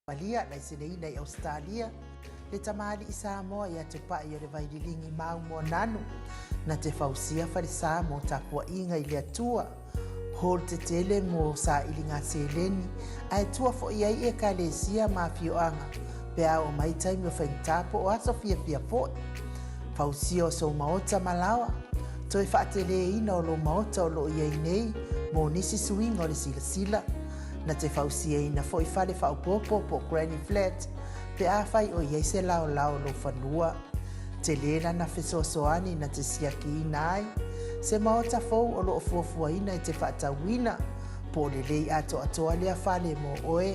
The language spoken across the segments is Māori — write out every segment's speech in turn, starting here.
Walia na isinei nei Australia le tamali i Samoa ia te pai o le vaililingi mau mo nanu na te fausia farisa mo tapuaʻiga i le atua hol te tele mo saʻiliga seleni ae tua foʻi ai e kalesia mafioaga pea o mai taimi o faigata po o aso fiafia foʻi fausia o sou maota malawa toe faateleina o lou maota o loo iai nei mo nisi suiga o le silasila na te fausiaina foʻi fale faaupopo po Granny Flat pe a fai o iai se laolao lo fanua te lē lana fesoasoani na te siakiina ai se maota fou o loo fuafuaina i te faatauina po o lelei atoatoa lea fale mo oe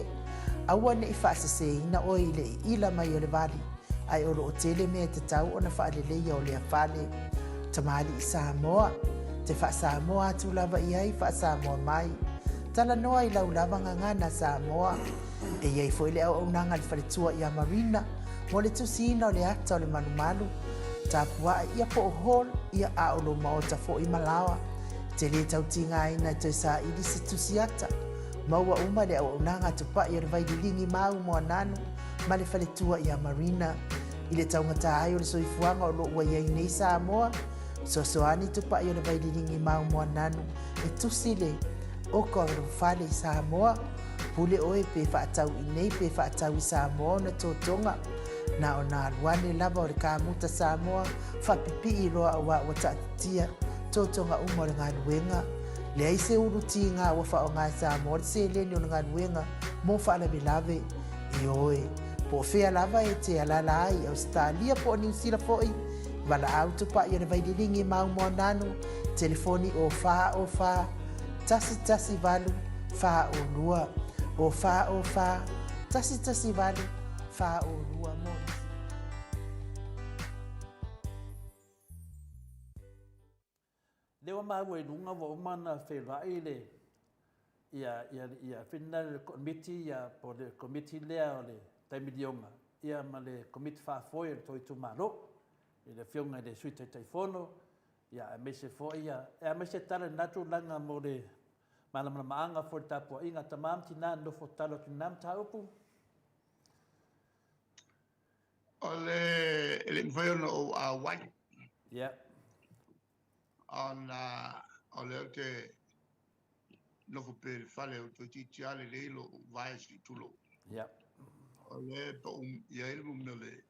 aua neʻi faaseseina oe i le iila mai o le vali ae o loo tele mea tatau ona faaleleia o le afale tamali i Samoa te faasamoa atu lava i ai faasamoa mai talanoa i laulava gagana Samoa e iai foʻi le auaunaga le faletua ia marina mo le tusiina o le ata o le malumalu tapuaʻi ia po o hol ia a o lou maota foʻi malawa te lē tautigaina i toe saʻili se tusi ata maua uma le auaunaga tupaʻi o le vaililigi mau mo ananu ma le faletua ia marina i le taugata ai o le soifuaga o loo ua iai nei Samoa soasoani tupaʻi o le vaililigi mau mo ananu e tusi le oka o le fale i Samoa pule oe pe faatauʻi nei pe faatau i Samoa ona totoga na ona aluane lava o le kamuta Samoa faapipii loa auā ua taʻatitia totoga uma o le galuega leai se ulutigā ua faaogā e Samoa le seleni o le galuega mo faalavelave e oe po o fea lava e te alala ai Australia po o niusila foʻi valaau tupaʻi o le vaililigi maumoananu telefoni o fā tasi valu fāolua o fā tasi valu fāolua mo le wa mai we nunga wa mana fe rai le ia finna le committee ia po le committee le ole taimidionga ia ma le committee fa foi to tu malo le fionga de suite telefono ia me se foi ia e me se tala natu langa mo le malama maanga for tapo inga tamam tina no fo talo tinam taupu ole ele foi no a white yeah on ole te no fo per fale o to ti ale le lo vai si tulo yeah ole po ia ele mo le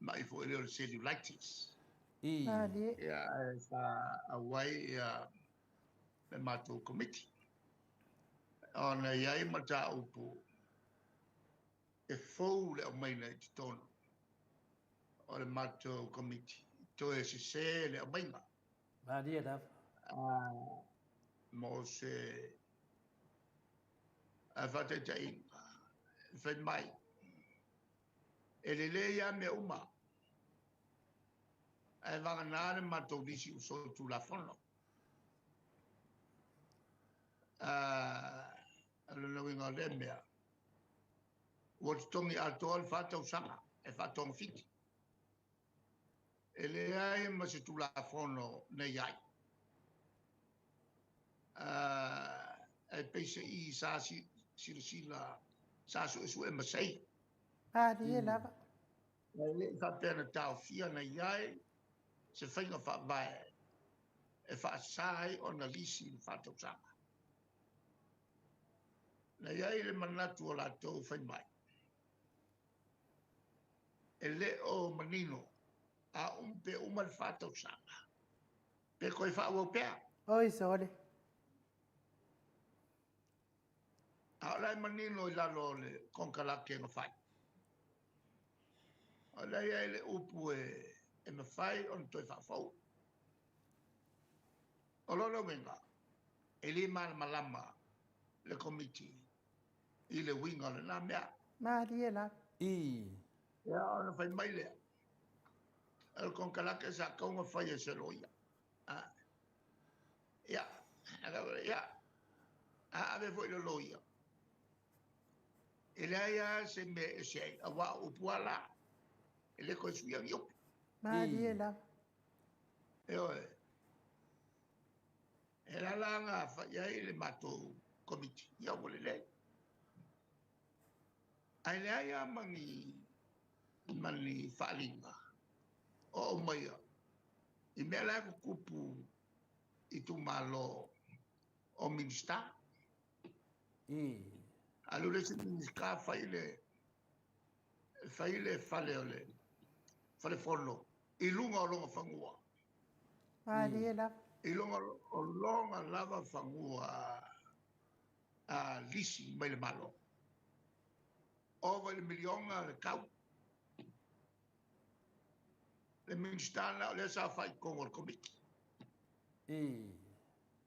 mai fo ele se you like this ali ya sa a white ya le mato committee on ia i mata upo e fo le mai na tono o le mato committee to e se le mai ma dia da mo se a fate tai fe mai e le ia me uma e vanga nare mato disi so tu la fono lo lo winga le mea o tongi atol fata usanga e fata on fit e le ai ma se tu la fono nei ai e pese i sa si la sa su e masai ali lava le fa pena tau fia nei ai se whainga wha vai e wha sai o na lisi i wha tau sanga. Na iai le manatu o la tau whai mai. E le o manino a umpe umal wha tau sanga. Pe koe wha ua pea. oi sole A lai manino i lalo le konkalake no whai. A lai iai le upu e me whai on toi wha whau. O lolo wenga. E li malama le committee. I le winga le na mea. ali lava Ya ona fai mai le. El con kalake sa kaunga fai e se loia. Ya. Ya. Ave foi lo loia. Ele ia se me se awa upuala. Ele ko suia yo. ali lava Yo. Era langa fa ya ile mato committee. Ya wole le. Ai le aia mani whaalinga. O maia. I mea lai ko kupu I tu malo o minsta. Alu le si minska whaile whale ole. Whale whono. I lunga o longa whangua. Maria lava. I longa o longa lava whangua a lisi mai le malo. O vai le milionga le kau. Le minstana o le sa whai kongo le komiki.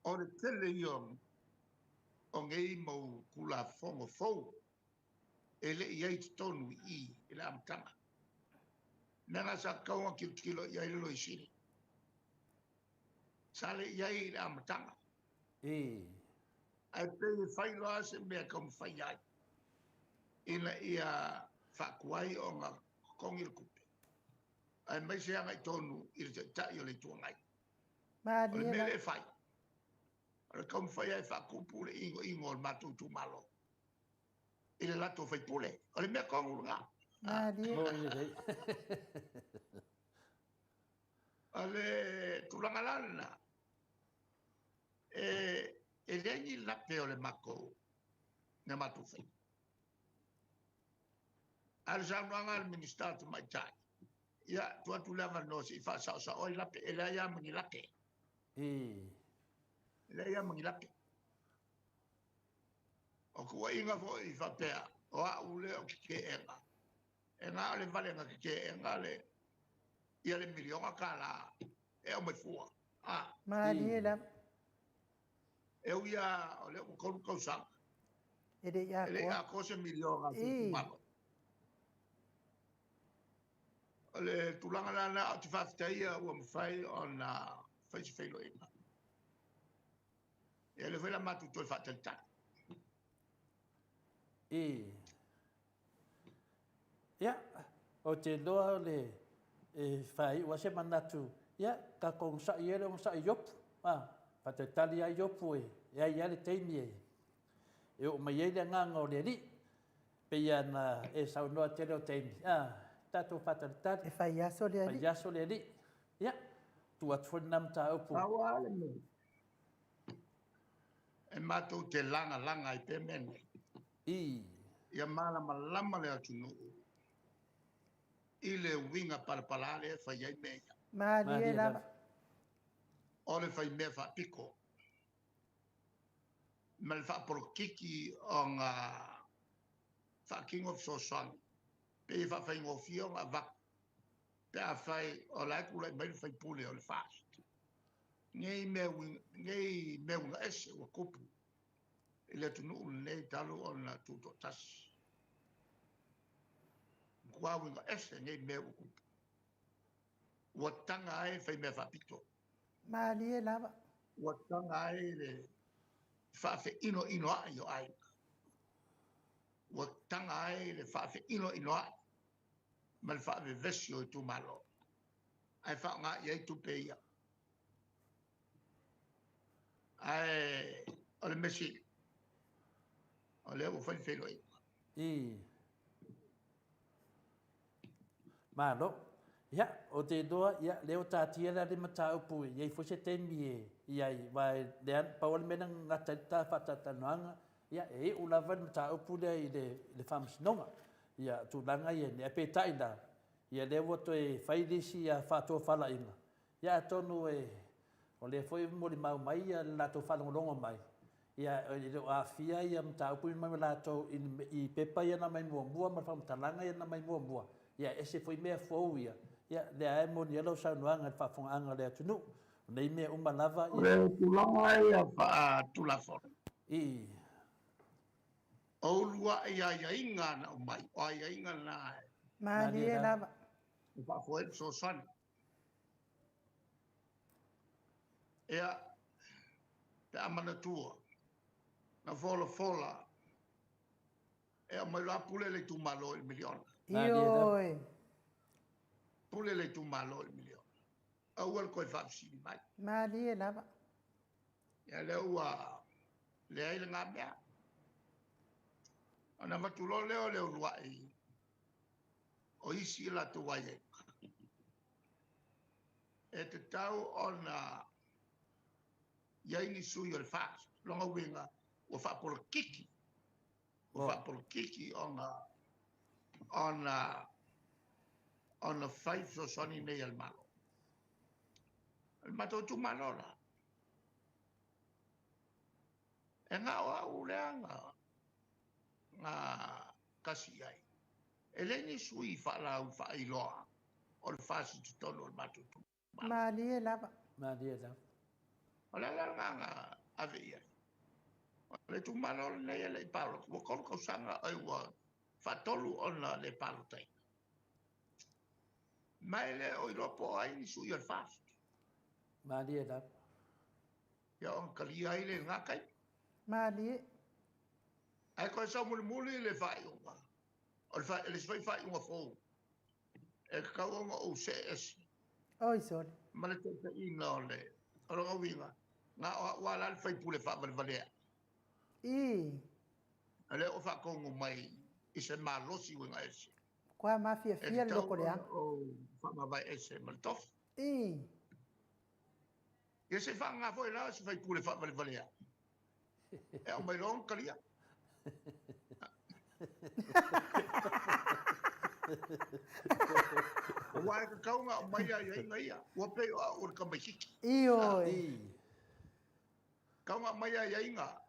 O le tele iong o ngei mau kula whongo fau. E le iai tonu I le amtanga. Nanga sa kaunga kilo iai le loi siri. Sale iai le amtanga. Ai pe whai loa se mea kam whai ai. Ina ia whakuai o ngā kongi le kupe. Ai mai se angai tonu I le tai o le tuangai. O le mele whai. O le kam whai ai whakupu le ingo o le matu tu malo. I le lato whai pule. O le mea kongu ngā. O le tulangalana. E rengi lape o le mako. Ne matu whai. Al sauanga al ministatu mai tai. Ia tua tu lava no si fa sa o lape e la ia mangi lape. La ia mangi lape. O kua inga fo I fa pea. O a ule o ke enga. Enga le vale nga ke enga le. Ia le milionga ka la. E o mai fua. Maria lava. E o ia o le o kolu kausanga. Ele ia Ele a kose milionga fu malo. Le tulanga lana o te whaftaia ua mwhai o na whaisi whailo inga. E le whaila matu toi whataitana. Ia, o te loa le whai ua se manatu. Ia, ka kong sa I ele o sa I yopu. Whataitali ai yopu ia I ale teimi e o mai ele nganga o le li. Pe ia na sau noa tele o teimi. Tato whataitali. E whai aso le ali. Whai aso le li. Ia, tua tuanam ta upu. Awa ale me. E matu te langa I pe mene. Ia malama le atunu. I le winga parapalale whai ai mea. Maria lava. O le whai mea whapiko. Ma le whapolokiki o ngā whaking of Sosang. Pe I whawhai ngofio ngā wak. Pe a whai o lai kula I mai le whai pule o le fast. Ngei mea unga ese o kupu. I le tunu nei talu o na tuto tasi. Kua winga ese ngei mea o kupu. Ua tanga ai whai mea whapito. Maria lava. Ua tanga ai le whawhe ino ai o ai. Ua tanga ai le whawhe ino ai. Ma le whawhe vesi o I tu malo. Ai wha ngā iai tu pe ia. Ai o le mesi. O le o whai whelo i. Malo. Ia, o te doa, ia, leo tātia la le mata upu iai fose teimi iai, vai lean paole mena ngata ta whatatanoanga, ia, ulawa le mata upu le le whamsinonga, ia, tūlanga ia, ne apetai la, ia leo to e whairisi a whātua whala inga, ia, tonu o le foi mo le mau mai, ia, lato whalongolongo mai, ia, o a fia ia mata upu i mai lato I pepa ia na mai mua, ma whamtalanga ia na mai mua, ia, ese foi mea fōu ia, ia le ai mo ni alo sa noanga fa fonga anga le atunu nei me uma lava ia le tulanga ia fa tulafo o lua ia inga na mai o ia inga na Maria lava. fa foi so san ia te amana tua na fola e mai la pule le tu malo il milione Ioi. Pule le tu malo il milione. Awal koi fapsi mai. Maria lava. Ya le ua le ai le ngabia. Ana matulo leo leo luai. O isi la tu waye. E te tau ona yaini sui o fast. Longa winga o fa por kiki. O fa por kiki on the five so soni nei al malo. El mato tu manora. E ngā o au leanga ngā kasi ai. E leini sui fa la u fa iloa. O le fasi tu tono el mato tu. Mali e lava. O le ngā ave ia. O le tu manora nei le palo. Wa kol ko sanga ai wa fa tolu ona le palo tai. Mai le o ilopo ai ni sui al fast. Mali e lava. Ya on kali ai le ngā kai. Mali e. Ai ko sa muli le fai unga. O le fai le fai unga fo. E ka unga o se es. Oi sol. Ma le te ina o le. O ronga winga. Nga wa la le fai pule fa valea. I. Ale o fa kongo mai i se malosi winga ese. Kwa mafia fia loko le ang. O fa ma vai ese mal tof. I. Ia se fa nga foi la se fai pule fa valea. E o mai long kalia. Wa ka kaunga o mai ai ngai ia. Wa pe o ka mai hiki. I oi. Kaunga mai ai nga.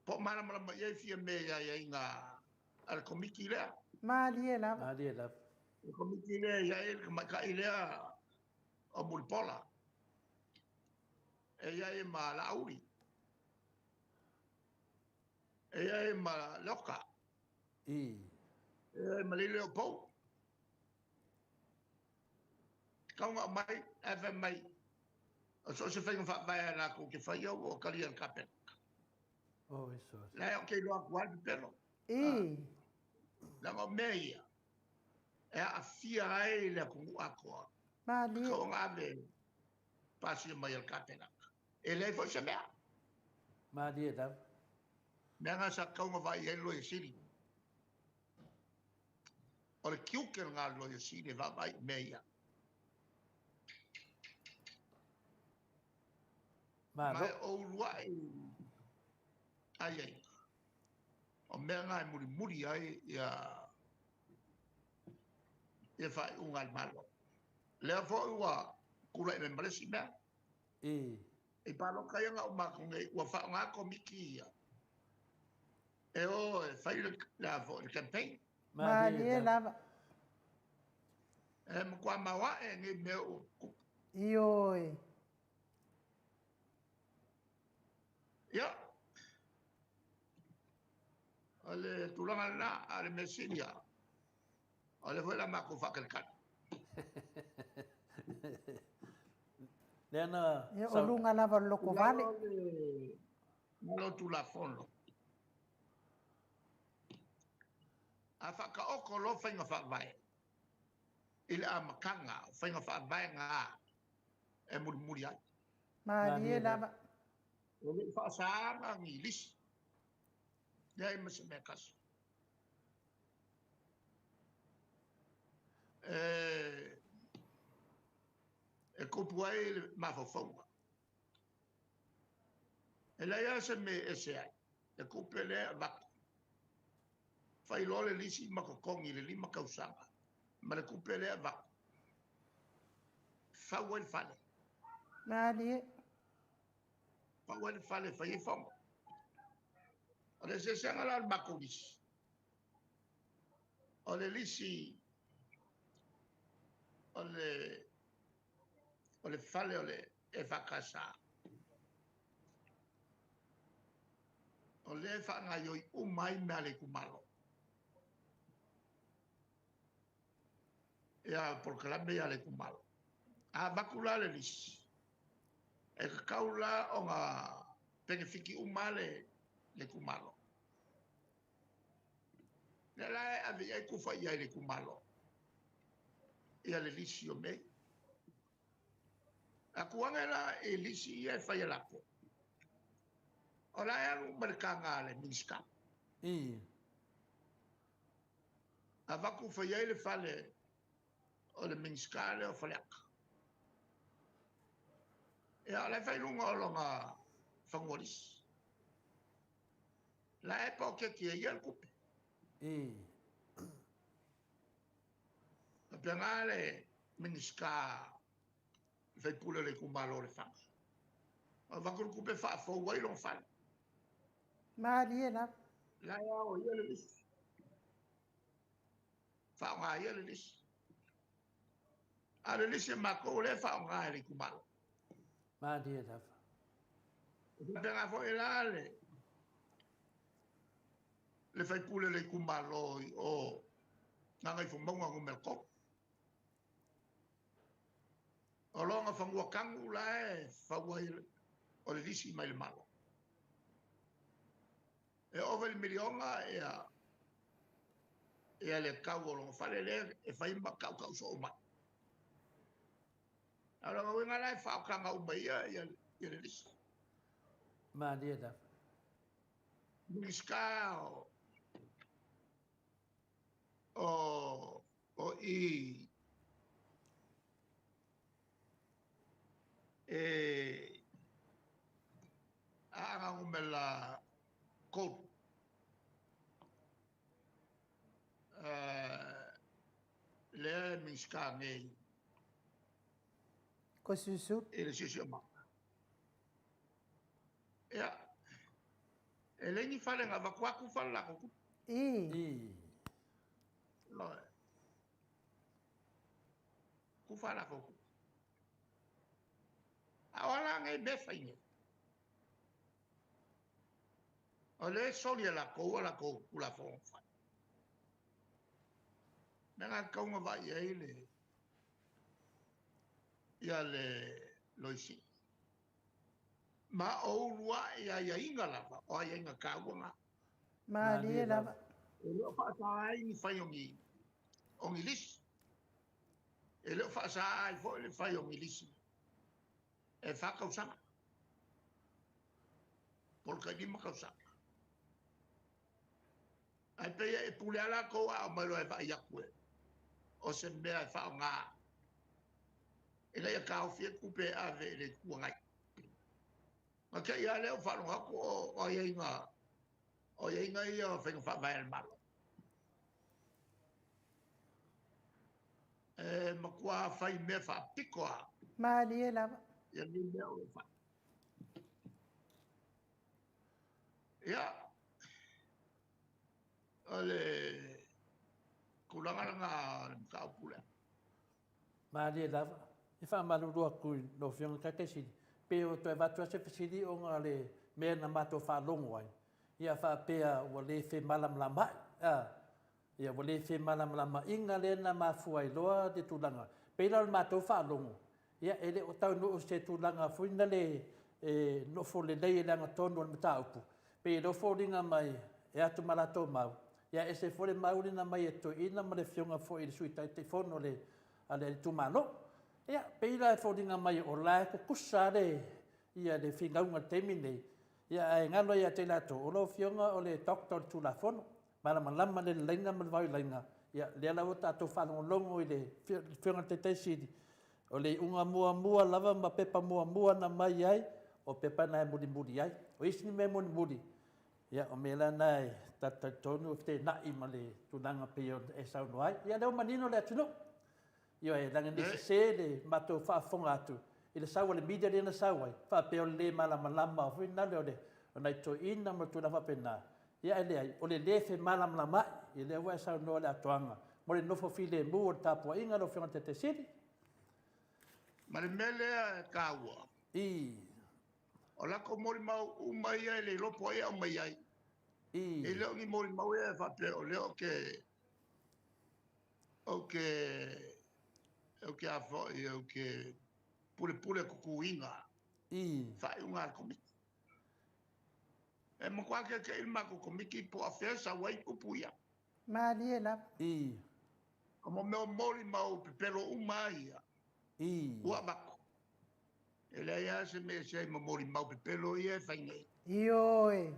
Po mana mai ai fia me ai nga. Al komiki lea. Mali e lava. Mali e lava. El komiki lea ia e ka ilea o mulpola. E ia e ma lauri. E ia e ma loka. I. E ma lele o pou. Kaunga mai, ewe mai. O so se whainga whaia nā ko ke whaia o kari al kapen. Oh, eso. Lai o kei loa kuali pero. I. Langa mea ia. E a fia ai le kungu akoa. Mali e. Ko ngave pasi mai al kapen. E lei fo se mea. Mali e lava. Mea ngā sa kaunga vai e loe siri. O le kiuke ngā loe siri va vai mea ia. Mai o ruai ai ai. O mea ngai muri ai ia fai unga al malo. Lea fo ua kura i me malesi mea. I. I palo kaya ngā umako ngai ua wha ngā komiki ia. E o fai la fo le campaign. Mali e lava. E mkua mawa e ngai mea o kupu. I oi. Ia. Ale tulanga na, ale mesinia. Ale foi la mako whakalkan. Lena. E o lunga lava loko vale. Malo tu la fono. A whaka oko lo whainga whakvai. Ile a makanga, whainga whakvai ngā. E muri ai. Mali e lava. O le whaasanga ngi lisi. Nei mase mea kasu. E kupu ai le mawhawhaunga. E lai asa me ese ai. E kupu le a waku. Whai lole lisi makakongi le lima kausanga. Ma le kupu le a waku. Whau el whale. Mali e. Whau el whale whai e whonga. O le se sanga la mako lisi. O le lisi. O le whale o le e whakasa. O le whanga yoi umai mea le kumalo. Ia porkalame ia le kumalo. A makula le lisi. E ka kaula o ngā pengewhiki umale le kumalo. Le lai avi ai kufa ia le kumalo. Ia le lisi o mei. A kuanga la e lisi ia e whai alako. O lai anu marikanga le miniska. I. A vaku whaiai le whale o le minskale o whaleaka. E a le whailunga o longa whangoris. La e pao ke kia ia kupe. I. A pia le minska whaipule le kumalo le whanga. A vaku kupe wha whauai long whale. Maria na. La e ao ia le lisi. Whaonga ia le lisi. A le lisi mako le whaonga le kumalo. Maria na. Pia fo e la le whaipule le kumalo o nangai whumaunga ngumelko. O longa whangua kangu la e whauai o le lisi mai le malo. E ove le milionga e a le kau o longa whale le e whaimba kau so o mai. A longa winga la e whaokanga o mai e le lisi. Maria na. Miska o i anga umela kod le miska ngai Ko susu. e le sisi o maka. Ea, e lengi whale nga wakwaku whale lako ku. I. I. Loe. Ku whale lako ku. Awala ngai befa inge. O le soli lako kula whong whale. Nanga kaunga vai e le ia le loisi. Ma o rua ia inga lava, o ia inga kāwanga. Maria na. E leo whaasai ni whai ongi lisi. E leo whaasai fo le whai ongi lisi. E whakausanga. Polka ni makausanga. Ai peia e pule ala ko a mailo e whai akue. O se mea e whao ngā. E lai a kāo fia kupe a ve le kuangai. Ma ke ia leo whanong hako o ia inga. O ia inga ia o whenga wha vai al malo. E makua whai mea wha pikoa. Maria na. Ia ni mea o wha. Ia. Ole kulanganga ka pula. Maria na. E wha marurua kui no whionga kakesiri. Pe o toi watua se whasiri o ngā le mea na mato whalongo ai. Ia wha pea o le whe malam lama. Ia o le whe malam lama inga le na mafua i loa de tūlanga. Pela o mato whalongo. Ia ele o tau no o se tūlanga fuina le no fo le lei langa tonu o mta upu. Pe no fo ringa mai e atu marato mau. Ia e se fo le maurina mai e to ina ma le whionga fo i le sui tai te fono le ale tumano. Ia, peila e whodinga mai o lai ko kusa re ia le whingaunga temi nei. Ia e ngalo ia te lato o lo whionga o le doktor tula fono. Marama lama le lenga ma vai lenga. Ia le ala o tato whanongo longo i le whionga te teisiri. O le unga mua lava ma pepa mua na mai ai o pepa nai muri ai. O isini me muri. Ia o mela nai tata tonu o te nai ma le tunanga peo e sauno ai. Ia leo manino le atunu. Io e langa nisi se le mato whaafonga atu. I le sawa le media le na sawa. Whapeo le malama hui nale o le. O nei to ina ma tuna whapena. Ia e le ai. O le lefe malama. I le ua e sau noa le atoanga. Mo le nofo file mu o tapua inga no whionga te siri. Ma le mele kāua. I. O lako mori mau umai ai le lopo ai au mai ai. I. E leo ni mori mau e whapeo leo ke... O ke a fwoi, o ke pule kukuinga. I. Whai unga komiki. E makua ke ilma ko komiki po a whesa wai upuia. Maria na. I. O mo meo mori mau pepero umaia. I. Ua mako. E le ia se me se mo mori mau pepero ia whaingai. Ioe.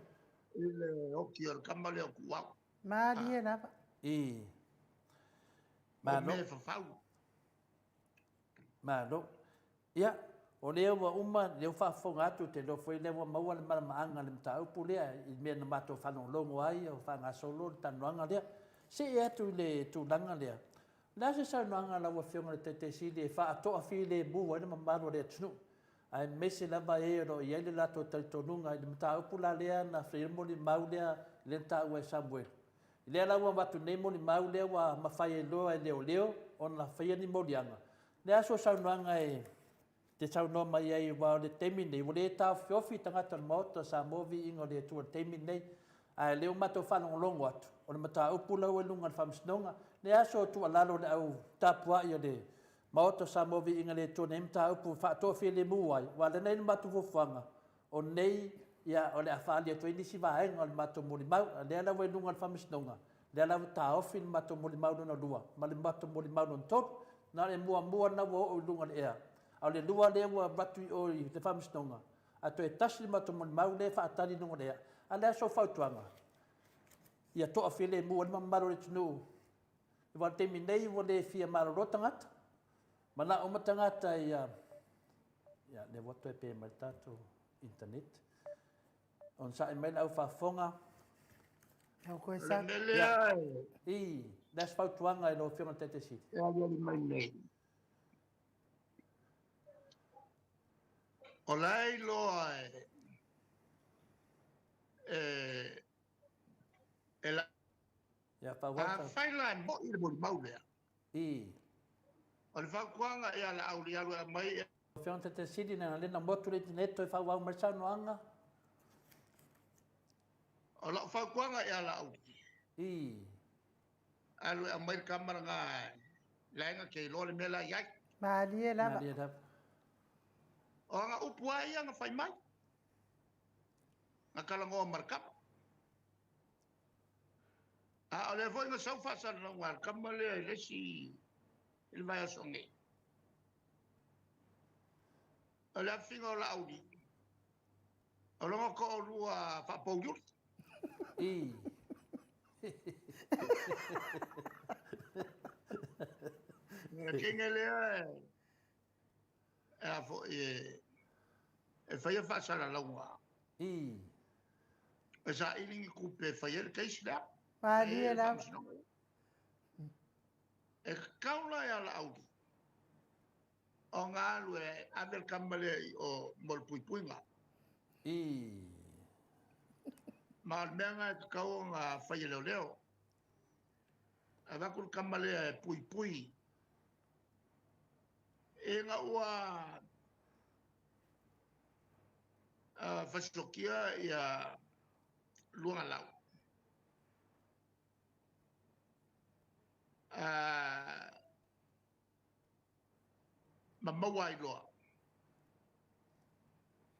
ile oki o kamale o kuau. Malia napa. I. O Malo. me fafau. Malo. Ia, o leo wa uma, leo whaafonga atu te lo foi leo maua le maanga le mta upu lea, i mea na mato whanong longo ai, o whanga solo, tanuanga lea. Se e atu le tūlanga lea. Nā se sa nuanga la wa whionga le te sili e wha atoa fi le mua, ina mamaro lea tunu. Ai mese lava e ro i ele lato talitonunga, i le mta upu la lea na whirimo li mau lea, le mta ua e Samuel. I lea laua watu nei mo li mau lea wa mawhai e loa e leo leo, o na whaia ni molianga. Lea so sa nuanga e te tau no mai ai wa le temi nei, wa le tau whiofi tangata na Maota Samoa Viiga le tua temi nei, ai leo mato whanong longo atu, o le mata upu lau e lunga whamsinonga, le aso tu alalo le au tapua i o le Maota Samoa Viiga le tua nei mata upu whaatoa whia le muai, wa le nei matu fufuanga, o nei ia o le awhaalia tu inisi vaenga o le mato muli mau, le ala we lunga whamsinonga, le ala ta ofi le mato muli mau na lua, ma le mato muli mau na tot, na le mua na wo o lunga le ea. Au le lua le wa batu i oi te whamistonga. A to e tasi le mato mon mau le whaatari nunga lea. A lea so whautuanga. Ia toa while mua le mamaro le tunu. I wa temi nei wa le fia maro rotangata. Mana o matangata ia le wato e pe mai tato internet. On sa e mai au whafonga. Au koe sa. Lelea I, les whautuanga e lo whionga tete si. e alia li mai nei. O lai loa e la Ia a whawata. whaila e mo i le mori mau lea. I, O le whakuanga e ala au li alu e mai o whionga tete si na lena motu le tineto e whawau marisano anga. o la whakuanga e ala au. I, Alu e mai kamara ngā laenga ke lo le mela iai. Malia lava. Maria tap. O ngā upu ai anga whai mai. Ngā kalangoa markapa. A o le foi ngā sau whasara na ngā kamale e lesi il mai asonge. O le awhinga o la audi. O longa ko o lua whapau yuri. I. Kinga lea e a fo e whaia whasara launga. I. E sa ilingi kupe whaia le keisi lea. Malia lava. E kaula e ala audi. O ngā alu e avel kamale o molpuipuinga. I. Ma menga e kau ngā whaia leo leo. A wakul kamale e pui. E ngā ua whasokia i a luanga lau. Ma maua i loa.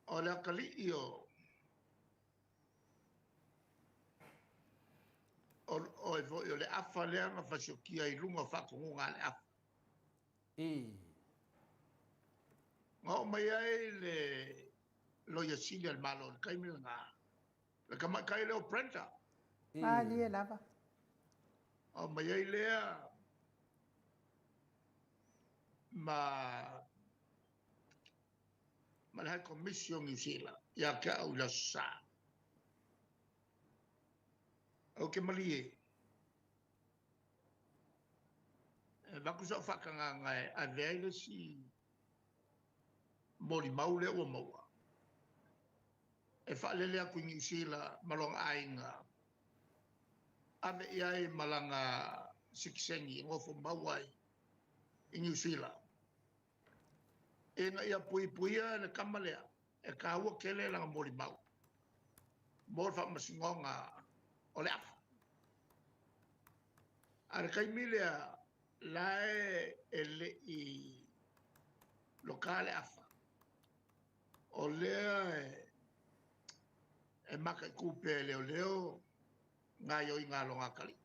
O le akali i o e fo i o le afa lea ngā whasokia i lunga whakongunga le afa. I. Ngā o mai ai le loia sili al malo le kaimila ngā. Le kamakai leo prenta. Malia lava. O mai ai lea ma le hai commission New Zealand. Ia ka au la sa. O ke mali e. Vaku sa whakanga ngai a veile si mori mau lea ua maua. E whaalele aku New Zealand malonga ainga. Ame iai malanga sikisengi ngofo mauai i New Zealand. E nga ia puipuia le kamalea. E ka ua kele langa mori mau. Mori whamasingonga o le afa. Are kai milea lae e le i lokale afa. O lea e maka i kupe leo ngā ioi ngā longa kali.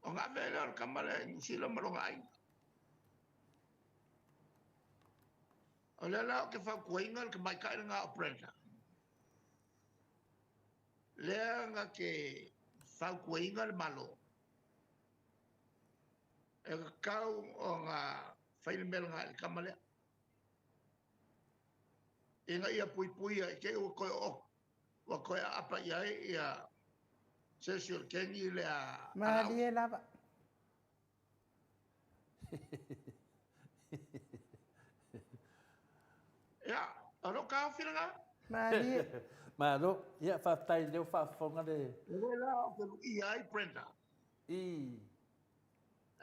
O ngā vele ar kamale i New malonga ainga. O lea lao ke whakuainga ke mai kaira ngā operator. Lea nga ke whau kua inga le malo. E ka kau o ngā whaile mele ngā le kamalea. Inga ia pui pui ai ke o koe o. Wa koe apa iai ia sesior kengi le a alau. Malie lava. Ia, aro ka whira ngā. Malie. Malo, ia whaftai leo whafonga le. E wei la o ke i ai Brenda. I,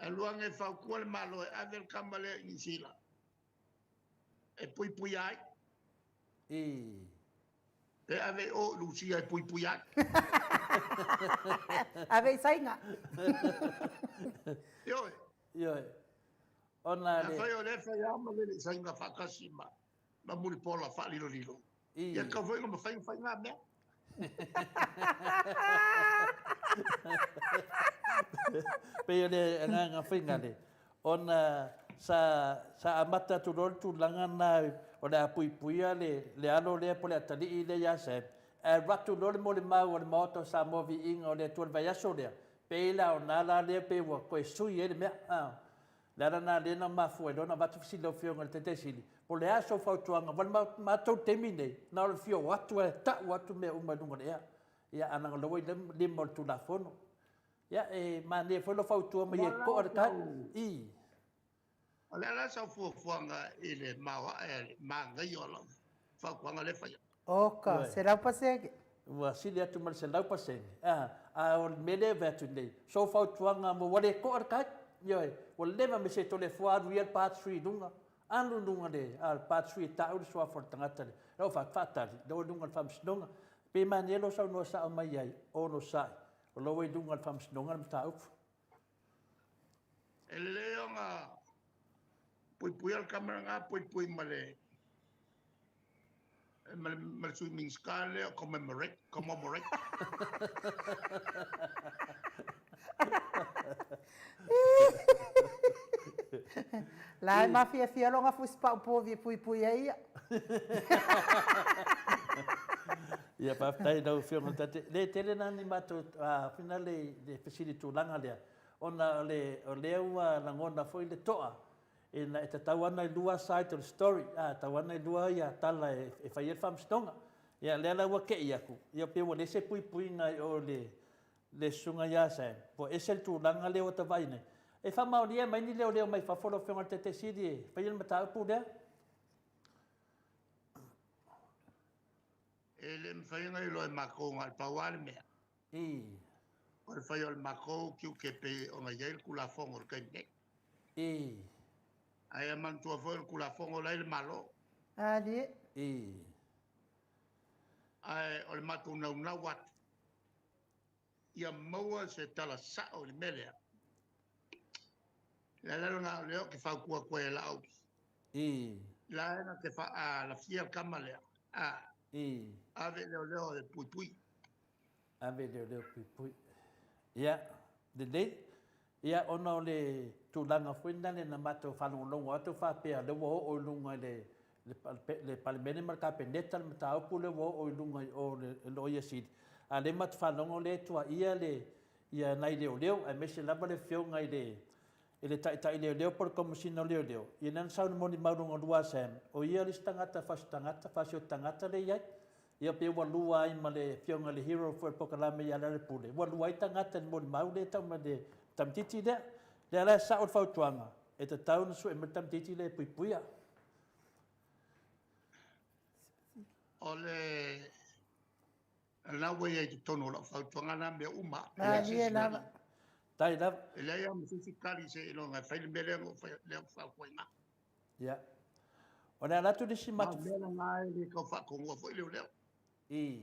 E luang e whau kua le malo e avel kamalea i sila. E pui pui ai. i. Pe ave o Lucia e pui pui ai. Ave sainga. Ioi. Ioi. Ona Na le. whai o le whai ama le sainga whakasi ma. Ma muri pola wha lilo lilo. I. Ia ka whai ma whai ngā mea. Pe le nga whinga le. Ona sa amata tu rol tu langa na o le apui puia le alo le pole atali i le yase. E ratu lole mo le mau o le Maota Samoa Viiga o le tuan vai aso lea. Pe la o nala le pe wa koe sui e le mea. Lera na le na mafu e lona watu fisi lau fionga le tete sili. Po le aso fautuanga, wale mātou temi nei. Na o le fio watu e ta watu mea umadunga le ea. Ia ananga lawa i lima o le tula fono. Ia e mane fono fautua mai e ko ar kai. I. O le ala sa fuanga i le mawa e mangai o lau. Whaukuanga le whai. Oka, se rau pasege. Wa sili atu mal se lau pasenge. A o mele vetu nei. So fautuanga mo wale ko ar kai. Ioi, o leva me se tole fuaru i al part 3 dunga. Anu dunga le, al part 3 tau le soa for tangata le. Rau whatari, rau dunga al whamsinonga. Pe mani elo sau noa sa o mai ai, o no sai. O loa i dunga al whamsinonga le tau. E le leo ngā pui pui al kamera ngā pui pui male. Male swimming sky leo commemorate. Lai mafia fia longa fuspa upovi pui pui ai. Ia paftai dau fiona tate. Le tele nani mato fina le fesiri tu langa lea. Ona o leua langona foi le toa. E na e tatau ana i lua side of the story. Tau ana i lua ia tala e whai e whamstonga. Ia lea la wake i aku. Ia pewa le se pui pui ngai o le sunga ia sae. Po esel tu langa leo ta vai nei. E whamau lia mai ni leo mai whawholo whionga te siri e. Whai ele mata upu lea? E le mwhainga i loe mako ngā pawale mea. I. O le whai o le mako kiu ke pe o ngā yail kula fongo le kai nei. I. Ai a mantua foi le kula fongo lai le malo. Ali. I. Ai o le matu nau watu. Ia maua se tala sa o le melea. La lalo ngā leo ke whau kua koe la au. I. La ena ke wha la fia kamalea. I. Ave leo de pui pui. Ave leo pui pui. Ia. De lei. Ia ona o le tūlanga whenane na mato whanongongo atu whapea le wo o lunga le palimene marka peneta le mata upu le wo o lunga o le loia sidi. A le matu whanongo le tua ia le ia nai leo a mese lava le whionga i le tai leo por komusina leo. Ia nan sauna moni maurunga lua sem. O ia le stangata fasio tangata le iai. Ia pe wa lua ai ma le whionga le hero for pokalame ia le pule. Wa lua ai tangata le moni mau le tau ma le tamtiti le. Le ala sa o whautuanga. E te tau na su e ma tamtiti le pui puia. O le la wei ai tono la whautuanga na mea uma. Ali e lava. Tai lava. E lei am fisikali se ilo ngai whaile mele ngo leo whaukuenga. Ia. O le alatu le si matu. Mele ngai le kau whakongua fo leo. I.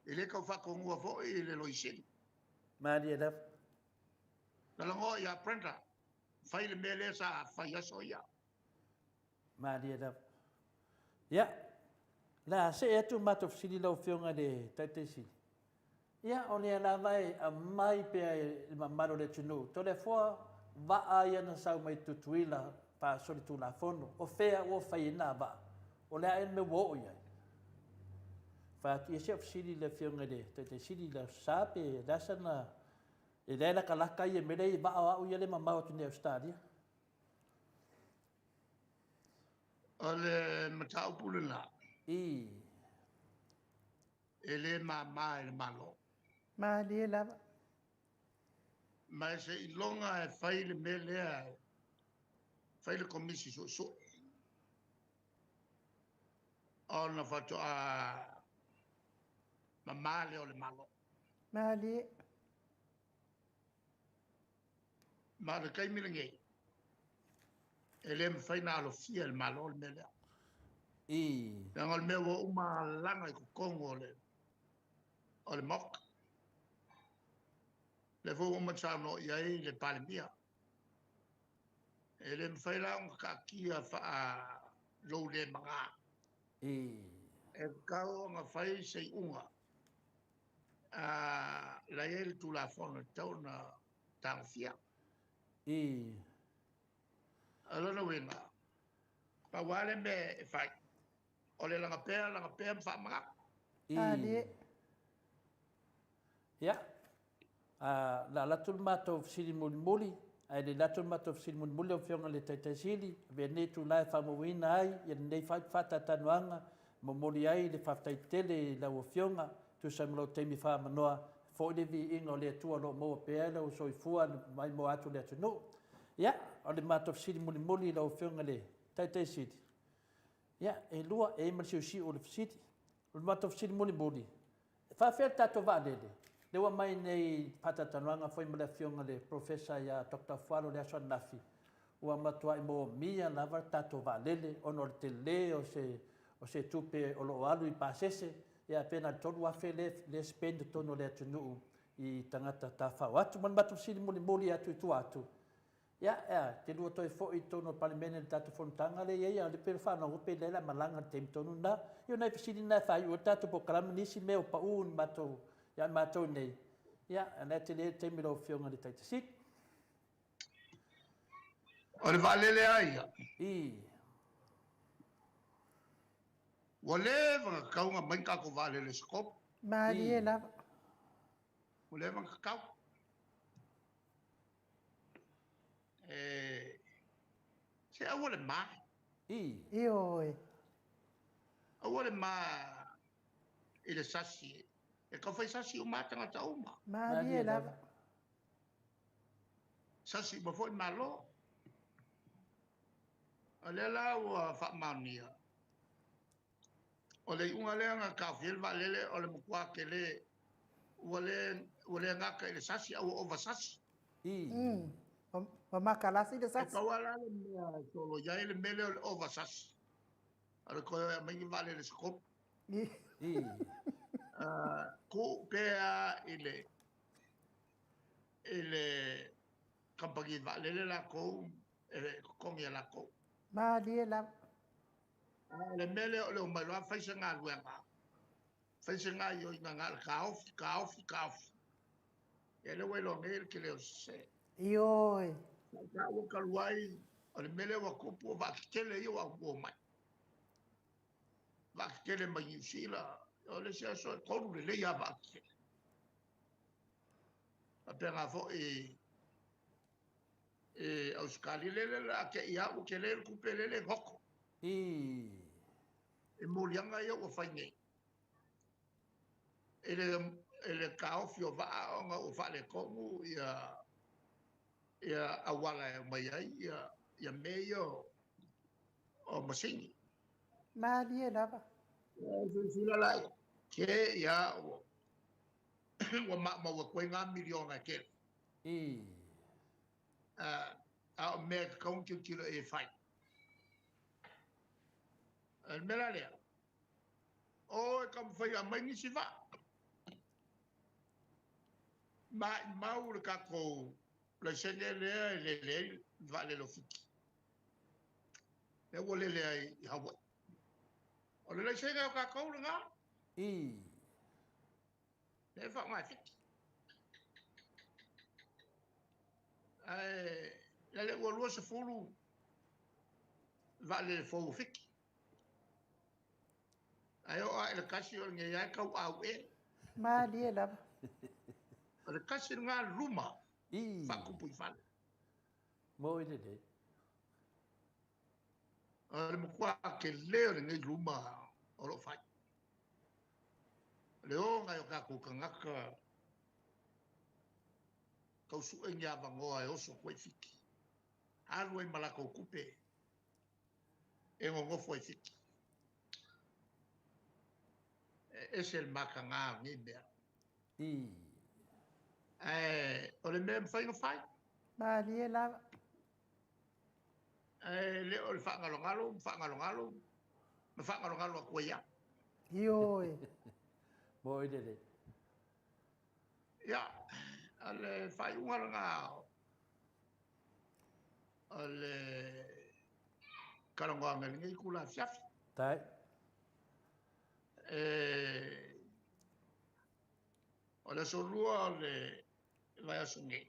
E le kau whakongua fo i le loiseni. Maria lava. Nalango ia prenta. Whaile mele sa whai aso ia. Maria lava. Ia. La se e tu matu fsili lau whionga le taite si. Ia o le ala vai a mai pea i mamaro le tunu. To le fua waa ia na sau mai tutuila pa sori tu la fono. O fea o whai na va. O le aen me wo o iai. fa tu se ofsili le fionga de te sili le sape dasana e le la kalaka i me le ba au ia le mamau tu ne Australia ole matau pulula i ele ma ele malo Ma le lava. ma se ilonga e fai le mele fai le komisi so ona fatu a mamale o le malo Ma le. ma le kai milinge ele me fai na alo fia le malo le mele i ngol me wo uma langa ko kongo o le mok le vo uma chano ia le palmia ele me fai la un kakia fa lo le manga i e kau nga fai sei unga la ele tu la fona tauna tangfia i alona wenga pa wale me fai ole langa pea fa manga Ma le. ya la latul mato sili muli ai le latul mato sili muli o fionga le tai sili ve ne tu lai fa mo wina ai ia nei fa tanuanga mo moli ai le fa tai tele la o fionga tu sa mo te mi fa manoa fo de vi ingo le tu lo mo pe le o soi fua mai mo atu le no ya o le mato sili muli la o fionga le tai sili ya e lua e ma si o le sili o mato sili muli fa fer tato va dele le wa mai nei patatanuanga foi mele fionga le professor ya Dr. Fuaro le aso nafi ua matua i mo mia lava tato valele ono le tele o se tupe o lo alu i pasese ia pena tolu afe le spend tono le atunuu i tangata tafau atu man matu sili muli atu i tu atu ia te lua toi fo'i tono palimene le tatu fontanga le ia le pere whanau upe le la malanga te tonu na io nai fasili na fai ua tatu po kalama nisi meo pa un matou ia matou nei ia ana te le te milo fionga le taitasit ole valele ai i wale va kaunga mai ka ko valele skop Ma le lava. wale va kau se awole ma i I oi. awole ma ile sasi e ka fai sasi o matanga ta uma Ma Ma le le lava. sasi mo foi malo ale la wa fa mania ole unga le nga ka fil valele ole mo kwa kele wale nga ka ile sasi au over sasi i O makalasi de e sas. ka wala le solo ya ile mele ole over sasi ale ko mai valele skop I. i ko pea ile kampagi valele la ko kongi la ko Ma le lava. le mele o le mai la fa nga luenga fa nga yo nga kaof ele welo ngel ke le se I oi. ka wo kalwai o le mele wa kupu va kele yo wa wo mai va kele mai usila o le se so ko le ya va kele apenas fo auskali le la ke ia o ke le kupele le hoko i e molianga yo o fainge ele kaof yo va o fa le komu ia awala mai ai ia meio o masini Ma le lava. sila lai ke ia o ma o ko nga miliona ke i a me kaun kilo e fai el melale o kam fai a mai ni siva ma ur ka ko le sene le vale lo fiki e wole le ai hawa o le sene ka ko nga i le fa mai fiki le wo lo se fulu vale fo fiki Ai o ai le kasi o nge ia kau au e. Malia lava. Le kasi ngā ruma. I. Whakupu I whale. Mo i le. Le mokua ke leo le ngai ruma o lo whai. Le o ngai o kako ka ngaka kau su e ngia vangoa e oso koe fiki. Haru e malako kupe e ngongofo e fiki. Ese el maka ngā ngi mea. I. O le mea mwhainga whai. Malia lava. Le o le whaangalongalo, whaangalongalo. Me whaangalongalo a koe ia. Ioi. Mo i le. Ia, ale whai ungara ngā ale karangoanga ngai kula fiafi. Tai. O le sorua o le vai asungi.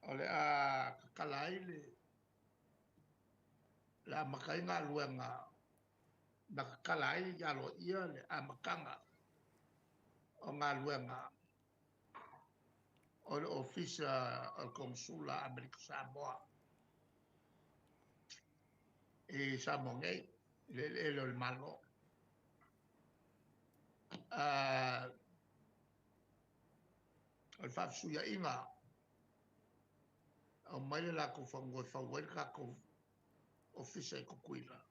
O le a kakalai le a makai ngā luenga na kakalai yalo ia le a makanga o ngā luenga o le ofisa o konsula Amerika Samoa. E Samoa ngai, le le malo. O le whafsuia inga o mai le lako whangua whawai kako ofisa I kukuila.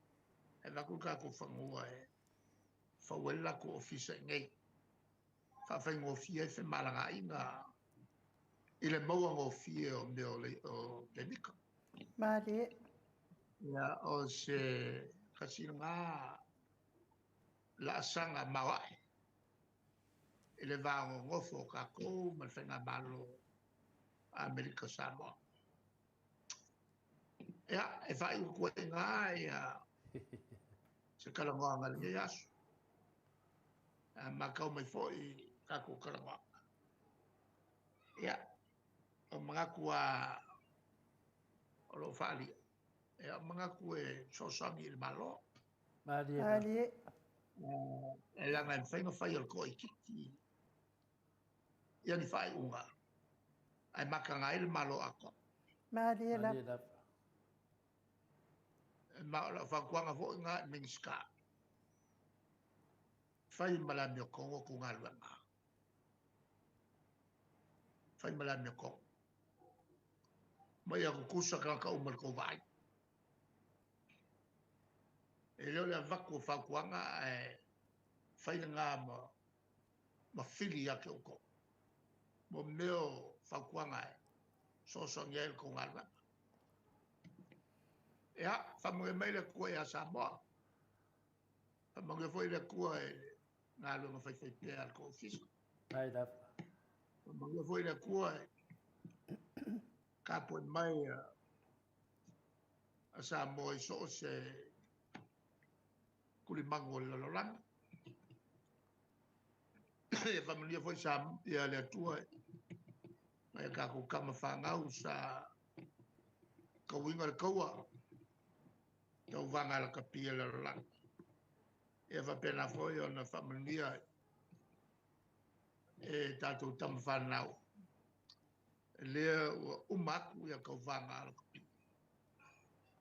E lako kako whangua e whawai lako ofisa ngai. Whawhai ngofia e whemalanga inga I le maua ngofia o meo le nika. Malia. Ia o se kasina ngā la sanga mawai. I le vāngo ngofo kako ma whenga malo Amerika Samoa. Ia, e whai koe ngā ia se kalangoanga le ngai asu. Ma kau mai fōi kako kalangoanga. Ia, o mga kua o lo whaalia. Ia, mga kue sosangi il malo. Malia. Malia. E langa e whainga whai al koe kiki. Ia ni whai unga. Ai maka ngai il malo ako. Malia lava. Malia. Ma la whakuanga fōi ngā minska. Whai malami o kongo ku ngā luanga. Whai malami o kongo. Mai ako kusa ka umal ko vai. E leo le vaku whakuanga e whai ngā ma whili ake o kongo. Mo meo whakuanga e sosongi el ko ngā luanga. Ia, whamunge mai le kua e a Samoa. Whamunge fwoi le kua e ngā lunga whai pia al ko fiska. Tai da. Whamunge fwoi le kua e kapo mai a Samoa I so se kulimango le lolanga. E whamunge fwoi Samoa le Atua e mai kako kama whangau sa kauinga le kaua. Tau vanga la kapia le lolanga. E whapena fwoi o na whamungia e tātou tam whanau. Lea umaku ia kau vanga la kapia.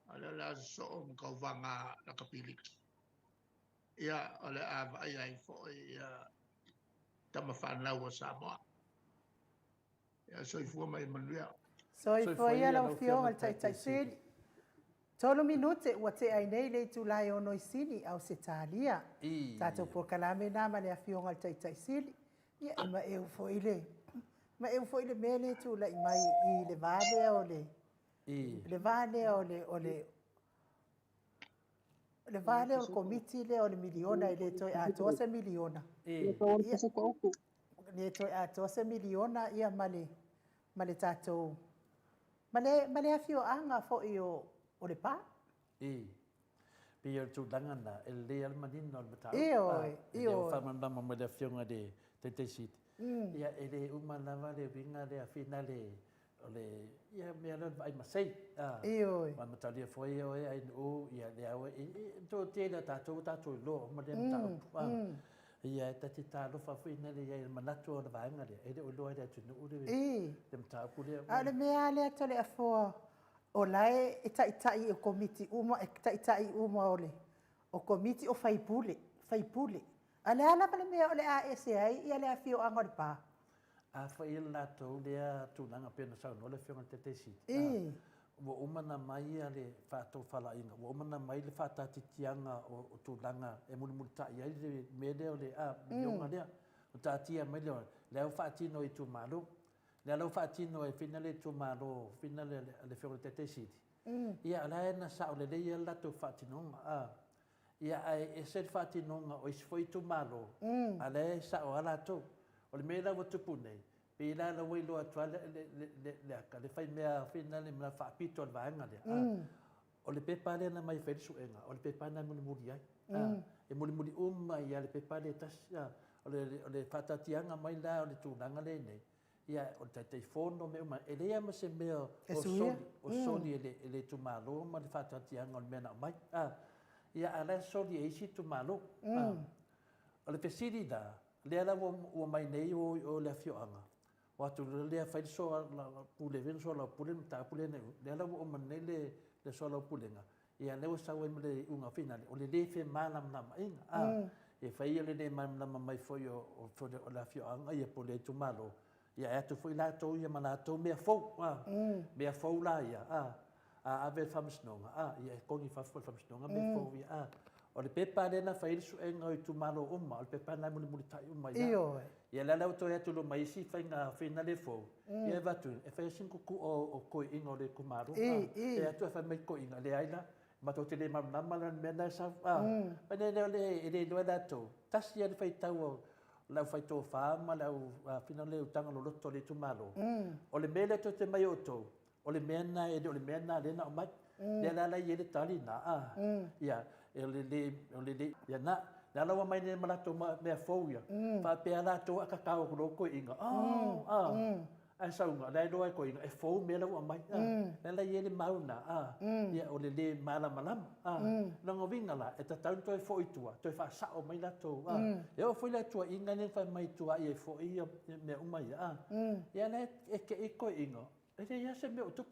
Ala la so o kau vanga la kapiliki. Ia ole a vai ai fwoi tam whanau o Samoa. Ia soifua mai manuia. Soifua lau fionga le taitaisili. Tolo minute ua te ai nei le tulai o noi sini au se talia. Tātou por kalame nā ma le a fionga le taitaisili. Ia ma eu fo ile. Ma eu fo ile mele tulai mai I le vale o le. Le vale o le le vale o komiti le o le miliona I le toi a tosa miliona. Le toi a tosa miliona ia ma le tātou. Ma le a fio anga fo I o le pā? Pia tu dangana el le al manino al mata. Ioi. Whamanda ma le fionga de te sit. Ia ele uma lava le vinga le a finale le ia me le vai masei ma matalia foi o ai no ia le au to te la ta lo ma le ta ia tati ta lo fa fina le ia manatu o vai ngale e o lo ia tu no le ta pu le ale me ale tole afo o lai tai o komiti uma tai uma ole o komiti o fai pule ale ala pale me ole a ese ai ia le afio angor pa a fai la to le tu nanga pena sa no le fio te si wo umana mai ale fa to fala inga wo umana mai le fa ta titianga o tu langa e mulu ta ia le mede ole a yonga le o ta tia mai le fa ti no i tu malu le lo fa ti no e finale tu malu finale le fio te si ia ala na sa ole le ia la to fa ti no ia e se fa ti no o is foi tu malu ale sa o ala to o le mela wo tu pune pe la la we lo atwa le ka le fai mea finale ma fa pito al vanga le o le pepa le na mai fe su enga o le pepa na muri ai e muri ia le pepa le tas o le fatatianga mai la o le tu langa le nei ia o te fono me ma e le ma se me o soli le tu malo ma le fatatianga o le mena mai ia ala soli e si tu malo o le pesida le ala o mai nei o le afioanga o tu le fai so la pule ven so la pule ta pule ne le ala o man nei le so la pulenga ia le o sa o le unga finale o le fe malam na inga e fai le malam mai foi o la afioanga ia pule tu malo ia tu foi la to ia mana to me fo la ia ave famsnonga ia kongi fa famsnonga me fo ia o le pepa le na fai su enga i tu malo o le pepa na muli tai ia la to ya tu lo mai si fai nga fina le fo ia va tu e fai sin ku o ko inga le kumaro e tu fa mai ko inga le aila ma to te le ma la me na sa pa ne le lo da to tas ia le fai tau la fai to fa ma la fina le tanga lo to le tu malo o le mele to te mai o to o le mena e le mena le na mai le la ye le tali na ia le ya na la wa mai ne mala to me foia fa pe ala to ka ka o ko inga a sa unga dai do ko inga e fo me la wa mai la ye le mauna ya o le mala malam no ngo vinga la e ta tanto e fo itua to fa sa o mai la to ya o fo la to inga ne fa mai tua e fo ia me o mai ya na e ke e ko inga e te ya se me o tu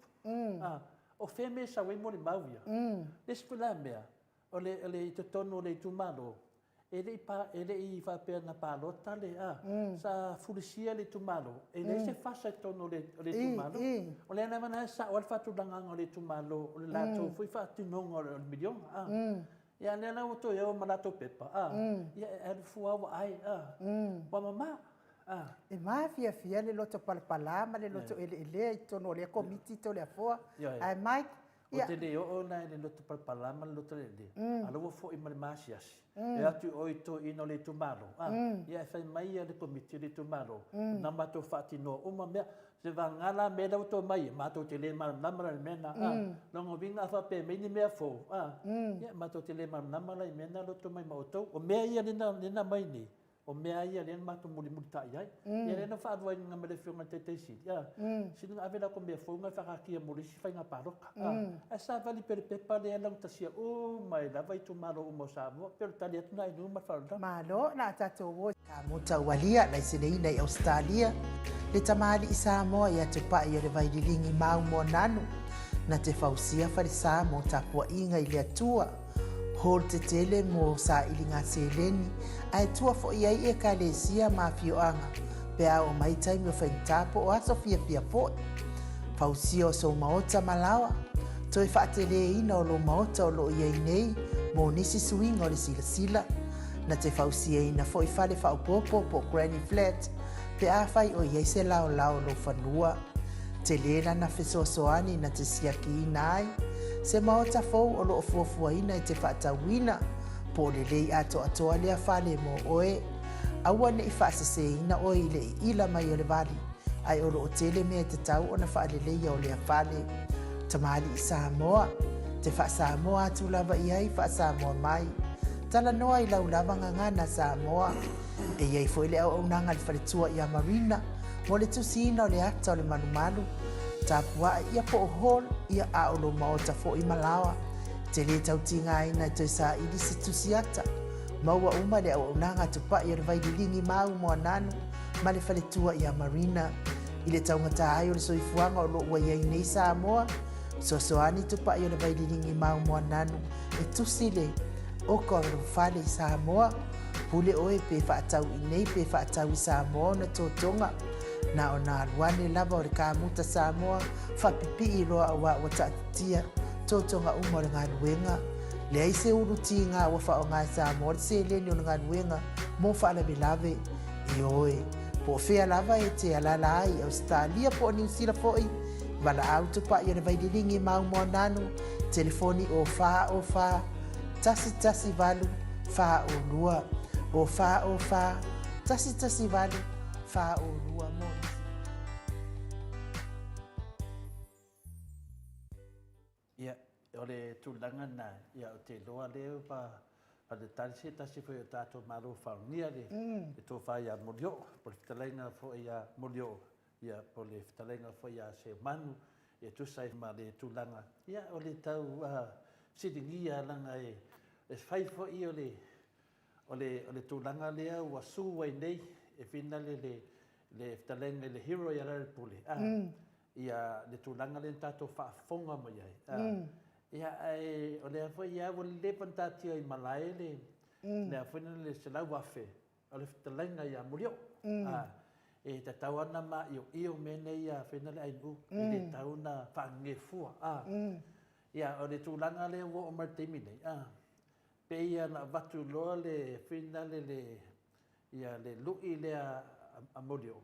o fe me sa we mo le mauia des fula mea o le te tono le tu malo ele i fa per na palota le sa fulisia le tu malo ele se fa sa tono le tu malo o le na mana sa o fa tu danga le tu malo o le la to fu fa tu no o milion ya le na o to yo mana to pepa ya el fu wa ai wa mama e mafia le loto palpala ma le loto ele tono le komiti to le fo ai mai o te leo o na le loto palpalama le loto le alo fo i male masias e atu o ito ino le tumalo ia fai mai le komiti le tumalo na mato fati no uma mea se va ngala me la to mai mato te le mal namara mena no ngo vinga fa pe me ni me fo ia mato te le mal namara mena loto mai mato o me ia ni na mai ni o mea ia le mato muli ta ia ia le no fa adwa nga me le fiona te si ia sinu avela ko me fo nga fa ka kia muli si fa nga paroka a sa vali per pepa le lang tasia o mai la vai tu malo mo sa mo per tali atu na inu ma fa malo na tato wo ka mota walia na sinei nei Australia le tamali i Samoa ia te pa ia le vai dilingi mau mo nanu na te fausia fa sa mo tapua inga i le Atua hol te tele mo sa ilinga seleni ai tua fo iai e kalesia mafioanga pe o mai taimi o fentapo o aso fia fo fausio so maota malawa toi fatele ina o lo maota o lo iai nei mo nisi swing o le sila na te fausia ina fo i fale fa popo po granny flat pe a fai o iai se lao lo fanua te lena na fesosoani na te siaki inai se maota fo o lo fuafua ina te fatawina po le lei atoa lea fale mo oe aua ne i faaseseina oe i le ila mai o le vali ai o loo tele mea te tau ona faaleleia o lea fale tamali i Samoa te faasamoa atu lava i ai faasamoa mai talanoa i laulava gagana Samoa e iai foi le auaunaga le faletua ia marina mo le tusina o le ata o le malumalu Tapua ia po hol ia aolo Maota fo i malawa. Te le tautinga ina te sa ili situsiata. Maua uma le au unanga tupa i revaidilingi mau moa nanu. Ma le faletua ia marina. I le taungata ai o le soifuanga o loo ia i nei Samoa. Sosoani tupa i revaidilingi mau moa nanu. E tusile o ko fale i Samoa. Pule oe pe whaatau i nei pe whaatau i Samoa na tōtonga. Na o nā luane lava o le kāmuta Samoa. Whapipi i roa a wa tatitia. Tōtonga uma o le ngā luenga. Le ai se uruti ngā wafa o ngā Samoa. Le se leni o le ngā luenga. Mō whaalawe lave i oe. Po whea lava e te alala ai Australia po New Zealand fo'i. Wala au tupa i o le vaidilingi mau moa nanu. Telefoni o wha. Tasi valu. Wha o lua. O wha. Tasi valu. Wha o lua mo. Ia, o le tūlanga nā, ia o te loa leo pa le tasi fo i o tātou maro whaonia le. E tō whai a Morio, po le whitalainga fo i a Morio. Ia, po le whitalainga fo i a se manu, e tūsai ma le tūlanga. Ia, o le tau siringia langa e whai fo i o le tūlanga lea ua sūwai nei, e whina le whitalainga le hero i a rarepule. Ia le tūlanga le tātou whaafonga mo iai. Ia o le awha ia o le lepan tātia i Malai le awhina le selau wafe o le whitalainga i a Morio. E te tau ana ma i o mene i a whina le ainu i le tau na whaangefua. Ia o le tūlanga le o martemi nei. Pe ia na watu loa le whina le lui le a Morio.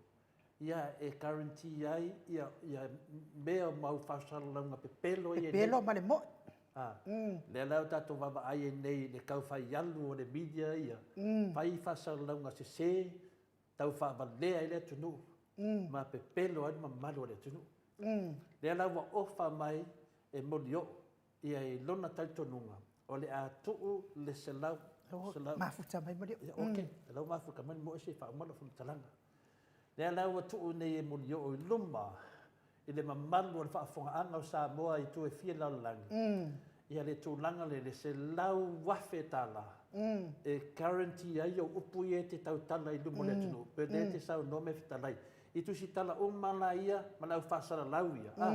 Ia e guarantee ai ia mea mau whausalaunga pe pelo i e nei. Pelo ma le mo. Le lau tātou wawa ai e nei le kau whai alu o le media ia. Whai whausalaunga se tau whawalea i le tunu. Ma pe pelo ai ma malu o le tunu. Le lau wa ofa mai e Morio ia e lona tautonunga. O le a tuu le selau. Mafuta mai Morio. Ok, lau mafuta mai mo e se whaamala funu talanga. Lea lau atu nei e Morio o luma i le mamalu o le whaafongaanga o Samoa i tu e fia laulangi. Ia le tūlanga le se lau wafe tala. E guarantee ai o upu i e te tautala i lumo le tunu. Pe le te sau nome fitalai. I tu si tala umala ia, ma lau whaasara lau ia.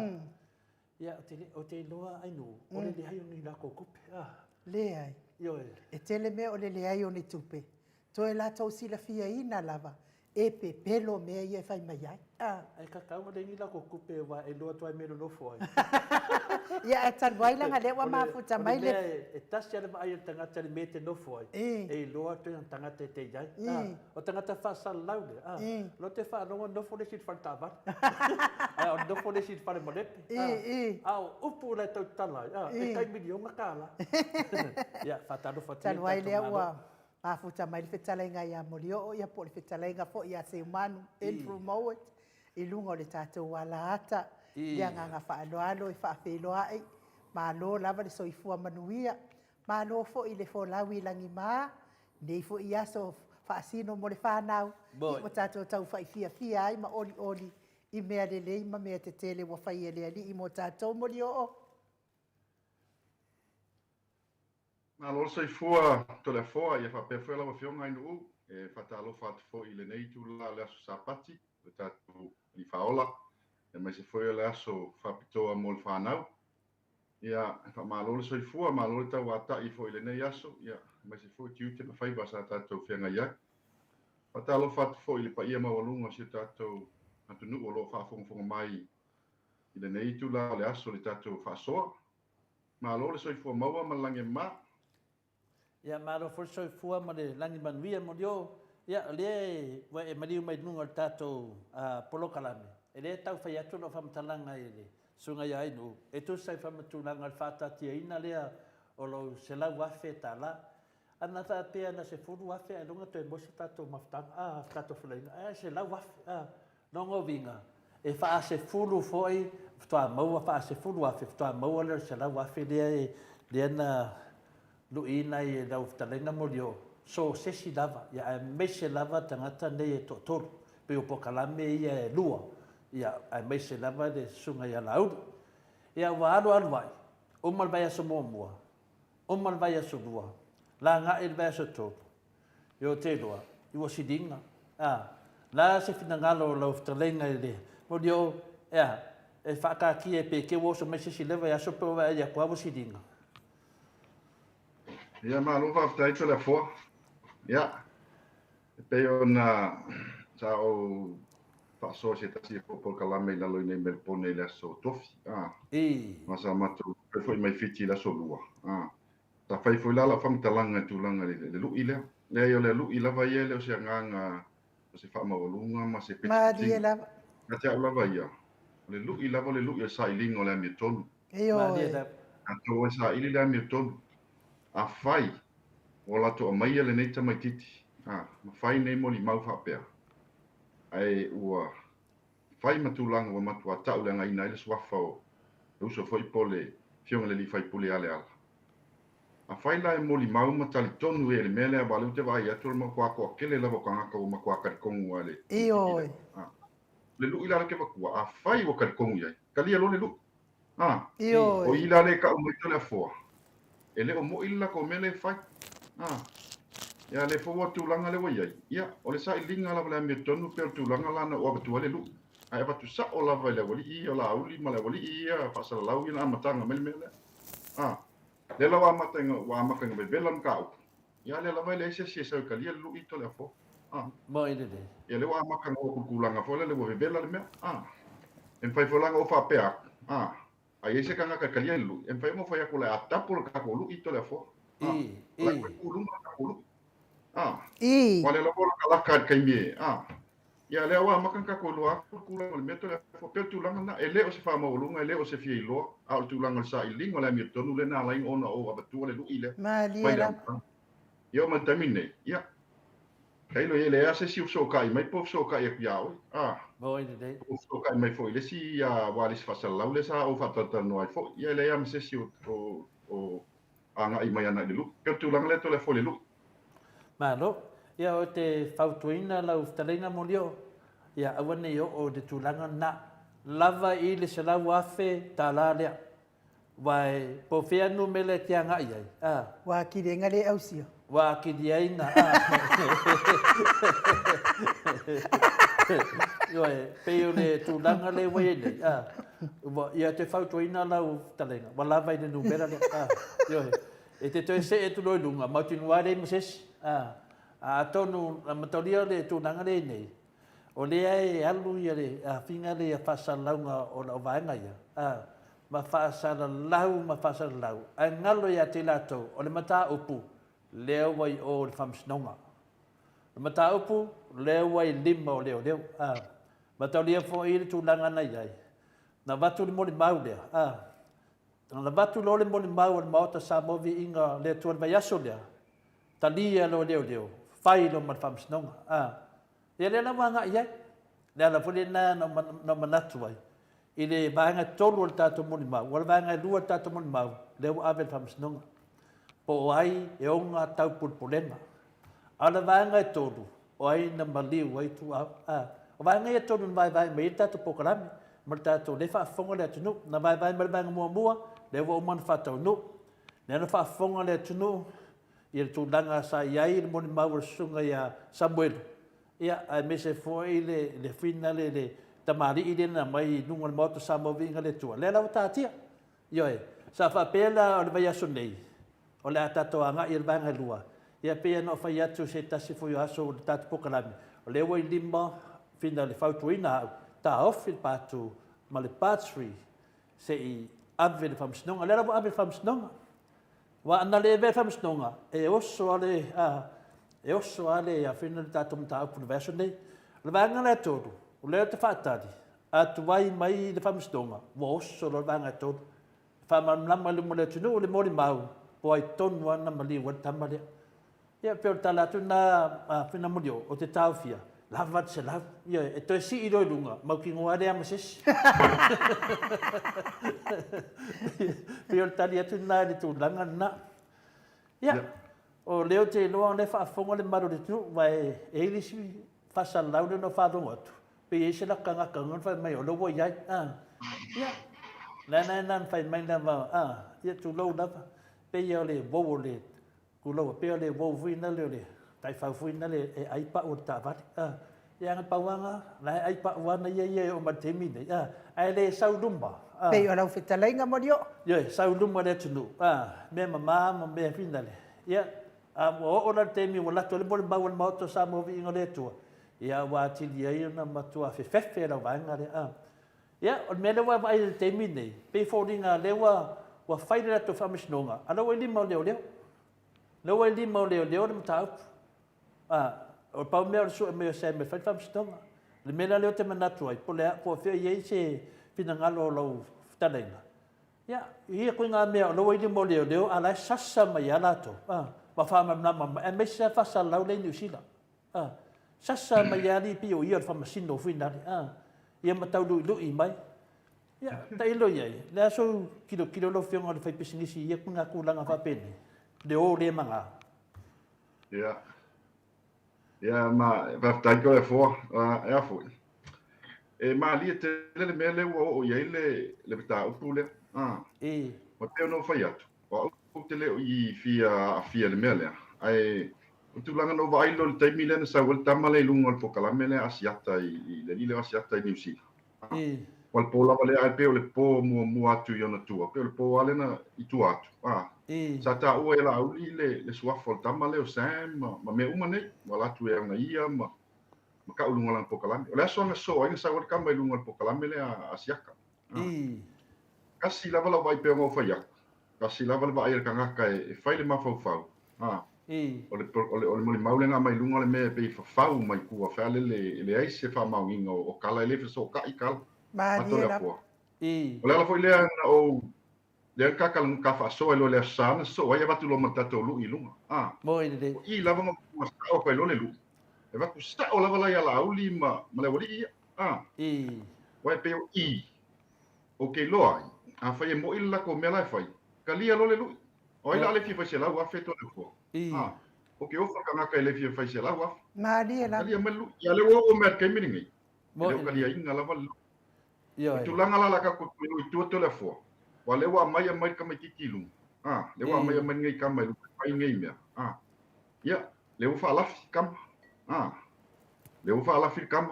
Ia o te loa ainu, o le le haio ni lako kupe. Le ai. E tele mea o le ai o ni tupe. Toe la tau sila fia ina lava. E pe pelo mea ia e whai mai ai. Ai kakau le ni lako kupe wa e loa toa mero nofo ai. Ia e tanwailanga le wa mafuta mai le. E tasi ale mai o tangata le me te nofo ai. E loa toa tangata te iai. O tangata whaasala lau le. Lo te whaanonga nofo le sit whantawa. O nofo le sit whare molepe. Au upu le tau tala. E kai milionga kāla. Ia whatano whatia. Tanwaile wa. Mafuta mai le whetalainga i a Morio, ia po le whetalainga fo i a se umanu, Andrew Mowat, i lunga o le tātou wala ata, ia nganga whaaloalo i whaafeloa ai, ma lo lava le soifua manuia, ma lo fo i le fo lawi langi maa, nei fo i aso whaasino mo le whanau, i mo tātou tau whaifia ai, ma oli, i mea le lei, ma mea te tele wa whai ele ali, i mo tātou Morio. Na lo sai fua to le foa ia fa pe foi la fionga inu e fatalo fat fo ile nei tu la sapati le tatu li faola e mai se foi le aso fa pitoa mol fanau ia fa malo le sai fua malo le tau ata i fo ile nei aso ia mai se foi tiu te fai basa tatu fianga ia fatalo fat fo ile pa ia ma walunga se tatu atu nu lo fa fo mai ile nei tu la le aso le tatu fa so malo le sai fua maua malange ma Ia maro forso fua ma le langi manuia Morio. Ia le wa e mariu mai nunga tātou polokalame. E le tau whai atu no whamatalanga e le sunga ia inu. E tu sai whamatulanga le whātatia ina lea o lo se lau wafe tā la. Ana tā pēa na se furu wafe e lunga toi mosa tātou mawhtanga. Tātou whalainga. Se lau wafe. Nongo vinga. E wha se furu foi. Whtoa maua wha se furu wafe. Whtoa maua le se lau wafe lea e lea na luina i lau whtalenga Morio. So sesi lava, ia e mese lava tangata nei e totoro. Pe o pokalame ia e lua. ia ai mai se lava le sunga ia lauru. Ia wa alu vai. O mal vai aso mua. O mal vai aso lua. La nga il vai aso tō. Yo te loa. Iwa sidinga. La se fina ngalo la uftalenga ile. Mo dio e whaka ki e pe ke woso mai se si lewa ia sope wa ia kua wo sidinga. Ia malo fa ftai to le fo. Ia. Pe ona sa o fa società si po kalame la lo nei melpone le so tofi. Ma sa matu pe foi mai fiti la so lua. Ta fai foi la fam talanga tulanga le lu ile. Le yo le lu ile va ye le o se nganga o se fa ma volunga ma se peti. Ma di la. Na te la va ia. Le lu ile va le lu ia sa ilingo le mi tonu. Ma di la. Atua sa ili le mi tonu. A fai o la to mai le nei tamai titi. Ma fai nei mo ni mau fa pea. Ai ua fai matulanga wa matua tau le ngai nai le swafa o uso foi pole fionga le li fai pule ale ala. A fai la e moli mau matali tonu e le mele a balu te vai atu ma kwa kele la boka ka o ma kwa ka kongu ale. Oi. Le lu ila ke bakua a fai o ka kongu ia. Kalia lo le lu. Oi. O ila le ka o mo tole fo. Ele o mo ila ko mele fai. Ya le fo tulanga le wai ia o le sa ilinga la me tonu pe tulanga la na o batu le lu. Ai batu sa o la vai le wali i o la uli ma le wali ia fa sa la ui na matanga mele. Le la wa matenga wa makenga be belam ka. Ya le la vai le se se ka li lu i to le fo. Mo ide de. Ya le wa makanga o kulanga fo le wo bela le me. En fai fo langa o fa pea. Ai ese kanga ka li lu. En fai mo fa ya ko la tapol ka ko lu i to le fo. La ko kuluma ka ko lu. Wale la bola ka la ka kai me. Ya le wa makanga ko lu a kula le meto le fo pe tu langa na ele o se fa mo lunga ele o se fi lo. Au tu langa sa ilingo le mi tonu le na la ona o abatu le lu ile. Ma di la. Yo man tamine. Ya. Kai lo ele ase si so kai mai po so kai ku yao. Mo ide de. So kai mai fo ile si ya walis fa sala le sa o fa tata no ai fo. Ya le am se si o anga i mai ana le lu. Pe tu langa le to le fo le lu. Malo. Ia o te fautuina la uftalenga mo lio. Ia awane yo o de tulanga na lava i le salau afe ta la lea. Wai po fea nu mele te anga iai. Wa ki renga le au sio. Wa ki diaina. Ioi, peo le tulanga le wai nei. Ia te fautuina la uftalenga. Wa lava i le numera lea. Ioi, e te toi se e tu loi lunga. Mautinu ware msesi. A tonu matolia le tulanga le nei. O le ai alu ia le finga le fasalaunga o la vaenga ia. Ma fasalau ma fasalau. Ai ngalo ia te lato o le mata upu leo wai o le famsnonga. Le mata upu leo wai lima o leo. Matolia fo i le tulanga nei ai. Na watu le moli mau lea. Na watu lo le moli mau le Maota Samoa Viiga le tuan vai aso lea. Talia lo leo. Fai lo man famsnonga. Ia le la wanga ia. Le ala fule na no manatu ai. I le vanga tolu o le tato moni mau. Wala vanga lua tato moni mau. Leo avel famsnonga. Po ai e onga tau pulpulema. Ala vanga e tolu. O ai na maliu ai tu au. O vanga e tolu na vai me tato pokalami. Ma tato le whaafonga le atunu. Na vai me vanga mua. Leo o man whatau nu. Le na whaafonga le atunu. I le tūlanga sa iai le moni mau sunga ia Samuel. Ia ai mese foi le fina le tamari i le na mai nunga le Maota Samoa Viiga le tua. Le lau tātia. Ioi, sa whapela o le vai aso nei. O le atato anga i le vanga lua. Ia pea no whai atu se tasi foi aso o le tatu pokalami. O le wai lima fina le fautuina au. Ta ofi patu ma le patsri se i ave le famsinonga. Le lau ave le famsinonga. Wa ana le ve famsnonga e oso ale a fina le tato mta apu le vaso nei le vanga le todo o le te fatadi atu vai mai le famsnonga wa oso le vanga todo fa mamlama le mo le tunu le mori mau po ai tonu ana mali wa tamale ia pe tala tu na fina modio o te taufia lava se lava ia e to si i do lunga mau ki ngoa le amases Pio tali atu nā le tūlanga nā. Ia, o leo te loa le whaafonga le maro le tū, vai e ilisi whasalau le no whaadonga atu. pe se la ka ka ngon fa mai o lo wo yai ya la na nan fa mai na va ya tu lo da pe yo le wo le ku lo pe le wo fu na le tai fa fu na le e ai pa o ta va yang pa wanga la ai pa wa na ye o ma te mi ne ai le sau dumba Pe o lau whitalainga morio. ye sau dumba le tunu me mama me fina le ya o la te mi wala to le bol ba wal Maota Samoa Viiga le tu ia wa ti dia na matua fe la vanga le ia o me le wa vai te mi nei pe foringa le wa fai le to famisnonga ala wa li mo le le wa li mo le le mta o pa me so me se me fai famisnonga le me la le te manatu ai po le po fe ye se fina ngalo lo talenga ia ia ko nga me lo wa li mo le ala sasa mai ala to ma fa ma na me se fa sa la le New Zealand sasa mai ali pi o ia fa masino fina ia matau lu i mai ia tai lo ia la so kilo lo fionga le fai pisingisi ia kunga kulanga fa pene le o le manga ia ma va tai ko e fo e fo e ma li te le mele o ia le beta o pule o te no fai atu o te le i fia le mele ai o tu langa no vai lo te mi le sa vol tamale lungo al pokalame le asiata i le ile asiata i New Zealand wal po la vale ai pe le po mo atu yo na tua pe le po ale na i tu atu sa ta o ela u le sua fol tamale o sam ma me uma nei wala tu e na ia ma ka lungo al pokalame o le so nga so ai sa vol kamba lungo al pokalame le asiaka kasi la vala vai pe ngo fai kasi la vala vai ka ngaka e fai le mafau o le maulenga mai lunga le me pe fafau mai kua fale le ai se fa maunga o kala le so ka i kala Maria. o le ala foi le o le ka kala ka fa so lo le sana so ai va tu lo matato lu i lunga mo ide i lava mo sa o ko lo le lu e va ku sta o lava la ya la uli ma le wori wa pe o ke lo ai fa e mo illa ko me la fai kalia lo le lu o ila le fi fa se la wa feto le fo o ke o fa ka ka le fi fa se la wa Maria la. kalia melu ya le o me ke mi ngi mo kalia inga la va tu langa la ka ko tu to le fo wa le wa mai ka mai kikilu le wa mai ngai ka mai ai ngai me ya le o fa la fi kam le o fa la fi kam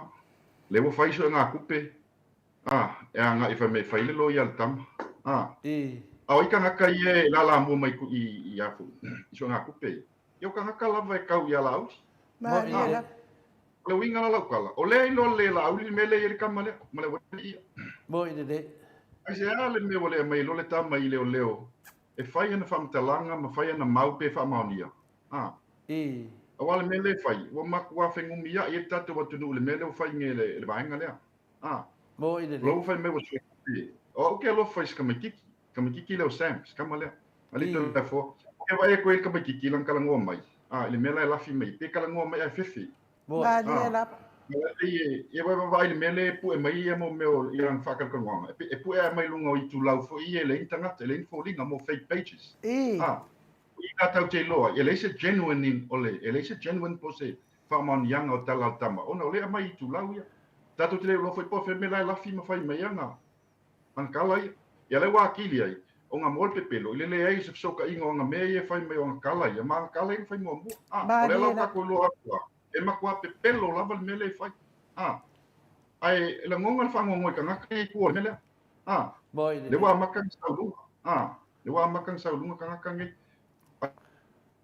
le o fa iso nga kupe e nga ifa me fa ile lo ya tam au ika ngaka ie la mo mai ku i afu iso nga kupe yo ka ngaka la vai kau ya la ut Maria la. le winga la kala o le lo le la uli me le ir kamale male wali mo ide ai se ale me wale mai lo le tama i leo e fai na fam talanga ma fai na mau pe fa maunia o wale me le fai wo mak wa fengu mia e tatu wa tunu le me le fai ngele le vainga le mo ide lo fai me wo o ke lo fai ska kiki le sam ska male ali to le fo ke vai ko el ka kiki lan kala ngo mai le me la fi mai pe kala ngo mai ai fefi Maria la. e vai le mele pu e mai mo me o iang fakal ko ngong e pu e mai lungo i tu lau fo i le intanga te le info linga mo fake pages i ka tau te loa e le se genuine in ole e le se genuine po se fa man yang o tala tama ona le mai i tu lau ia tatu te lo foi po fe me la fi ma fai mai anga an kala ia le wa kili ai o nga mol pe pelo le ai se soka inga nga me e fai mai o kala ia ma kala i fai mo mo ole la ka ko lo akwa e makua pe pelo lava le mele fai ai la ngonga fa ngonga ka ngaka e ko mele le wa makang saulu le wa makang saulu ka ngaka ngi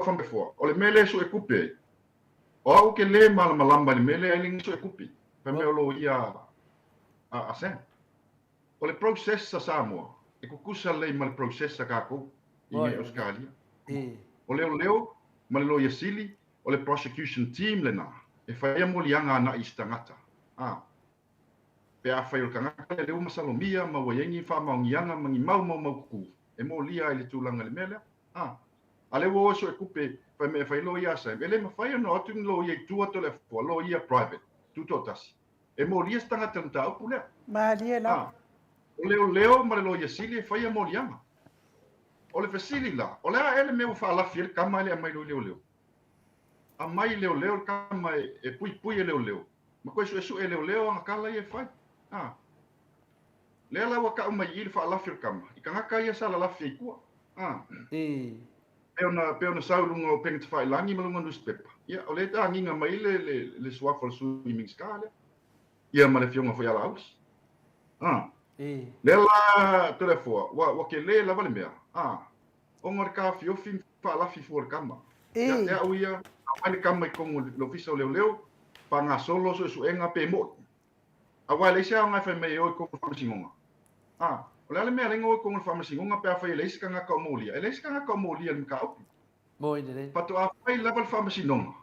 fa me fo o le mele so e kupe o ke le mal malamba le mele ai ling so e kupi pe me lo ia sen o le process sa Samoa e kukusa le mal process sa ka ko i Australia o leo ma lo ia sili o le prosecution team lena e fai mo lianga na istangata pe a fai o kanga le uma salomia ma wayengi fa maungianga mangi mau ku e mo lia ile tulanga le mele ale wo so e kupe fa me fai lo ia sa ele ma fai no tu lo ia tu to le fo lo ia private tu to tasi e mo lia stangata nta o pule Maria la. o leo ma lo ia sili fai mo lianga o le fasili la o le ele me fa la fiel kama le mai lo a mai leo ka mai e pui leo ma koe su e leo anga kala ia fai le la wa ka mai il fa la firkama I kanga ka ia sala la fi ku pe ona saulu ngo peng te fai langi malunga newspaper ia o le ta nginga mai le swafol swimming skale ia ma le fionga foi ala aus le la telefo wa ke le la vale mea o ngor ka fio fin fa la fi for kama ia te au ia ai kama ko lo fiso leo pa nga solo so enga pe mo awa le sia nga fa me o ko fa singonga o le mea le ngo ko fa singonga pe fa le sia nga ka molia le sia nga ka molia ka o mo ide pa to a fa level fa singonga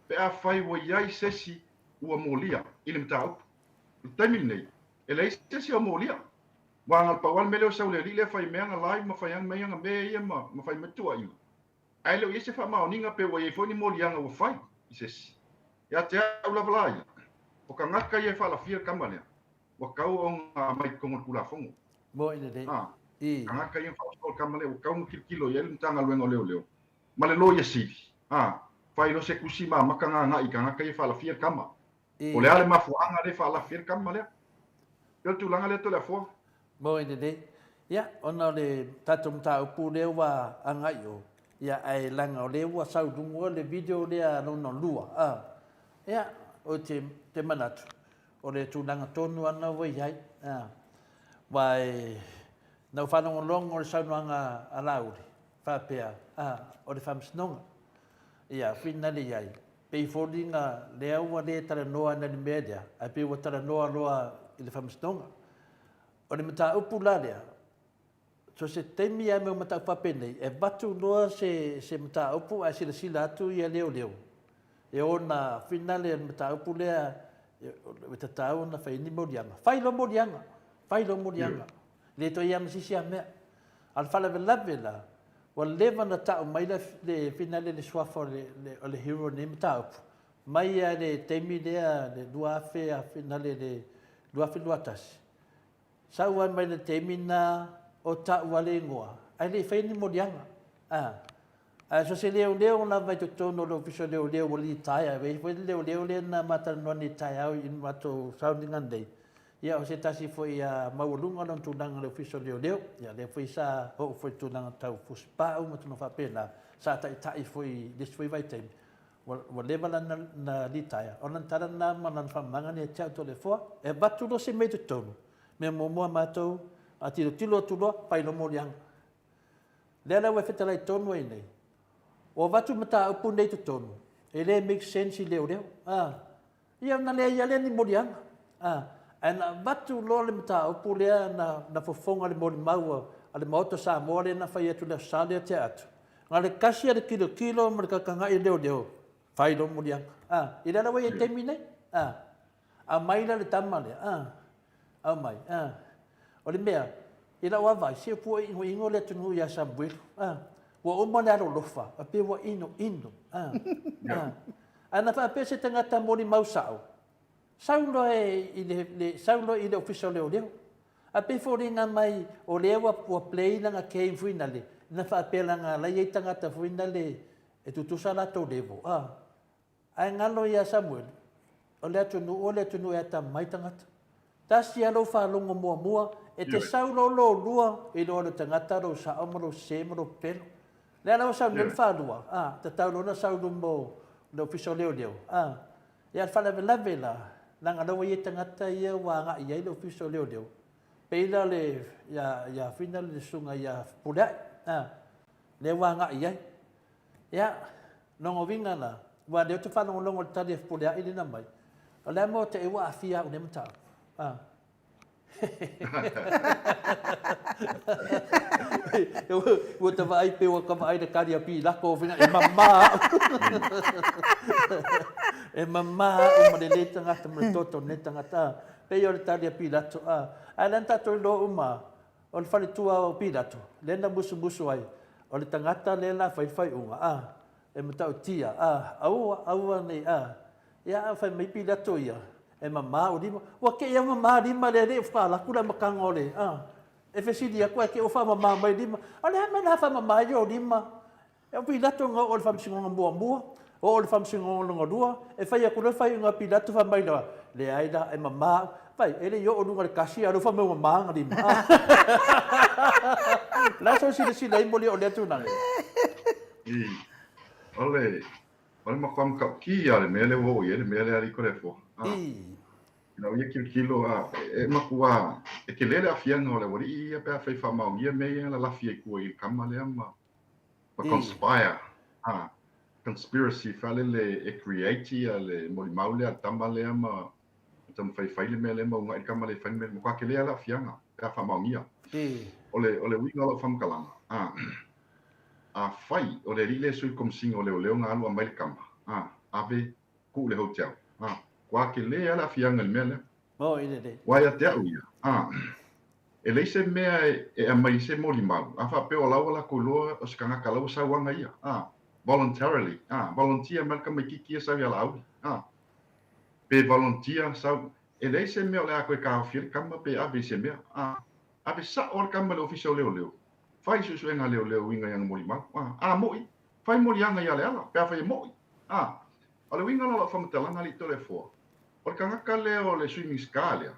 pe a fa wo yai sesi ua molia ile mtau taimi nei le sia sia molia wa ngal pa wal mele sa le fa me nga live ma fa yang me nga be ia ma fa me tu ai ai lo ise fa ma ninga pe wo ye fo ni molia nga wo fa ise ya te au la vlai o ka ngaka ia fa la fia kamane wa kau o mai kongo kula fongo mo ide ka ngaka ia fa o kamane o kau kilo ia ntanga luengo leo ma le lo ia sili fa ilo se kusima ma ka nga ka ngaka ia fa la fia kama o le ale ma fu anga le fa la fia kama le yo tu langa le to la fo mo ide ya ona le tatum ta upu le wa anga yo ya ai langa le wa sau dungo le video le no lua ya o te manatu o le tūnanga tonu ana wai hai wai nau whanonga longo o le saunuanga a lauri whapea o le whamsinonga ia whina le iai pei fōringa le aua le tara noa na ni media a pei wa tara noa loa i le whamsinonga o le mata upu la lea so se teimi ai meu mata upape nei e batu noa se mata upu a sila sila atu ia leo e ona finale mata upu lea e tatau na fai ni morianga fai lo morianga le to ia msisi ame al fala vela wal leva na tau mai le finale le swafa le hero ni mata upu mai ia le temi lea le dua fe a finale le dua fe luatas sauan mai le temi na o tau wale ngoa ai le fai ni morianga so se leo na vai to no lo fiso leo wali taia ve foi leo na mata no ni taia in mato sounding ande ia o se tasi foi a maulunga non tunanga le fiso leo ia le foi sa o foi tunanga tau fuspa o mato no fa pena sa tai foi des foi vai tem wa leva na li taia onan tara na manan fa manga ni tau to le fo e batu do se me to tono me mo mato a tilo pai no moriang le la we fetala tono nei o watu mata upu nei to tonu e le make sense I leo ia na le ni morianga ana watu lo le mata upu le na fofonga le mori maua ale Maota Samoa le na fai atu le sale te atu ngale kasi ale kilo ma ka kanga I leo fai lo morianga ira la we temi nei a mai le tama le a mai o le mea ira wa vai se pu ingo le tunu ya sambuelo wa o mana ro lofa a pe wa ino ana fa pe se tangata mori mausao saulo I le official leo a pe foringa mai o le wa play na ke finale na fa pe langa la ye tangata finale e tu sala to devo ai ngalo ya Samuel o le tunu e ta mai tangata tasi alo fa longo mua e te saulo lo lua I lo tangata ro sa amro se mo pelo le ala sa nel fadua te tau na sa mo do official leo ia fa la vela langa do ye tangata ia wa nga ia do official leo peila le ya final le sunga ya pula le wa nga ia no vinga na wa de tu fa no longo tadi pula I na mai le mo te wa afia o ne mata eu te vai pe o ka vai de karia pi la ko vina e mama o ma le tanga te toto ne tanga ta pe yo le taria pi la to alan ta to lo uma o le fale tua o pi la to le na busu ai o le tangata le la fai unga e mata o tia au nei ia fai mai pi la to ia e mama o dima wa ke ia mama dima le fa la kula makanga ole e fesi dia ko ke o fa mama mai dima ale me na fa mama yo dima e pi la to ngo o fa singo mbo o le famsingo longa lua e fai aku le fai nga pilatu fa mai la le aida e mama fai ele yo o lunga le kasi alu fa me mama ngali ma la so si le moli o le tu na I ole makwam ka ki ale mele wo ye le mele ali kore fo. Na ia kilo e makua e ke lele afia no le wori ia pe fai fa mau ia me la lafia ku i kamale ma conspire conspiracy fale le e create le moli maule al tambale ma tam fai le mele ma ngai kamale fai me ko ke le la afia na pe fa mau ia ole winga lo fam kalanga a fai ole rile sui kom singo le nga alu mai kama ave ku le hotel kwa ke le ala afia ngal mele oh ine de wai atea uia e leise mea e mai se moli mau a fa pe o lawa la koloa o se kanga kalau sa wanga ia voluntarily volunteer mal kama kiki sa ya lau pe volunteer sa e leise mea le a ko ka fir kama pe a se mea a sa or kama le official leo fai su nga leo winga yang moli mau moi fai moli anga ia le ala pe fai moi ole winga la fa mtala li telefo or kanga kaleo le swimming scale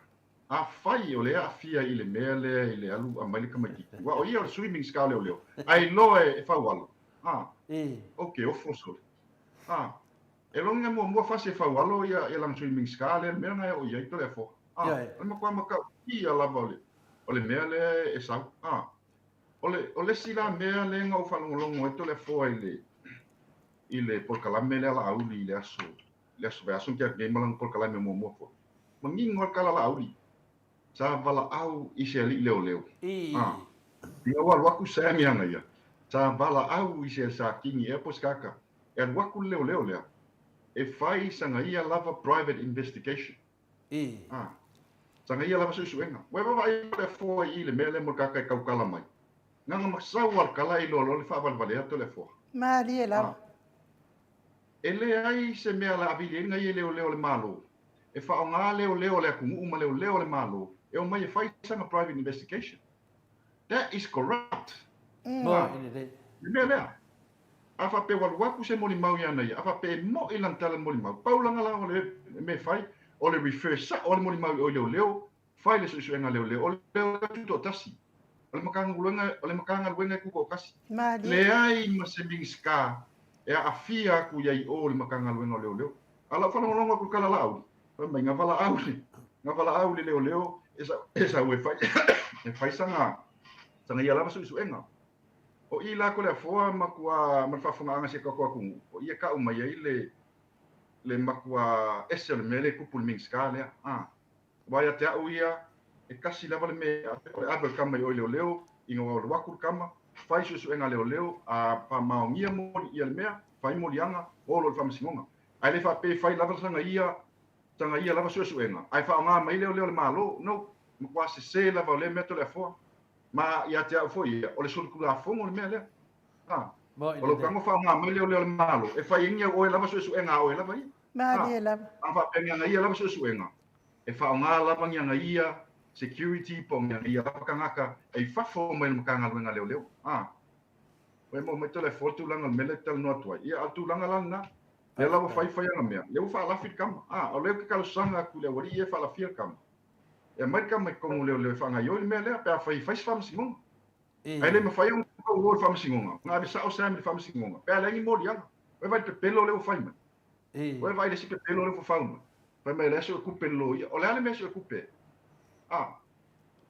a fai o le a fia i le mele i le alu a mai kama ki wa o ia o swimming scale o leo ai lo e fa walo okay o foso e longa mo fa se fa walo ia e lang swimming scale me na o ia i telefo ma kwa ma ka ia la vole o le mele e sa o le sila mea le nga o fa longo e telefo i le por kala mele la au li le aso va aso kia game lang por kala me mo fo mangi ngor kala la au li sa vala au i se li leo ia wa waku sa mi anga ia sa vala au i se sa kingi e pos kaka e waku leo le e fai sanga ia lava private investigation sanga ia lava suenga wa vai le fo i le mele mo kaka ka kala mai nga masawar kala i lo le fa val vale to le fo Maria la ele ai se mea la avili nga i leo le malo e fa o nga leo le kumu uma leo le malo e o mai fai sanga private investigation that is corrupt mea a fa pe waku se moli mau ia nei a fa pe mo i lantala moli mau paulanga la o le me fai o le refer sa o le moli mau o leo fai le su nga leo o leo tu tasi o le makanga luenga ku ko kasi le ai ma se bing ska e a fia ku ia i o le makanga luenga leo ala fa longa ku kala lau mai nga vala au leo esa we fai e fai sanga ia lava su enga o i la ko le foa makua ma fa funga anga se ko ku o ia ka uma ia le makua ese le mele ku pul ming ska le vai até o ia e kasi lava le me a kama i o leo inga o waku kama fai su enga leo a pa maongia mo ia le mea fai mo lianga o lo famsinga ai le fa pe fai lava sanga ia lava su enga ai fa nga mai leo le malo no mo quasi se lava le metto le fo ma ia te fo ia o le sul kula fo mo le mele o lo kango fa nga mai leo le malo e fa inga o lava su enga o lava ia Maria la fa pe nga ia lava su enga e fa nga lava nga ia security po nga ia kangaka e fa fo mai mo kanga luenga leo we mo metto le fo tu langa mele tel no Atua ia tu langa lana le lava fai nga mea le fa la fit kama o le ka sanga ku le wari e fa la fia kama e mai kama ko le fa nga yo le mele pe fai fam singon ai le me fai un ko fam singon na be sa o sa me fam singon pe le ngi modia we vai pe pelo le fai mai we vai le si pe pelo le fa mai pe me le so ku pelo o le ale me so ku pe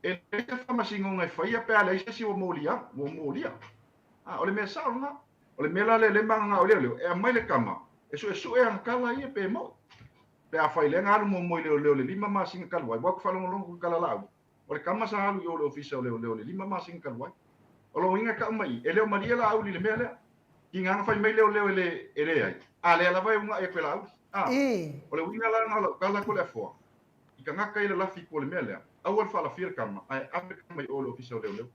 e le fam singon ai fai pe le si o molia o le me sa nga o le mela le manga o le e mai le kama e su e an kala ia pe mo pe a fai le ngaru mo leo le lima ma singa kalwai wa fa longo kala lau o le kama sa alu yo le official leo le lima ma singa kalwai o lo inga ka mai e leo maria la auli le mele ki nga fai mai leo le ai a le la vai unga e pela o le winga la nga kala ko le fo i ka nga kai le la fi ko le mele a wa fa la fir kama ai a pe mai o le official leo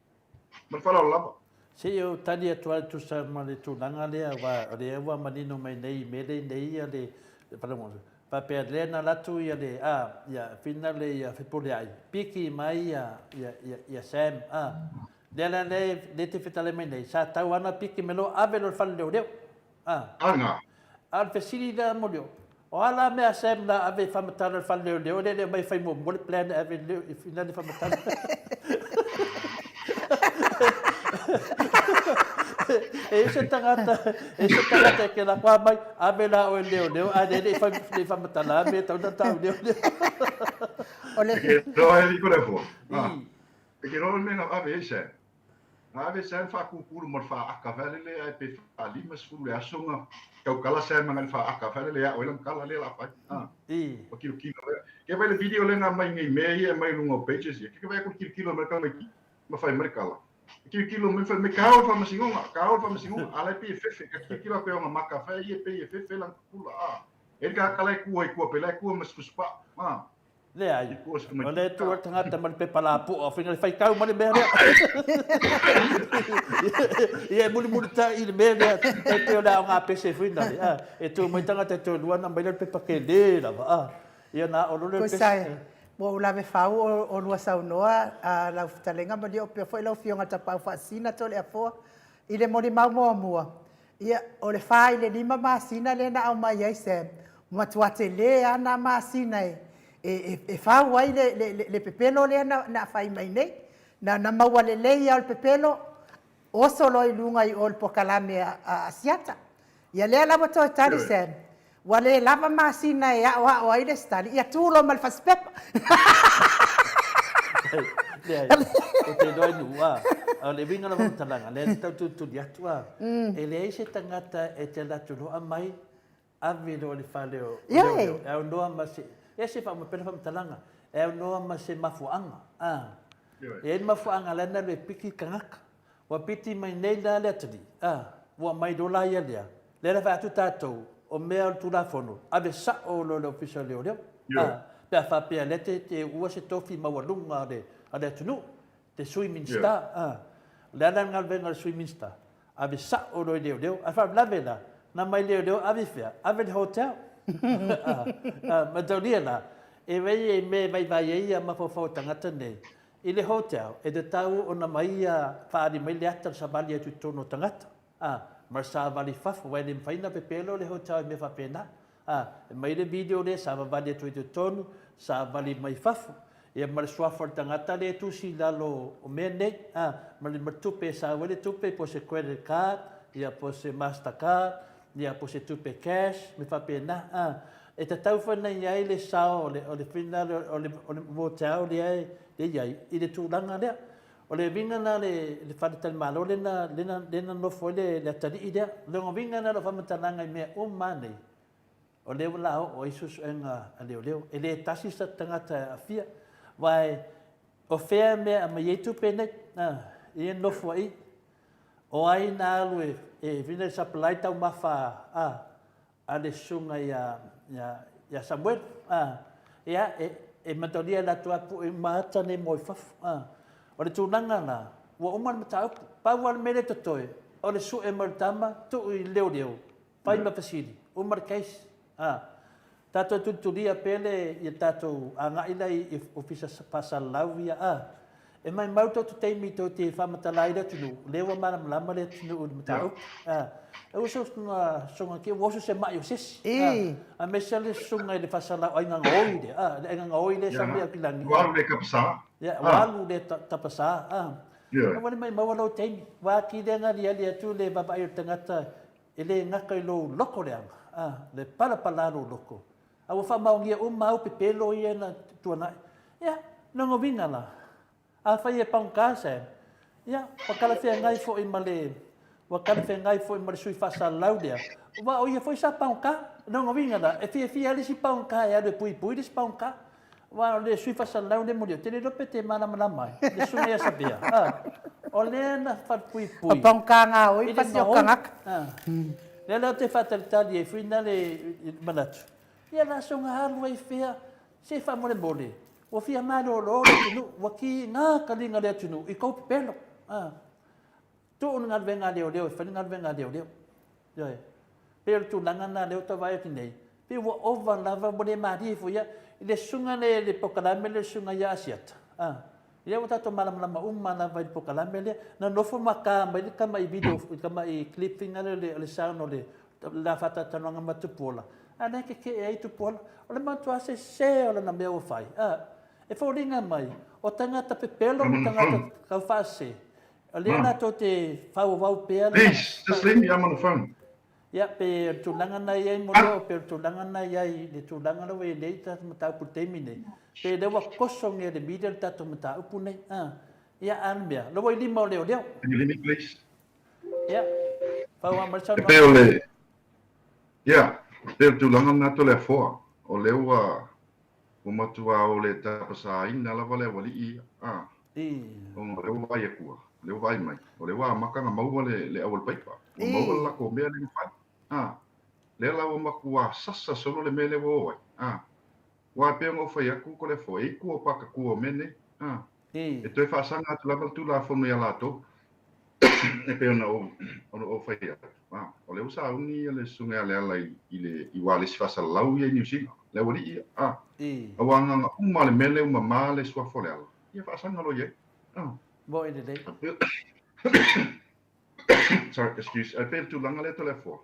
ma fa la lava se yo tani atua tu sa male tu langa lea wa manino mai nei mele nei ia le pardon pa pe le na latu ia le ia finale ia fepole ai piki mai ia sam le te fetale mai nei sa tau ana piki melo avelo fal leo anga Al fesili da mo leo. O ala me asem na ave famatala fa leo le mai fai mo plan ave leo ina le famatala. Ese tangata ke la kwa mai ave la o leo a le famatala me tau leo. Ole. No è di quello fu. Perché non me ave ese. Ave sen fa kukuru mo fa akavele le ai pe fa lima sulu le asonga. Kau kala sen mangan fa akavele le o lam kala le la fa. O kilo. Ke vai le video le nga mai ngai me ia mai lungo pages ia. Ke vai ko kilo mereka mai ki. Ma fai mereka la. Kilo me fa me kau fa masingonga. Ala pe fefe ke kilo pe o maka fa ia pe fefe lang kula a. E ka kala ku pe la ku mas kuspa. Le ai. Ole tu tangata man pe palapu o finga fai kau man me le. Ia muli ta il me le e te ola nga pese finda. E tu mai tangata tu luana mai le pe pakele la. Ia na o le pese. Mo la me fau o lua saunoa a la talenga ma dio pe foi la fionga ta pau fasina to le afo. Ile mo di mau mo. Ia o le fai le lima masina le na au mai ai se. Mo tuate le ana masina e fa wai le pepelo le na fai mai nei na maua le ia o pepelo o solo i lunga i ol pokalame a siata ia le lava to tari sen wale lava masina e o ai le stali ia tulo mal faspepa o te doi nua o le vinga na talanga le tau tu di atua e le se tangata e te latu loa mai ave lo le faleo e o noa masi e se fa mo pena fa talanga e no ma se mafuanga e mafuanga la na le piki kangaka wa piti mai nei la le tadi wa mai do la ia le la fa tu tato o me tu la fono ave sa o lo official le pe fa pe le te ua se tofi ma wa lunga de tunu te swimming star le la ngal venga swimming star ave sa o lo le a fa la vela na mai le ave fia ave hotel ma taulia la e me vai ia ma fo tangata nei i le hotel e te tau o na mai whaari mai le ata sa vali atu tono tangata ma sa vali fafu wai le mwhaina pe pelo le hotel me whapena mai le video le sa vali atu tono sa vali mai fafu e ma le swafa tangata le tu si lalo o mea nei ma le matupe sa wale tupe po se credit card ia po se mastercard ia po se tupe cash me whapena e te tau whanai iai le sao o le whina o le motau le ai le iai i le tūranga lea o le vinga na le whanatali malo lena nofo le atari i lea le ngo vinga na lo whamatalanga i mea o manei o leo lao o isus enga a leo e le tasi sa tangata a fia vai o whea mea a mai e tupe nei i e nofo ai o ai na alu e vina sa palai tau mawha a le sunga ia Samuel ia e matoria la tua pu e mata ne moi faf o le tunanga na wa uman mata pa wa mele totoe o le su e martama tu i leo pai ma fasili o markais tato tuturia pele ia tato anga ila i ofisa pasal lavia e mai mauto tu teimi to te whamatalai da tunu lewa mana malama le tunu o matau e uso sunga ke woso se mai o ses a mesale sunga le fasala ai nga ngoi de le nga ngoi le sa me akilangi walu le kapasa walu le tapasa wale mai mawalo teimi wa ki de nga lia tu le baba i tangata ele ngaka i lo loko le le pala loko a wa fa maungia mau pepelo ia na tuana no vinga la a fai e pang kase ya wakala fe ngai fo i male wakala fe ngai fo i male sui fasa laudia wa o ia foi sa pang ka no ngovinga da e fi ali si pang ka ya de pui dis pang ka wa le sui fasa laudia mo te le pete mana mai le sui ya sabia o le na fa pui pang ka nga o i fa yo kangak le la te fatal tali e fina le manatu ya la songa halu e fea se fa mo le mole o fia malo lo tunu waki nga kalinga le tunu I ko pelo tu nga venga leo fa nga venga leo ya per tu nga na leo to vai tinei pe wo over lava mo le mari fo ya le sunga le pokalame le sunga ya asiat ia wata to malam lama vai pokalame le na no fo maka mai kama I video kama I clipping ale le sound le la whatatanoanga matupola. Ana ke e tupola. O le matua se o le na mea o whai. E whauringa mai. O tangata pepelo mo tangata kau whase. O lea na tō te whau pēa. Please, just leave me, I'm on the phone. Ia, pe tūlanga nei ai mo leo, pe tūlanga nei ai, le tūlanga leo e nei tātou matau putemi nei. Pe lewa kosong e le media tātou matau pu nei. Ia, anmea. Lewa i lima o leo leo. Can you leave me, please? Ia. Whau amarisa E pe o le, ia, pe tūlanga na to le foa. O lewa, o matua o le tapasa ina lava le wali i. O lewa vai e kua. Lewa vai mai. O lewa makanga maua le awal paipa. O maua la ko mea le mwhai. Le la o makua sasa solo le mele wo ai. Wa pe ngo fa ya ku ko le fo e ku o pa ka ku o mene. E toi fa sanga tu la tu la fo me ala to. E pe ona o fa ya. O le usa uni le sunga le ala i le i wale si fa sa lau ia ni usi. Le wali a wanga uma le mele uma ma le sua fo le ala. Ia fa sanga lo ye. Bo i le dei. Sorry, excuse. I pe tu langa le to le fo.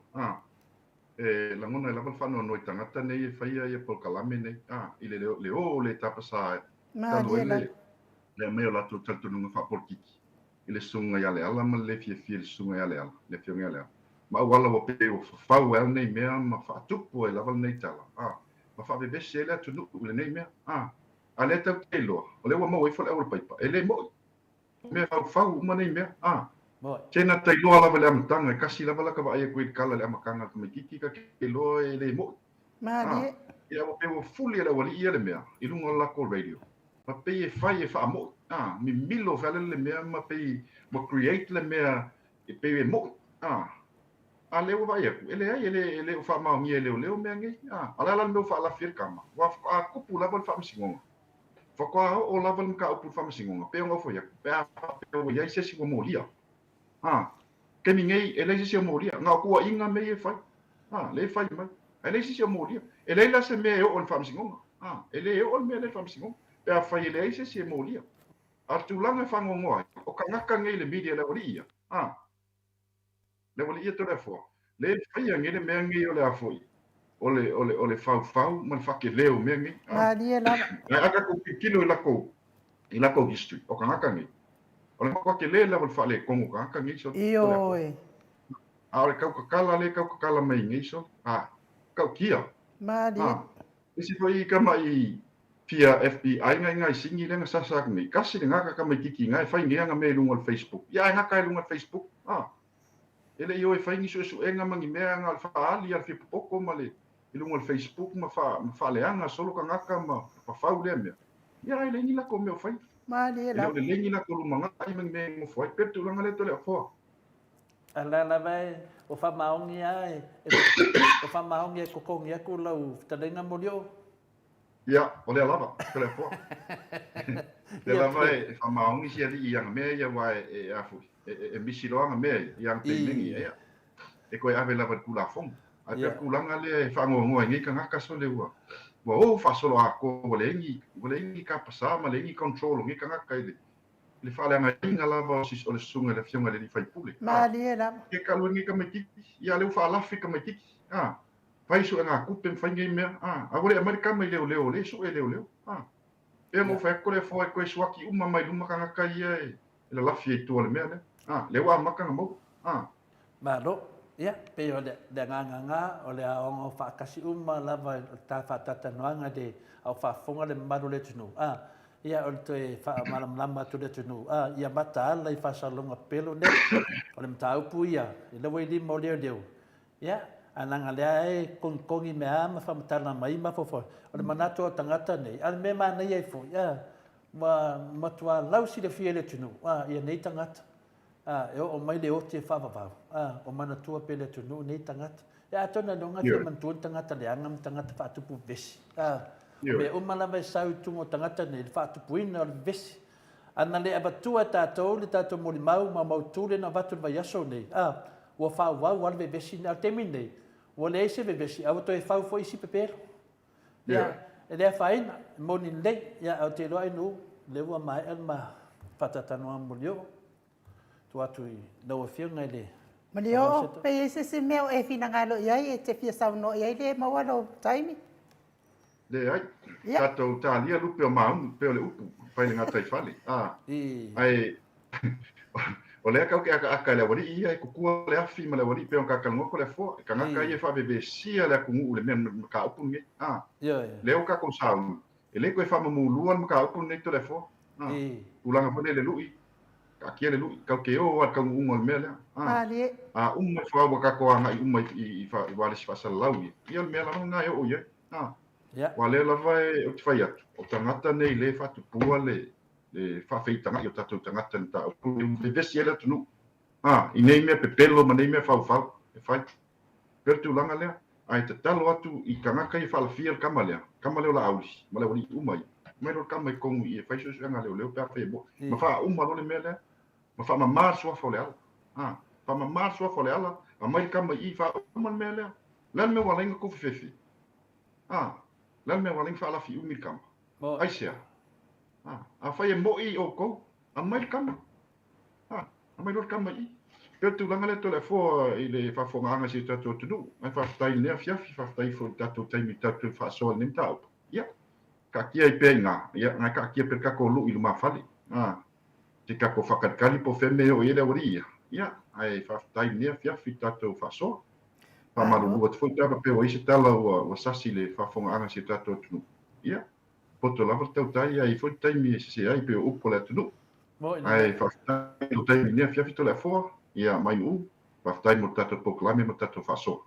La ngona la fa no noi tangata nei e faia ia por kalame nei i le o le tapasa Ma dia le meo la tu tatu nunga fa por kiki i le sunga ya le ala ma le fie le sunga ya le ala le fionga ya le ala ma wala wo pe o fa wel nei mea ma fa tupu e lava nei tala ma fa be bese le tu nu le nei mea a le ta ke lo o le wa mo e fa le o paipa e le mo me fa ma nei mea Tēnā tai loa lava le amatanga, e kasi lava laka wa aia koe kala le amakanga ka me kiki ka ke loa e le mo. Marie. Ia wa pe wa fuli le wali ia le mea, i lunga lako radio. Ma pe e fai e wha mo. Mi milo vale le mea, ma pe ma create le mea, e pe e mo. A leo wa aia ku, ele ai, ele o wha maungi e leo mea ngai. Ala ala meo wha ala fir kama. Wa a kupu lava le wha msingonga. Whakua o lava le mka upu wha msingonga. Pe o ngofo ia, pe a pe o iai sesi wa mo lia. Ke mingai e leisi se moria nga kua inga me e fai le fai mai e leisi se moria e leila se me o le famsingonga ele o me le famsingonga e a fai le leisi se moria artulanga fango ngoi o kangaka ngai le media le olia le olia to le fo le fai ngai le me ngai o le afoi o le fau man fake leo me ngai Maria la aka ko kilo i lako history o kangaka ngai o le kwa ke le level fa le kongo ka ngi so Ioi. A le kau kakala mai ngi so kau kia Maria. Isi foi ka mai pia FBI ngai singi le nga sasak ni kasi nga ka mai kiki ngai fai ngi nga me lunga Facebook ya nga kai lunga Facebook ele yo e fai ngi so enga mangi me nga fa ali al fi poko male lunga Facebook ma fa le anga solo ka nga ma fa fa le me ya ele ni la ko me fai Maria la. Le lengi na tolu manga ai me mo foi petu langa le tole fo. Ala vai o fa maungi ai. O fa maungi ko kongi aku lau talenga molio. Ya, ole lava, tole fo. Le lava e fa maungi sia di yang me ya vai e afu. E misiloanga me yang te nengi ya. E ko ave lava kula fong. A pe kulanga le fa ngo ngi kanga ka so le wa. Wa o fa solo a ko volengi ka pasa ma lengi control ngi kanga kai le fa le nga lava si o le sunga le fionga le fai public Maria la. ke ka lungi ka meki ya le fa la fi ka meki fai su nga ku pen fai ngi me a vole america mai le su e le e mo fa ko le fo ko swaki uma mai luma kanga kai e le la fi to le me le wa makanga mo Ma lo ia pe o le nga o le aonga o whaakasi uma lava ta whaatata noanga de au whaafonga le maru le tunu. Ia o le toe whaamalamlama tu le tunu. Ia mata ala i whaasalonga pelo ne. O le mta upu ia. I lewa i lima o leo. Ia ananga lea e kongi me ama whamatala mai ma fofo. O le manato o tangata nei. Ale me mana ia i fo. Ia matua lausi le fia le tunu. Ia nei tangata. O mai le oti e whawawau. O mana tua pele tunu nei tangata. Ia tona longa te mantuan tangata le angam tangata whaatupu vesi. Me umala mai sau tungo tangata nei le whaatupu ina o le vesi. Ana le abatua tātou le tātou mori mau ma mautule na watu vai aso nei. Ua whawau wale ve vesi na temi nei. Ua le eise ve vesi. Au to e whau fo isi pepero. Ia e lea whaina. Moni nei. Ia au te loa inu. Le ua mai al ma whatatanoa mulio. Tu atu i lau a whiunga le Malio, pe se meo e fina ngalo iai e te fia sauno iai le mawalo taimi. Le ai. Tato talia lupe o maungu, pe o le upu, pai le ngatai fale. Ai, o lea kau ke aka le wari ia e kukua le afi ma le wari pe on kakalngoko le fo, ka ngaka ia fa bebe sia le kungu le mea ka upu nge. Leo ka ko sau. E le koe fa mamuluan ma ka upu nge to le fo. Ulanga fone le lui. Ka kia le lui, kau ke o at kau ungo le mea lea. Umma fa wa ka ko anga i umma i fa wale si fa salau ia. Ia le mea la nga e o ia. Wa le lava e o te whai atu. O tangata nei le whatu pua le whawhaitanga i o tatou tangata ni tau. Le vesi ele tunu. I nei mea pepelo ma nei mea whau. E whai. Pero tu langa lea. Ai te talo atu i kangaka i whalawhia le kama lea. Kama leo la aurisi. Ma leo ni umai. Mai ro kama i kongu i e whai suanga leo pia whai e bo. Ma wha umma lo le mea lea. Ma wha ma maa sua whole ala. Wha ma maa sua whole ala. A mai kama i wha umma le mea lea. Lea mea walenga kofi fefi. Lan me waling fa la fi umi kam. Ai sia. A fa ye mo I o ko. A mai kam. A mai lo kam I. Pe tu langa le telefo I le fa fo nga si tato tu. Ai fa tai le fia fa tai fo tato tai mi tato fa so nim tau. Ya. Ka kia I pe nga. Ya nga ka kia pe ka ko lu I lu ma fali. Te ka ko fa ka kali po fe me o ile ori. Ya. Ai fa tai le fia fi tato fa so. Pamalu luat foi tava pe o ise tala o sasi le fafonga anga se tato tunu. Ia. Poto lava tau tai ai foi tai mi se ai pe o upo le tunu. Ai fa tai o tai mi fia fito le fo. Ia mai fa tai mo tato proclame mo tato faso.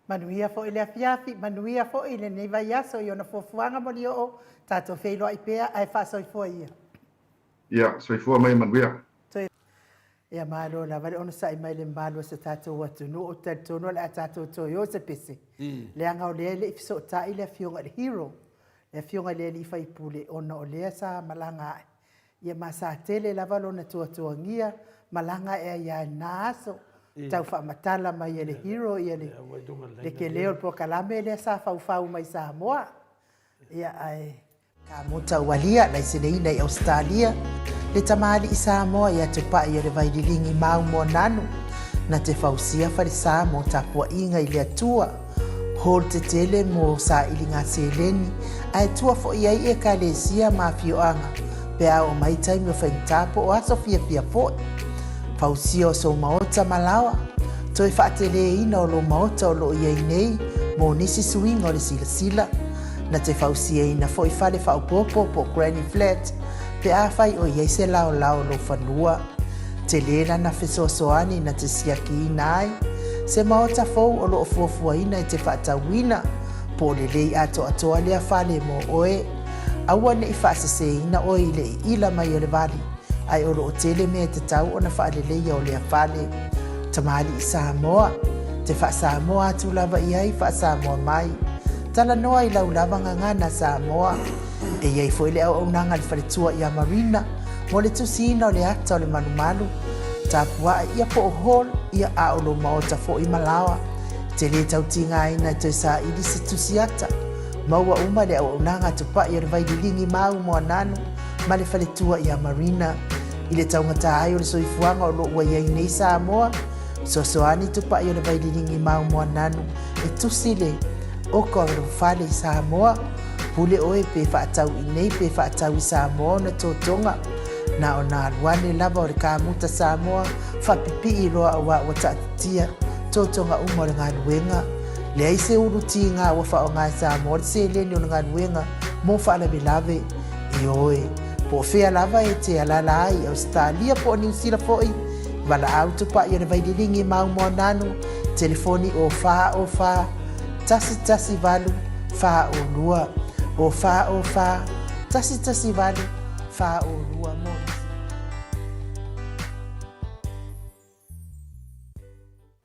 Manuia fo ile fiafi, manuia fo ile nei vai aso I ona fofuanga mo ni o tato feilo ai pea ai faso I fo ia. Ia, so I fo mai manuia. Ia malo la vale ona sai mai le malo se tato watu no o tato no la tato to yo se pese. Le anga o le I fiso ta ile fionga le hero. Le fionga le li fai pule ona o le sa malanga. Ia masa tele la vale ona to ngia malanga e ia naso. Tau fa matala mai le hero ia le ke leo po kalame le sa fau mai Samoa. Ia ai ka mota walia na isileina I Australia. Le tamali I Samoa ia te pa ia le vaidilingi mau mo nanu na te fausia farisa mo tapua inga I le atua hol te tele mo sa ilinga seleni ai tua fo ia I kalesia mafioanga pe o mai taimi o whaintapo o aso fia fo fausia o so maota malawa toi whaatele ina o lo maota o lo ia nei mo nisi swing o le sila na te fausia ina fo I fale faupopo po granny flat pe a fai o iei se lao lo whanua. Te lena na fesoasoani na te siaki inai. Se maota fau o lo fuafua ina I te whaatawina. Po le lei ato atoa lea fale mo oe. Aua ne I whaasese ina oe I le ila mai o le vali. Ai o lo o tele mea te tau o na whaale leia o lea fale. Tamali I Samoa. Te wha Samoa atu lava iai wha Samoa mai. Tala noa I lau lava ngangana Samoa. E iei foi le au nanga le wharetua I a marina, mo le tusina o le ata o le manumalu, tapua ia po o hol, ia a o lo maota fo I malawa, te le tautinga ina te sa ili se tusiata, maua uma le au nanga tupa I a le vaidilingi mau mo ananu, ma le wharetua I a marina, I le taungata ai o le soifuanga o lo ua iei nei Samoa, sosoani tupa I a le vaidilingi mau mo ananu, e tusile, oko o le whale I Samoa, pule oe pe whaatau I nei pe whaatau I Samoa na tōtonga. Na o nā ruane lava o le kāmuta Samoa, whapipi I roa a wa tātia, tōtonga uma o le ngā nuenga. Le aise uruti ngā wafa o ngā Samoa, le se leni o le ngā nuenga, mō whaalawe lave, I oe. Po whea lava e te alala ai, Australia po New Zealand foi, wala autupa I o le vaidilingi mau mo nanu, telefoni o wha, tasi valu, wha o lua. O fa, tasi vale, fa o lua mons.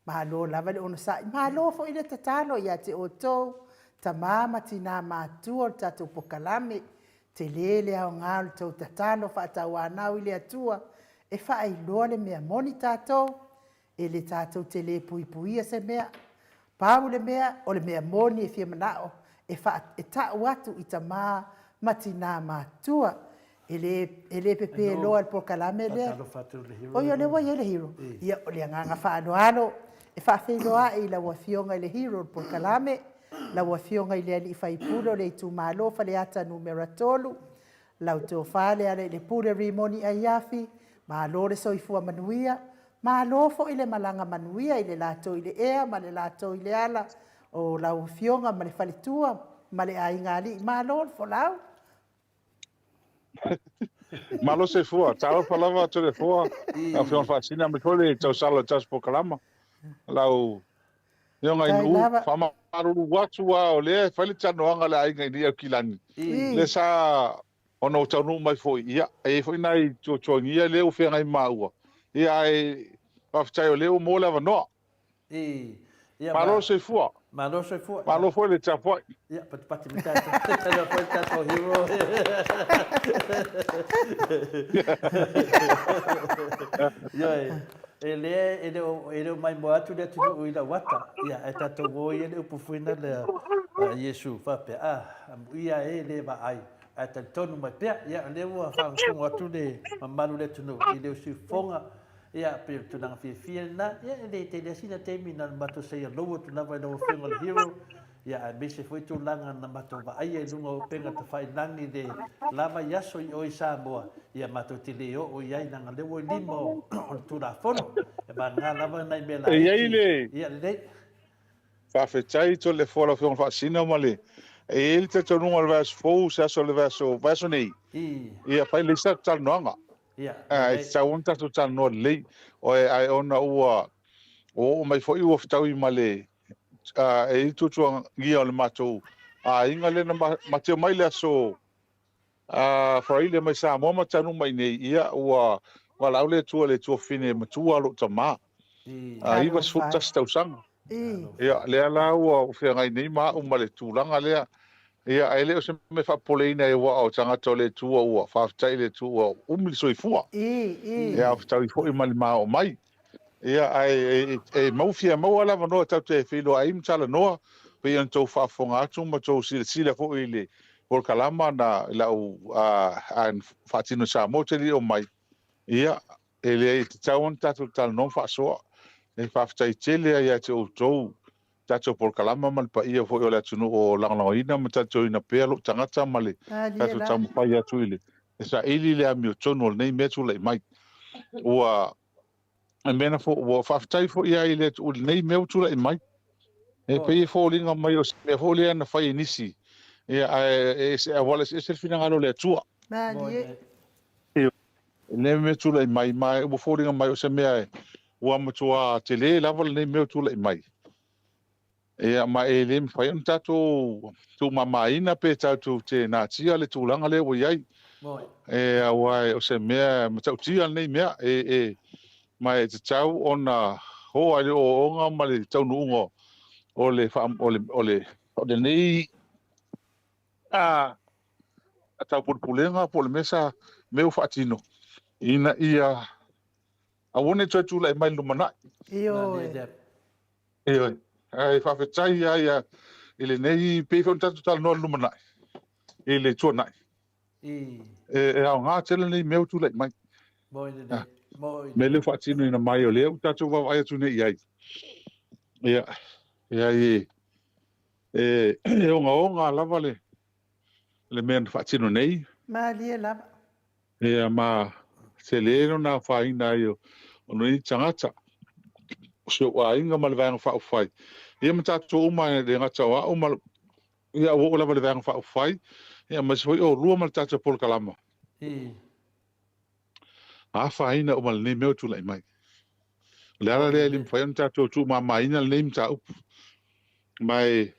Mahalo lava le ono sai, mahalo fo ile tatalo ia te oto, ta mama tina matu o tato pokalame, te lele au ngālu tau tatalo fa atawanau ile atua, e fa ai loa le mea moni tato, e le tato te le puipuia se mea, pau le mea o le mea moni e fia manao, e ta watu I ta maa matina matua ele pepe Ano, loa por kalame le Patalo fatu le hiro. o yo le wa le hiro Eh. ia o le nganga fa ano e fa fe loa i la wafionga le hiro por kalame la wafionga i le ali fai pulo le tu malo fa le ata numero tolu la to fa le ale le pure rimoni ai afi ma lo le soifua manuia ma lo fo ile malanga manuia ile lato ile ea ma le lato ile ala o la wafionga ma le falitua ma le ainga ali ma lo fo lau Malo se fua, tau falava to le fua. A fion fascina me kole tau sala tas po kalama. Lau yo ngai tai nu lava fama maru watu wa ole fale tano anga le ai ngai ni kilani. Le i sa ono tau nu mai foi ia e foi nai to ngia le o fe ngai maua. Ia e paftai o le o mo lava no. Ia Malo se fua. Malo se fu. Malo foi le tapoi. Ia pati mita. Talo foi tato hiro. Ia ele mai mo atu le tu o ila wata. Ia e tato wo ele upu fuina le Yesu fa pe ia ele va ai. Ata tonu mai pe ia le wo fa ko atu le mamalu le tu no ile si fonga ia pe tu nang fi na ia le te le sina te mina mato se ia lowo tu na vai no fingal hero ia me se foi tu langa na mato va ai lunga o penga te fai nangi de lava yaso i o Samoa ia mato te leo o ia na le wo limo tu la fono e ba nga lava nai me la ia le Fa fetai to le fora fion fascina male. E ele te tonu al vas fo sa so le vaso nei. Ia fai le sa tal noanga. ia E sa unta to tal no le o ai ona ua o mai foi o ftau i male. E tu tu ngia le mato. Inga le na mateo mai le so fa ile mai sa mo tanu mai nei ia ua wala le tu fine matua lo tama. I was full tas tau sang. Ia le ala ua fe ngai nei ma o male tulanga le ia ele o se me fa poleina e wa o tanga tole tu ua fa tai le tu ua umli soifua ia fa tai fo i mali ma o mai ia ai maufia mo ala no ta te filo ai mtala no pe an to fa fonga atu ma to sila fo ile por kalama na la u an fatino sa mo te li o mai ia ele te tawon tatu tal non fa so e fa tai tele ia te o to tato por kalama mal pa ia fo ole tunu o langlangoina ma tato ina pelo tangata male tato tamu pa ia tuile esa ili le ami tono nei metu le mai ua mena fo o fa tai fo ia ile tu nei metu le mai e pe fo linga mai o se fo le na fa inisi e se wala se fina ngalo le tua ne metu le mai mai o fo linga mai o se mea ua matua tele level nei metu le mai ma ele me fai un tato tu mamaina pe tato te na tia le tulanga le wai ai o se mea ma tau tia nei mea ma te tau ona ho ai o onga ma le tau nungo o le nei a tau pulpulenga po le mesa meu fatino ina ia a wone tu le mai lumana ai fa fetai ai ele nei pe fon tatu tal no lumana ele tona nga tele nei meu tu le mai me le fatino ina mai o le tatu va ai tu nei ai ia onga lava le men fatino nei ma lie lava ma se le no na fa ina io ono ni tangata so wa inga mal vang fa fai ia mata to uma de ngata wa uma ia wo la mal vang fa fai ia mas foi o rua mal tata por kalama fa ina o mal ne meu tu lai mai le ala le lim fa anta to tu ma mai ina le mta up mai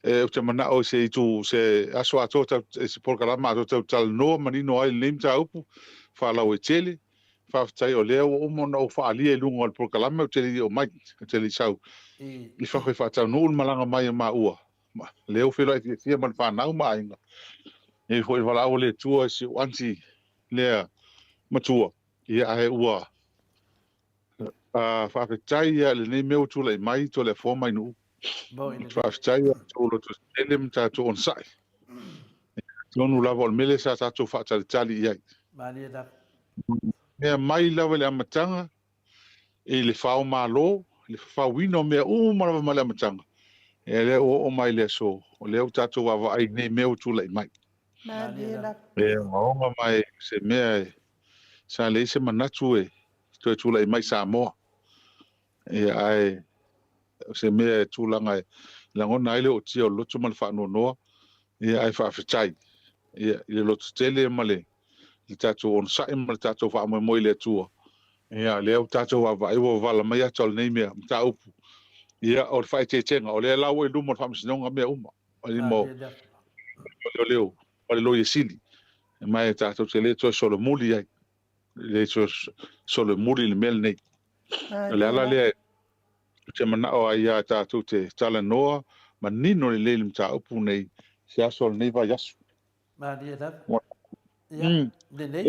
o te mana o se tu se aso ato se por kalama to tal no mani no ai le mta up fa la o tele fa tai o leo o mo no fa ali e lungo al programa o tele o mai tele sau i fa tau no malanga mai ma ua leo filo e fia man fa nau ma inga e foi vala o le tua si anti le matua ia ai ua fa tai le nei meu tu le mai to le fo mai no fa tai to lo to ele mta to on sai tonu lava o le mele sa tatou faatalitali iai Mani da. mea mai lava le amatanga e le faomālō le fafauina o mea uma lava ma le amatanga e le o mai le so o le o tatou avaai nei mea o tulaʻi mai Mani la. e maoga mai se mea sa le se manatu e toe tulaʻi mai Samoa e ae se mea tulaga e lagona ai le o tia o loto ma le faanoanoa ia ai faafetai ia i le loto tele ma le tatou ona saʻi ma le tatou faamoemoe i le atua ia lea o tatou avaai ua vala mai atu o lenei mea mataupu ia o le faaitetega o lea lau e luma o le faamasinoga mea uma o le mo o leo o le loia sili e mai e tatou te lē toe solo muli ai le solo muli le mea lenei o le ala lea te manaʻo ai iā tatou te talanoa ma nino lelei le mataupu nei se aso o lenei vaiaso Mani da. Ia, le nei,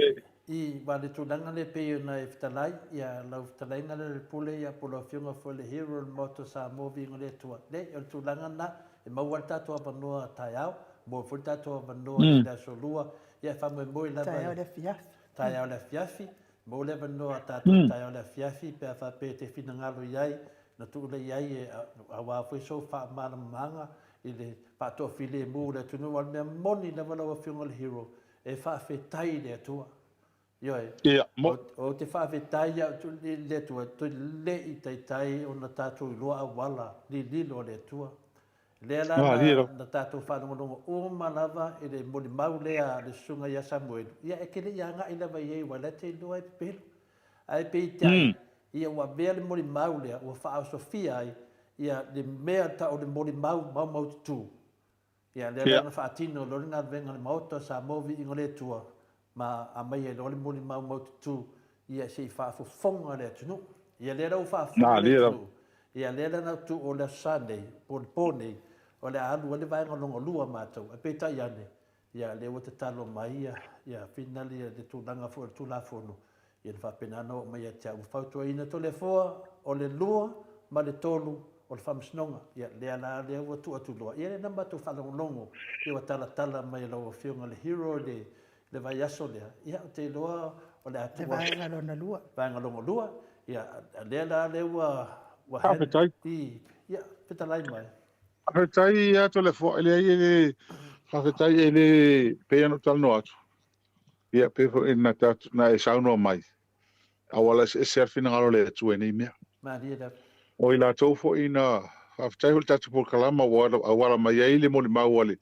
i wale tūlanga le peo na e fitalai, ia lau fitalainga le pule ia pula whiunga fo le hero le moto sa movi ngole tua. Le, o le tūlanga na, e maua tatua vanua tai au, mo furi tatua vanua i la solua, ia whamwe moi lava. Tai au le fiafi. Tai au le fiafi, mo le vanua tatua tai au le fiafi, pea whape te whinangalo iai, na tūle iai e a wāwhi so wha mana manga, i le patoa file mu le tunu wal mea moni na wala wa whiunga le hero, e whaafetai le atua. Ioi, o te whaafetai au tu le atua, tu le i tai o na tātou i loa a wala, li lilo le atua. Lea la na tātou whanongonongo o malava i le moni mau lea le sunga ia Samuel. Ia e kele ia nga i lava iei wa le te loa e pepelo. Ai pe i tai, ia ua mea le moni mau lea, ua whaau Sofia ai, ia le mea ta o le moni mau tutu. Ia le lana whaatino, lori ngā venga le Maota sa movi ingo le tua, ma a mai e lori moni mau tutu, ia se i whaafofonga le tunu. Ia le rau whaafonga le tunu. Ia le lana tu o le Sunday, pone, o le alu, o le vaenga longa lua mātou, a peta iane. Ia le wata talo mai ia finali le tūlanga fo le tūlafono. Ia le whapenano o mai a te au whautua ina to le foa, o le lua, ma le tolu, o le whamsinonga, ia lea la lea ua tu atu loa. Ia le namba tu whalongolongo, ia wa tala mai lau a whiunga le hero le vai aso lea. Ia o te loa o le atua. Le vaenga lona lua. Vaenga longa lua. Ia lea la lea ua Hawhetai. Ia, petalai mai. Hawhetai ia to le fo, ele hawhetai ele pea no talno atu. Ia pefo ina tatu na e sauno mai. Awala se serfina ngalo le atu e nei mea. Maria da. O ila tofo ina hawhetai hul tatu por kalama awala mai ele mo le mau ale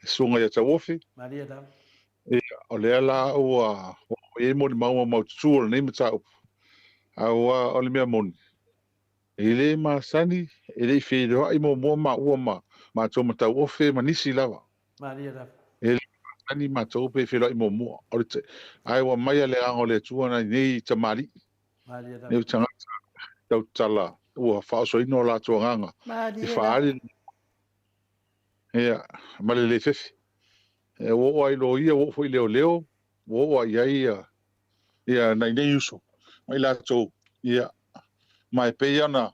sunga ya tawofi. Maria da. Ia o le ala ua e mo le mau tutu nei matau. Awa o le mea moni. Ele masani, ele whiro ai mo ma ua ma tō matau ofe manisi lava. Maria da. Ele masani ma tō pe whiro ai mo ai wa mai ale ango le tuana nei tamari. Maria da. Nei tangata tau tala ua whaoso ino la tuanganga. I whaari. Ia, male le fefi. E wo ai lo ia wo foi leo, wo ai ia nei uso. Mai la tō ia mai peia na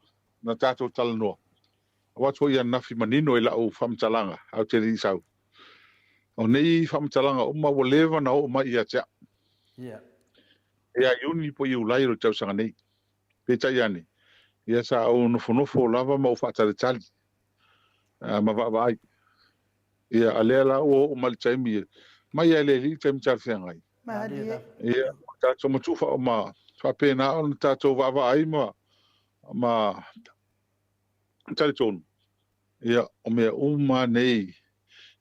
tātou talanoa. Watu ia nafi manino e lau whamtalanga, au te risau. O nei whamtalanga o mawa lewa na o mai ia tea. Ia iuni po i ulairo tau sanga nei. Peta iane. Ia sa au nofo lava ma o whaatare tali. Ma vai. Ia alea la o malitaimi. Mai ia le li taimi tarwhiangai. Ia tātou matufa o ma whapena o tātou vai ma tali tonu. Ia o mea uma nei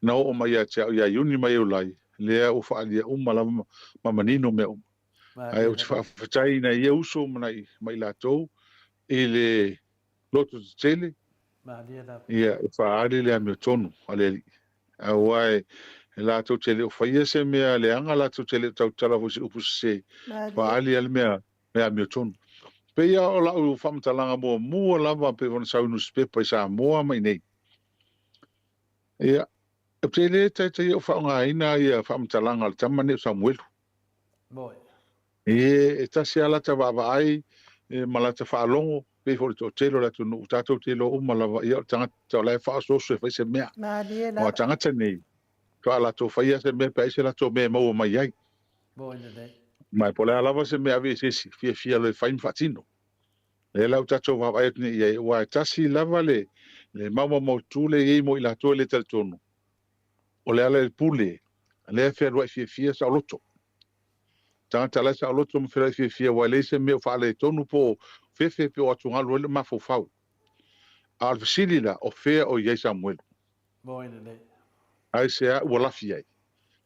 na o mai a tia ia iuni mai ulai. Lea o whaalia lava ma manino mea uma. Ai o te whaafatai na ia uso mai lātou i le loto te tele. Ia e whaari lea mea tonu aleli. Awai lātou tele o whaia se mea leanga lātou tele tau tala hosi upu se. Whaari ale mea tonu. Peia o lau whamtalanga mua lava pe wana saunu spepa i Samoa mai nei. Ia, e tele tai o whaonga ina ia whamtalanga al tamane o Samuelu. Moi. E tasi alata ai malata whaalongo pe fori to telo la tunu tatou telo o malava ia tangata o lai whaasoso e whaise mea. O tangata nei. to ala to faia se me pe se la to me mo mai ai Mo ina nei. mai po le ala se me ave se fia le fain fatino le la tato va vai ni ia wa tasi lava le mama mo tule i mo ila to le tel tonu o le ala le pule le fe ro fia sa loto tanga la sa loto mo fe fia wa le se me fa le tonu po fe pe o tunga lo le mafofau al fasilila o fe o ia Samuel Mo ina nei. ai se o la fia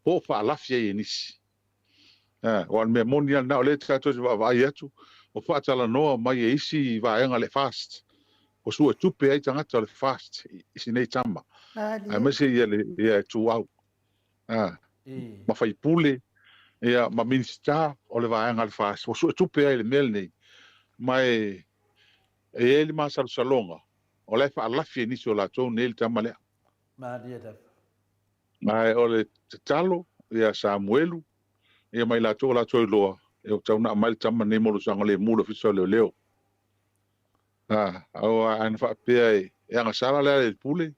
po fa la fia ni o me monia na o le tato va vai atu o fa tala no mai isi va enga le fast o su e tupe ai tangata le fast isi nei tama ai mese ia tu au ma fai pule ia ma minsta o le vaenga le fast o su e tupe ai le mel nei mai ele ma salonga o le fa la fie ni so la to nei tama le Ma dia da. mai o le talo ia Samuelu ia mai la to loa e o tau na mai tama nei mo lo sanga le mulo fiso le leo au an fa pe e anga sala le pule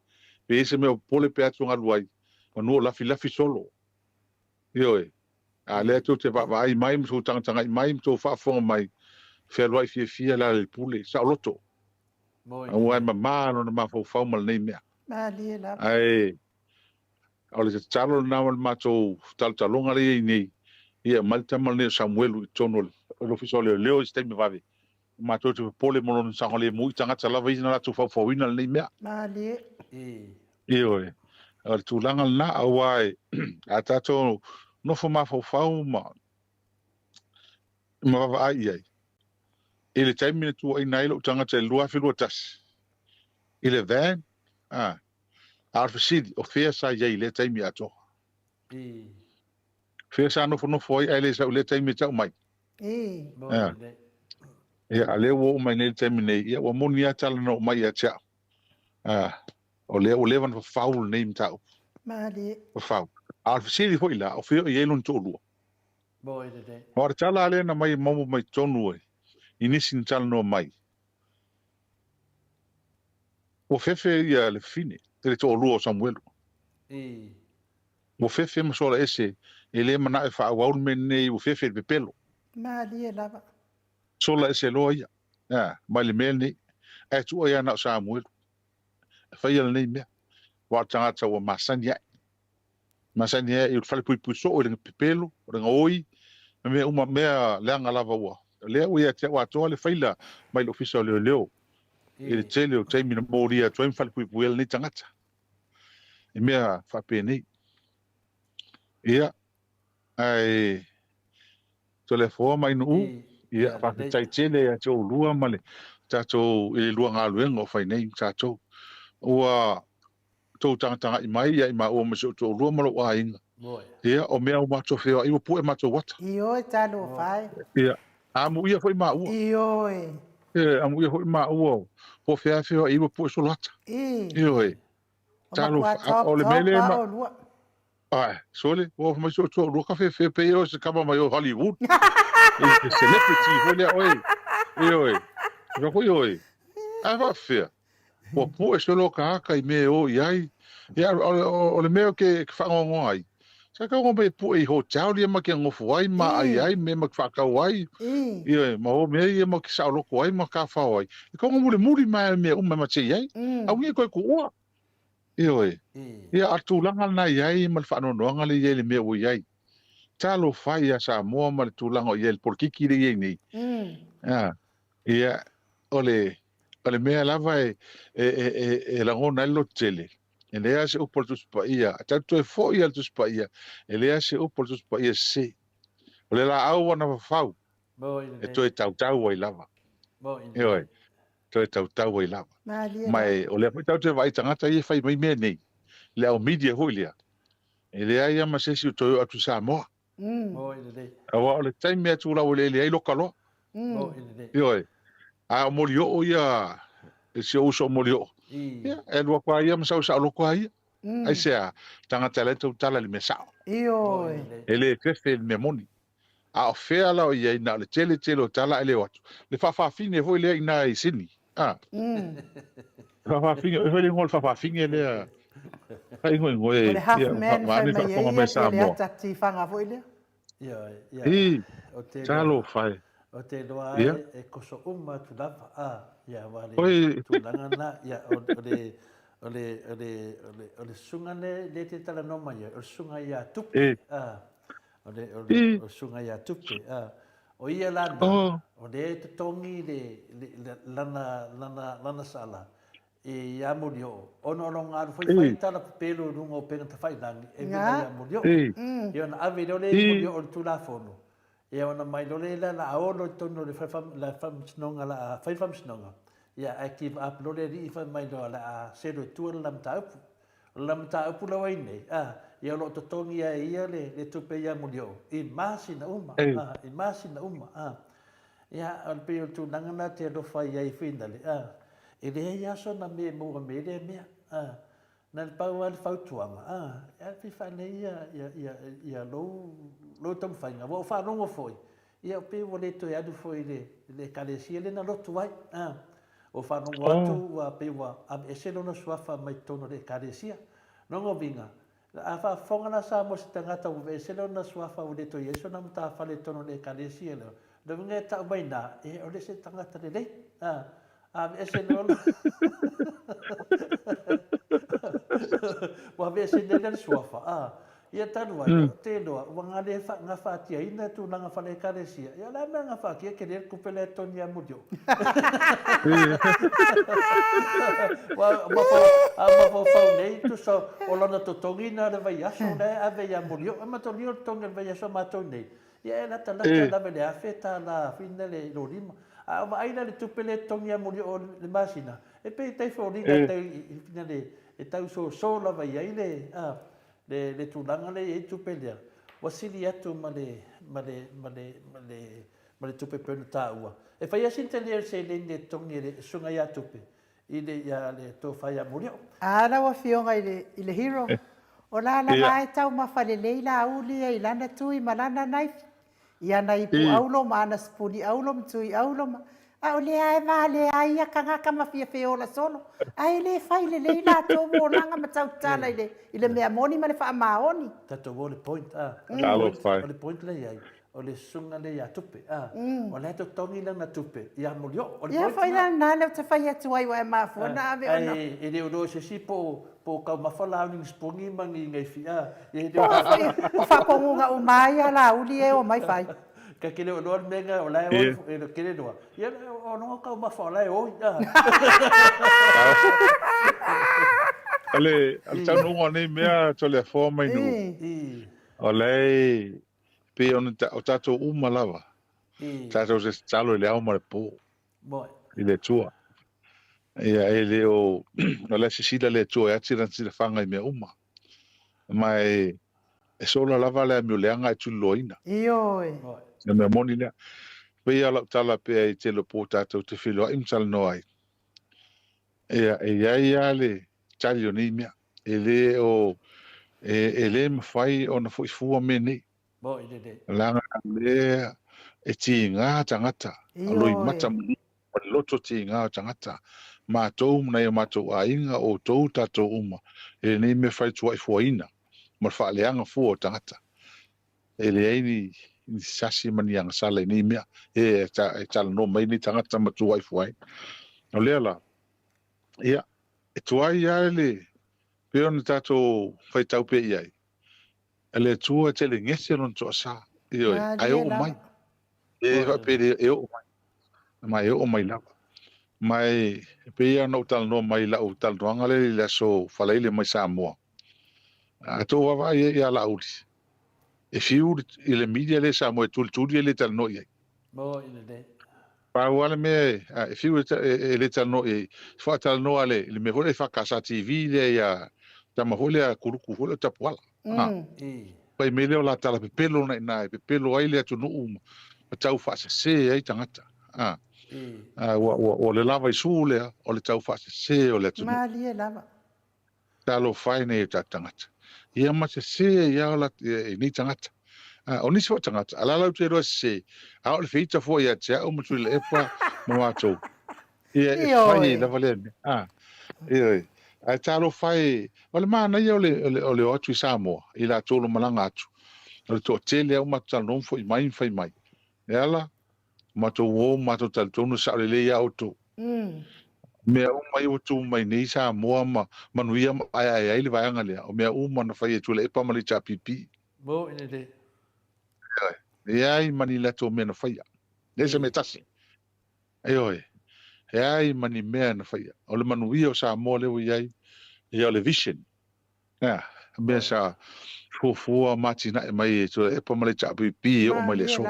pe ese me pole pe atu ngaluai o no la filafi solo yo a le tu te va ai mai so tanga mai to fa fo mai fe loi fia la le pule sa loto au ai mama no ma fo fa mal nei me ai o le talo na ma to talonga le nei ia malta mal ne Samuel tono lo fiso le leo este me va ma to pole mo no sa le mu tanga tala vai na tu fa fo ina nei me io al tulanga na awai atato no fo ma fo ma va ai ele time tu ai nai lo tanga te lua fi tas ele van ar fsid o fia sa ye le time ato fia sa no fo ai ele sa le time ta mai ale wo mai ne time nei ia wo mo nia tala no mai ya cha o le van faul name ta faul ar fsid foi la o fia ye lon to lu Ora tala ale na mai momo mai tonu e. Inisi tala no mai. O fefe ia le fine. Ele to luo Samuel. O fefe ma sola ese. Ele mana e fa waul mene o fefe be pelo. lava. Sola ese lo ia. Mai le mel ni. E tu ia na Samuel. Fa ia le me. Wa tanga ta o masania. Masania e fale pui so o le pelo, o le oi. Me uma mea leanga lava ua. Lea ua te wa toa le faila mai lo fisa leo leo. E le tele o taimi na moria toa mfale pui puel ni tangata. E mea whape nei. Ia, ai, to le fua mai nuu. Ia, whape tai tele a tō lua male. Tātou e lua ngā luenga o whai nei tātou. Ua tō tangata i mai ia i ma ua maso tō lua malo a inga. Ia, o mea o mato whea, iwa pu e mato wata. Ioi talo whai. Ia, amu ia foi ma ua. Ioi. Amu ia foi ma ua. Po whea iwa pu e solata. Ioi. Talo, o le mele ma. Ai, sole, o mai so tō lua ka whea pe o se kama mai o Hollywood. E celebrity, foi lea oi. Ioi. Rako ioi. Ai wa whea. O pu e solo ka haka i me o iai. Ia, o le meo ke whangongo ai. Sa ka ngombe pu e hotel ia ma ke ngofu ai ma ai me ma ka wai. Ia ma o me ia ma ke sa loko ai ma ka fa ai. E ko ngomule muri mai me ma te ai. Au ngi ko ua. Ia atu langa na ai ma fa no nga le ia le me o ai. Talo fai ya Samoa ma le tulanga ia le porkiki le ia ni. Ia ole me lava e la ngona lo tele. Ele ase o portus pa ia, tanto e fo ia tus pa ia. Ele ase o portus pa ia se. Ole la au na fau. E to e tau ai lava. Oi. To e tau ai lava. Mai ole tau te vai tangata ia fai mai me nei. Le au media holia. Ele ai ma se si to atu Samoa. Awa ole time me tu la ole le ai lokalo. Oi. A molio ia e se uso molio. E lua kwa ia masau sa lo kwa ia. Ai sea tanga talento tala le mesao. Ele kefe me moni. A ofea la o ia ina le tele o tala ele watu. Le fa fine foi le ina i sini. Fa fine foi le ngol fa fine le Kai ngoi O ngoi le half ia man ma fai ni ka mai ponga ia me ia le Samoa. ata tifanga foi le. I o te talo loa, fai. o te loa Ia. e koso uma tu lava, ia wale Oi. tu langana, ia o le sunga le te tala noma ia, o le sunga ia tupe, o sunga ia tupe, o ia lana, Oh. o le te tongi lana sala, e ia murio, ono ngā fai tala pelo rungo penga ta whai nangi, e vinga ia murio, e ona ave le murio o le tulafono, e ona mai lole la aolo tono le fam snonga la fam snonga ya I give up lole ri fa mai do la se do tu lam ta upu la waine ya lo to tongi ia le tu pe ya mulio I masina uma I masina uma ya al pe tu nangana te do fa ya finale e le ya so na me mo me le me na pa wa fa tuanga ya fi fa le ya lo tam fa nga wo fa no foi ia pe wole to ya du foi le kalesia le na lotu vai o fa no watu wa pe wa am eselo no swafa mai tono le kalesia no ngo vinga a fa fonga na sa mo stanga ta u eselo na swafa o le to yeso na mta fa le tono le kalesia le do vinga ta mai na e o le se tanga ta le am eselo wa be se le swafa ia tanu ai te loa wanga le fa nga fa tia ina tu nga fa le kalesia ia la me nga fa kia ke le kupele tonia mudio ma fo nei tu so o lana to tongina le vai aso le ave ya mudio ma to lio tonga le vai aso ma to nei ia la tala la me le afeta la fine le lo lima ma aina le tupele tonia mudio le masina e pe te fo linga te fine le e tau so la vai ile le tulanga le e tupe lea. Wasili atu ma le tupe penu tāua. E whai asinte lea se le tongi le sunga ia tupe. I le tō whai a murio. Ana wa fionga i le hero. O la mai tau ma whale leila auli e ilana tui ma lana naifi. Ia nai pu aulo ma ana spuni aulo ma tui aulo ma. A o lea e ma lea ia kangaka ma fia feola solo. Ai le fai le leila tō mo langa ma tau tala i le mea moni ma le wha maoni. Tato wo le point. Talo fai. O le point le iai. O le sunga le ia tupe. O le to tongi le na tupe. Ia murio. Ia fai la nana te fai atu ai wa e mafuna ave ona. E le udo se si po kau mawhala au ni spongi mangi ngai fia. O whakongunga o mai ala uli e o mai fai. Ka kele o noa menga o lai o e kele noa. Ia o noa kau mawhala e oi. Ale tau no nei mea to le fo mai nu. Ole pe on o tato uma lava. Tato se talo le au mare po. Moi. I le tua. Ia ele o le sisila le tua e tira tira fanga i mea uma. Mai e sola lava le mi le anga tu loina. Ioi. Na me moni le. Pe ia la tala pe i te lo po tato te filo im sal no ai. Ia le tali o ni mea. Ele o ele mafai ona foi fua mene. Bo i de. Langa le e ti nga tangata. Aloi mata o loto ti nga tangata. Ma tou na ia matou ainga o tou tatou uma. E nei me fai tua i fuaina. Ma fa leanga fua tangata. Ele ai ni sasi mani anga sala ni mea. E tala no mai ni tangata ma tua i fuaina. O lea la. Ia. E tua ia ele. Peo ni tatou fai tau pe iai. Ele tua te le ngese non to sa. Ioi. Ai o mai. E va pere e o mai. Mai o mai la. Mai pe ia no tal no mai la o tal no ngale le so falaile mai Samoa. A to va ia la uli. E fiu ile media le Samoa tul le tal no ia. Bo i de. Pa wala me e fiu le tal no e fa tal no ale le me vole fa casa TV le ia tama hole a kuruku hole tapwala. Pai me leo la tala pe pelo na pe pelo ai le tu no tau fa se ai tangata. O le lava i sule o le tau fa se o le tu. Mali e lava. Talo fai nei tangata. Ia ma se ia la ni tangata. O ni so tangata. Ala la te ro se. A o le feita fo ia te o mutu le epa mo ato. Ia fai la vale. Ia ai talo fai ole mana ia ole atu Samoa i la tolo malanga atu ole to tele au matalo fo i mai fai mai ela mato wo mato tal tonu sa le ia auto me mai o tu mai nei Samoa manuia ai le vai ngale o me na fai tu le pa mali cha pipi Mo ina de. ai mani la to me na fai Nese me tasi. Aioi. He ai mani mea na whaia. O le manuia o Samoa leo iai. Ia o le vision. Ia. Mea sa fuafua matina e mai e tua e pamale chapu pi o mai le so.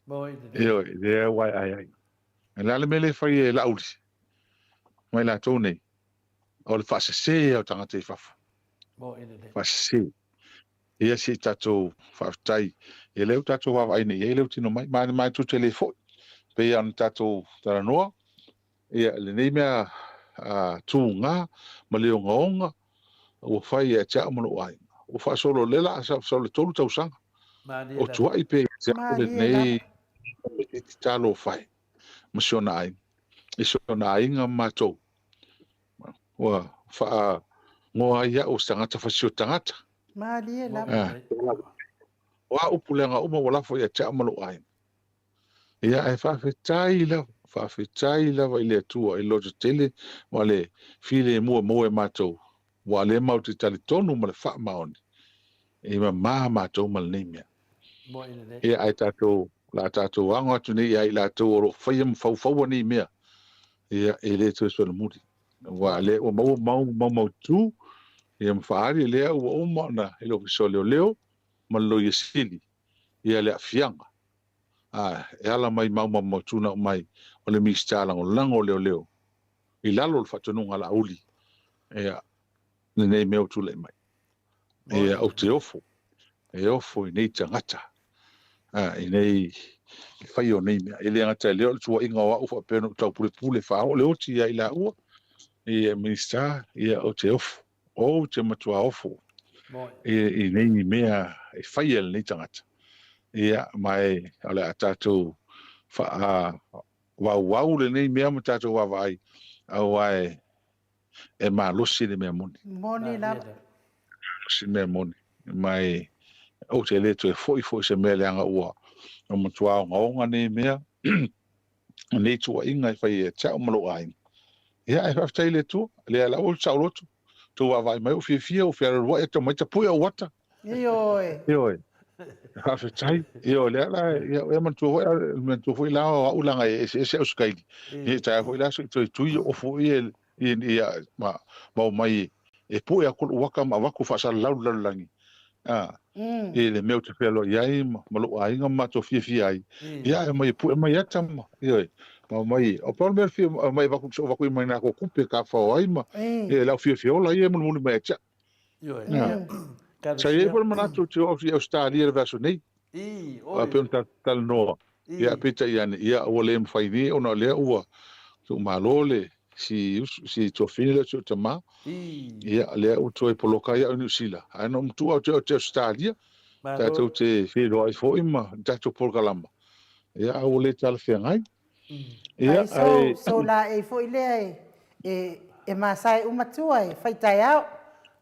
Mo ina de. Aioi. Lea wai ai ai. E la le mele whaia e lauri. Mai la tau nei. O le whaasase au tangata i whafu. Mo ina de. Whaasase. Ia si tatou whaafutai. E leo tatou wawa aine. E leo tino mai. Mai tu telefo. Pe an tatou taranoa. Ia le nei mea tūngā, ma leo ngaonga, o whai e tia amano ai. O wha solo lela, sa le tolu tausanga. O tua i pe tia le nei, i ti talo whai. Ma siona ai. I siona ai ngā mātou. Ua wha ngoa ia o tangata whasio tangata. Malie la. Wa upulenga uma wala fo e tia amano ai. Ia e whawhetai lau. Whawhetai lawa i le atua i loto tele wa le file mua moe mātou wa le mau te tali tonu ma le wha maoni e ma mātou ma le neimea e ai tātou la tātou ango atu nei ai la tātou oro whaiam whau ni mea e le tu eswela muri wa le o mau tu e ma whaari le au o mana e lo fiso leo ma lo yesili e le afianga e ala mai mau tuna mai o le mistala o lango leo i lalo le whatonunga la uli e nei meo tule mai e au te ofo i nei tangata i nei whai o nei mea i le ngata leo le tua inga wa ufa pēno tau pule whao le oti ia i la ua i minista i au te ofo o te matua ofo i nei mea i whai e le nei tangata ia mai ale atatou wau le nei mea ma tātou wawai au ai e malosi le mea moni. Moni la. Si mea moni. Mai o te le to e foi se mea leanga ua. O matua o ngaonga nei mea nei tua inga i whai e tau malo ai. Ia e whaftai le tua, le ala o tau lotu. Tu wawai mai o fia o fia roa e tau mai ta pui au wata. Ioi. Whaftai. Ioi le ala e mantua foi la o ulanga e se o skaili. E tai foi la so tui o foi ia ma mai e pui a kulu waka ma waku whasa lau langi. E le meu te whelo iai ma lo ainga ma to fia ai. Ia e mai pui mai atama. Ioi. Ma mai o pal mer fia mai waku mai na ko kupe ka whao ai ma. E lau fia ola ia mulu mai atia. Ioi. Sa e pala manatu te o fi Australia le vaso nei. A pe un tal noa. Ia pita ia o le mwhaini ona lea ua. Tu malole. Si tofini le tu tama ia le o to e poloka ia New Zealand ana mtu au te Australia ta tu te filo ai fo ima ta tu polkalamba ia o le tal fengai ia so la e fo ile e masai uma tu ai fai tai au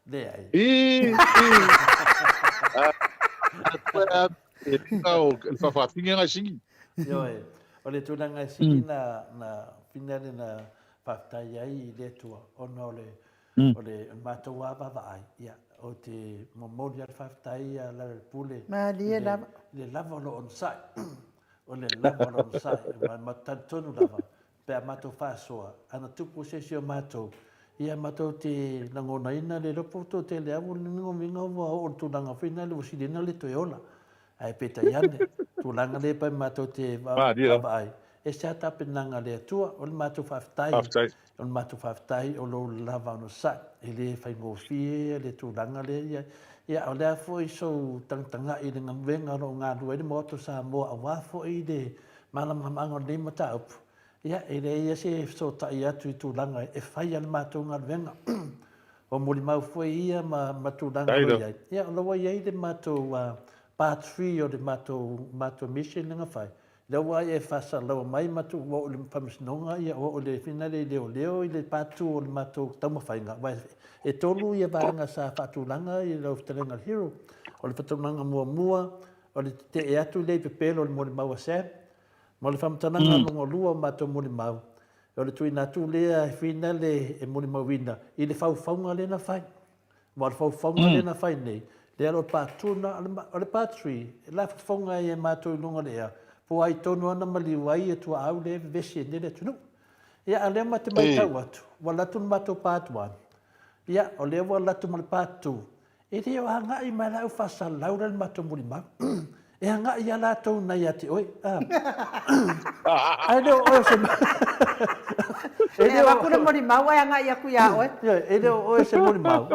le ai au fa fa finga singi yo o le tunanga singi na finale na whaftai ai le tua ona o le mātou a wawai ia o te momori al whaftai a la pule le lava o lo on sai o le lava o lo on sai ma tantonu lava pe a mātou whaasoa ana tupu sesi o mātou ia mātou te nangona ina le ropo to te le awu le ningo minga o tunanga whina le usilina le toeola ai peta iane tulanga le pa mātou te wawai e se ata penanga le atua o le mātou whaftai o le mātou whaftai o lo lava no sa e le whaingofie le tūranga le ia o lea fo i so tangtanga i le ngangwenga ro ngā rua i le moto Samoa a wafo i le malamamanga le mata upu ia e le ia se so tai atu i tūranga e whai al mātou ngā ruenga o mori mau fo ia ma tūranga lo iai ia o loa iai le mātou part 3 o le mātou mission nga whai leo wai e whasalau mai matu o le pamisnonga ia o le fina le leo i le patu o le matu taumawhainga. Wai e tolu ia vaanga sa whatulanga i lau Fitalenga Hero. O le whatulanga mua, o le te e atu le pepelo o le mole maua se. Mo le whamtananga longa lua o matu mole mau. O le tui natu lea e fina le e mole mauina i le whauwhaunga le na whai. Mo le whauwhaunga le na whai nei. Le alo patuna, o le patui, e la whauwhaunga e matu i longa lea. Po ai tonu ana mali wai e tua au le vesi e nere tunu. Ia a lea mate mai tau atu, wa latu mato part 1. Ia o lea wa latu mali part 2. E reo hanga i mai lau whasa laura le mato muli mau. E hanga i ala tau nei ati oi. Ai leo oe se... E wakura muli mau ai hanga i aku ia oi. E leo oe se muli mau.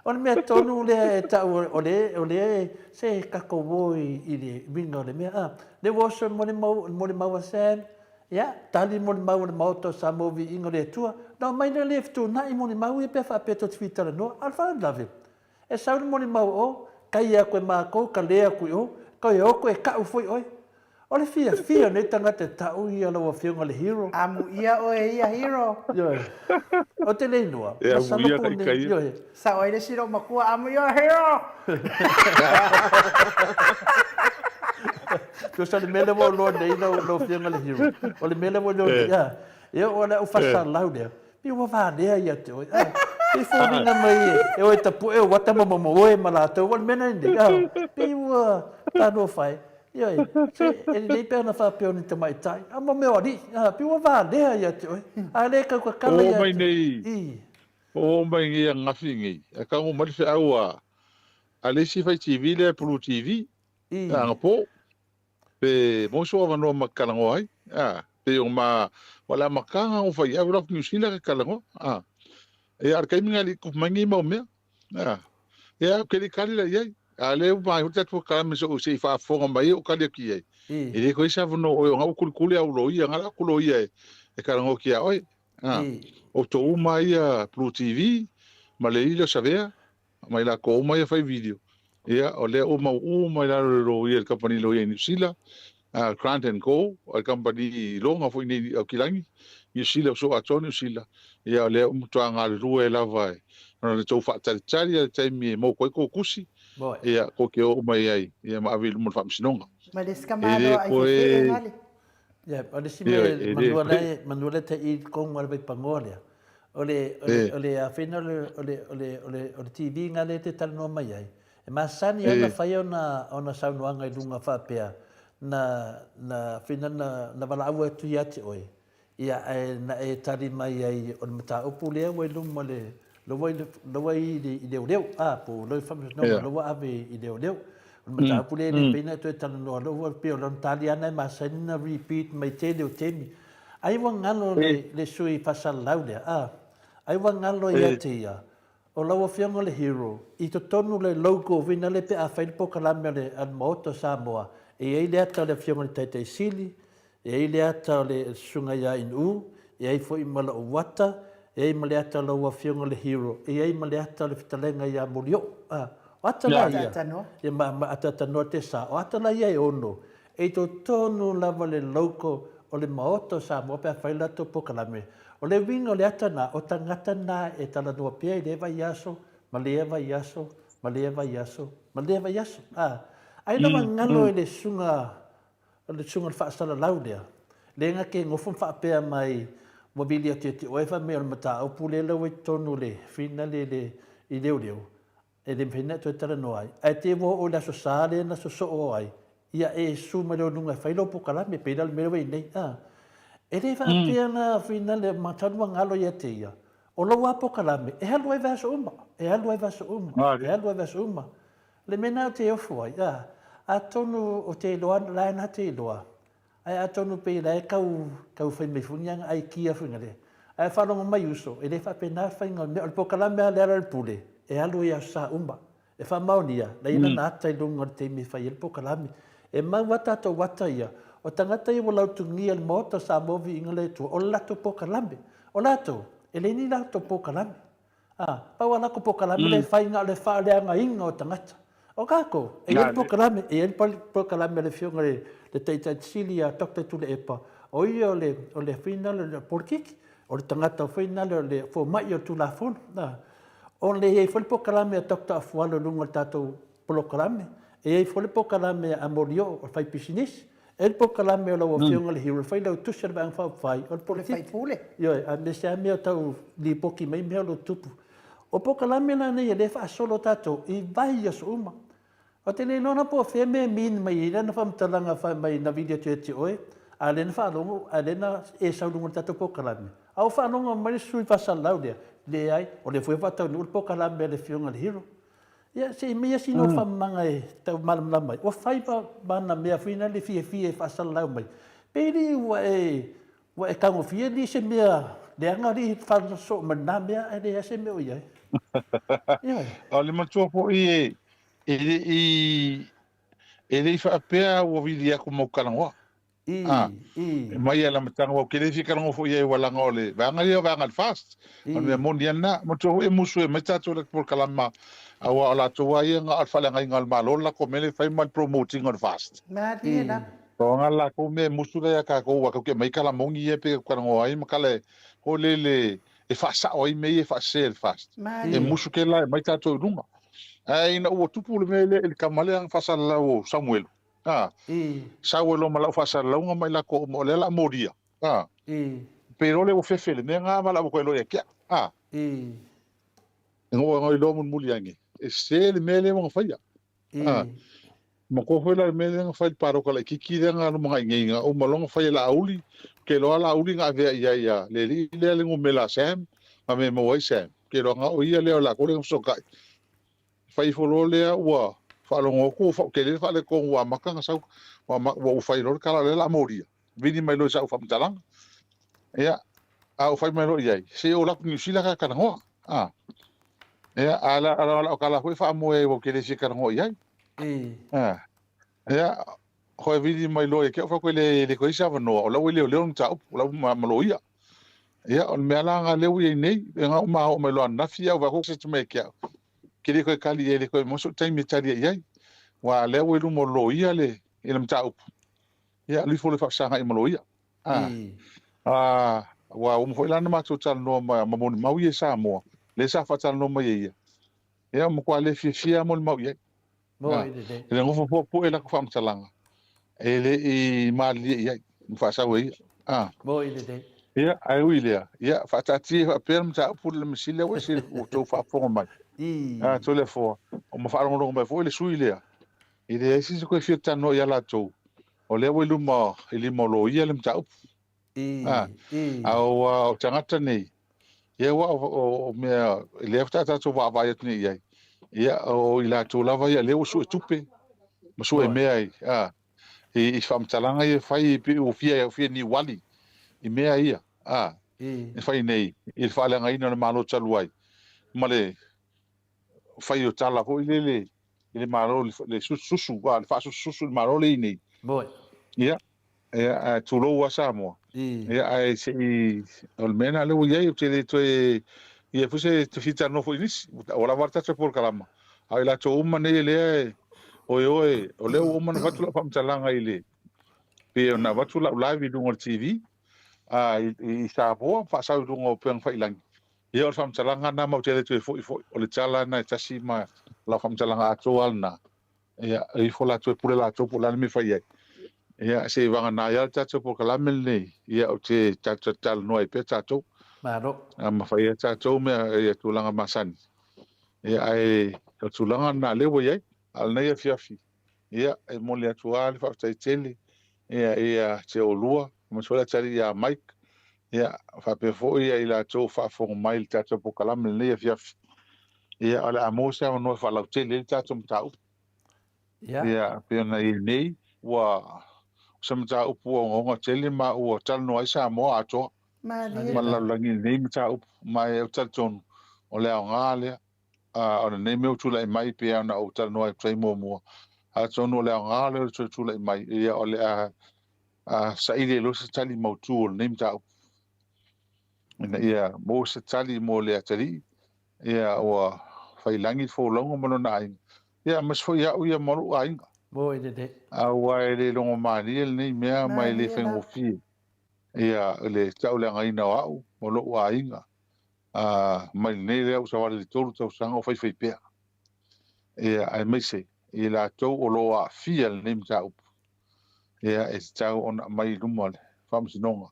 O le mea tonu lea e tau o le se kako woi i le minga o le mea. Le woso mole mau a sam. Ia, tali mole mau le Maota Samoa Viiga le Atua. Na mai le fitu na i mole mau e pe fa pe to twitara no. Alfa love. E sau mole mau o kai ia koe mako ka lea koe o. Ka e o koe ka u foi oi. O le fia nei tangata tau ia lawa whiunga le hero. Amu ia oe ia hero. Ioi. O te leinua. E amu ia kai. Ioi. Sa oe le siro makua amu ia hero. Ko sa le mele wo lo nei no whiunga le hero. O le mele wo lo ia. Ia o le ufasa lau lea. Pi wa va lea ia te oi. Pi furinga mai e oe tapu e wata mama oe malato. Wal mena indi. Pi wa tano fai. Ioi, e nei pēna whapeo ni te mai tai. Ama mea ori, pi wa vā lea ia te oi. A le kau ka kala ia te. O mai nei, o mai ngi a ngafi ngi. A ka ngu marife au a le si fai TV le Pulu TV. A ngapo. Pe moso wa no makalango ai. Pe o ma wala makanga o fai au raf New Zealand ka kalango. E ar kai minga li ku mangi mau mea. E a ke li kali la iai. A le mai ho tatu ka me so se fa fonga mai o ka le ki ai. E le ko isa no o nga ku ku le au lo ia nga ku lo ia e ka ngo ki oi. O to mai Blue TV ma le ilo savea mai la ko mai fa video. Ia o le o mai la lo ia ka pani lo ia ni sila. Grant and Co, o company longa foi ni o kilangi. Ni sila so atoni sila. Ia le o tuanga rue la vai. No le to fa tari tai mi mo ko kusi. Ia ko ke o mai ai ia ma avil mo fam sinonga Ma le skamado ai te ngali. Ia, o le sime manuale te i kong ar vai pangolia. O le a fina o le TV ngale te tal no mai ai. E masani ona fai ona saunoanga i lunga whapea na fina na wala awa tu iati oi. Ia na e tari mai ai o le mata upu lea wai lunga le lo i leo po lo fam no lo ave i leo ma ta pule le pena to tan no lo pe o lon taliana ma sen repeat mai te le temi ai wa ngalo le sui pasal laude ai wa ngalo ia te ia o lo fianga le hero i to tonu le logo vina le pe a fail po kala le al Maota Samoa e ai le ata le fianga le tai sili e ai le ata le sunga ya in e ai fo i mala o wata e male ata lo wa fianga le hero e male ata le Fitalenga ia molio ata la ia e ma ata no te sa ata la ia ono e to tonu lava le loko o le Maota Samoa pe faila to pokalame o le winga le ata na o tangata na e tala no pe le va yaso male va yaso ai no ngalo le sunga fa sala laudia le nga ke ngofo fa pe mai mobilia te o fa me mata o pule le we tonu le fina le i leo e le pena to tara no ai te mo o la so sale na so o ai ia e su me lo nunga fa lo pokala me pedal me we nei e le fa pena fina le mata no ngalo ia te ia o lo wa pokala me e halu e va so uma le mena te o foi a tonu o te loa la na te loa ai atonu pe la kau fai me funyanga ai kia fungale ai falonga mai uso e le fa pena fai ngol me po kala me le al pule e alu ia sa umba e fa maunia la ina na tai lunga te me fai el po kala me e ma wata to wata ia o tangata i wala tungi al Maota Samoa Viiga le tu o lato po kala me o lato e le ni lato po kala me pa wala ko po kala me le fai nga le fa le nga inga o tangata O kako, e ele pokalame, e ele pokalame le fionga le teitai sili a tokte tule epa. O ia o le final le porkiki, o le tangata o final o le fo mai o tula fono. O le e fole pokalame a tokta a fualo lunga tatou pokalame. E e fole pokalame a morio o fai pisinisi. E le pokalame o lau fionga le hiro fai lau tusi le vang fai o le porkiki. Fai pule. Io, a me se a mea tau li poki mai mea lo tupu. O pokalame na nei e le fa solo tatou i vai as uma. O te nei nona po whea me min mai i rana whamtalanga whai mai na video te te oe, a lena whanongo, a lena e saununga tato pokalame. Au whanongo mai sui whasalau lea, le ai, o le fwe whatau ni ul pokalame le whiunga le hiro. Ia, se mea sino whamanga e tau malamla mai. O whai pa mana mea whina le fie whasalau mai. Peri wa e kango fie li se mea, le anga li whanso mana mea, e le se mea o iai. O le matua po i ele fa pea o vili aku mo kanangoa. Mai ala matanga o kele fi kanango fo ye wala ngole. Vanga fast. On me mondiana moto e musu e metato le por kalama. Awa ala toa ye nga alfa nga ngal malola ko mele fai mal promoting on fast. Mari na. To ngala ko me musu le ka ko wa ko ke mai kala mongi e pe kanango ai makale ho lele e fa sa oi me e fa sel fast. E musu ke la mai tato lunga. Ai na o tupu le mele el kamale ang fasala o Samuel. Samuel o mala fasala nga mai la ko mo le la moria. Pero le o fefe le nga mala ko lo ya. Ngo lo mun muliangi. E se le mele mo faya. Mo ko foi la mele nga fai paro ko la kiki nga no mga nginga o malong fai la auli ke lo la auli nga ve ya le le ngo mela sam ma me mo sam ke lo nga o ia le la ko le so kai fai folo lea ua whalongo ko ke le whale ko ua makanga sau wa fai lor kala le la moria vini mai lo sau whamtalanga ea au fai mai lo iai se o lapu New Zealand ka kanangoa ea ala o kala hui wha moe o ke le si kanangoa iai ea koe vini mai lo e keo whakoi le koe isa wanoa o lau leo leo nta upu o lau malo ia ea o mea la nga leo iai nei e nga uma o mai lo anafi au wako se tume kia kiri koe kali ele koe moso taimi tari iai wa leo ilu mo lo ia le ina mta upu ia lui fole whaksanga i mo lo ia wa umho ilana mātou tala noa mamoni mau ia Samoa le sa whatala noa mai ia ia mo kwa le fia mo le mau iai ele ngofo popo e lako whamtalanga ele i maali iai mwhasau ia ia ai ui lea ia whatati pēr mta upu le misile wa si o tau whaponga mai tole fo o ma faro ngo mai fo le sui lea ile esi se ko fieta no ya la to o le welu ma ile mo lo ia le mta up o tangata nei ye wa o me le fta ta to va va yet ni ia o ila to lava ia le o su tupe mo su e me ai e fam talanga e fai pe o fia ni wali e me ai e fai nei il fa la ngai no malo chaluai male fai o tala ko ile maro le susu wa fa susu maro le ni ia tu lo wa Samoa ia ai se o mena le ia o te to ia fuse te fita no foi nis o la varta por kalama ai la to uma ne le o le uma na vatu la pam talanga ile pe na vatu la live dungo TV i Samoa fa sa dungo pen fa ilang ia o fam talanga na mo te to foi o le tala na tasi ma la fam talanga atual na ia i fola to pule la to pula me fa ia ia se vanga na ia tato por kalame le ia o te tato tal no ai pe tato maro ma fa ia tato me ia tulanga masani ia ai o tulanga na le wo ia al na ia fiafi ia e mo le atual fa tai tele ia te olua mo sola tari ia mike ia fa pe fo ia ila to fa fo mai tato por kalame le ia fiafi ia ala amosa no fa la tele tato mtau ia pe na nei wa samta upu o nga tele ma o tal no ai Samoa ato ma la langi nei mta up mai o tal ton o le ngale o nei me tu la mai pe na o tal no ai trai mo ato no le ngale o tu la mai ia o le sa ile lo sa tali mo tu nei mta up ia mo sa tali mo le tali ia o fai langi fo longo mo na ai ia mas foi ia malu ainga Mo e de. a wai le longo mani el nei mea mai le Mani fengo la. fi ia le tau le ngai na au molo ainga a mai nei le au sawale le tolu tau sanga o fai fai pea ia ai mai se i la tau o lo a fi el nei mtau ia e tau on mai lumale fam sinonga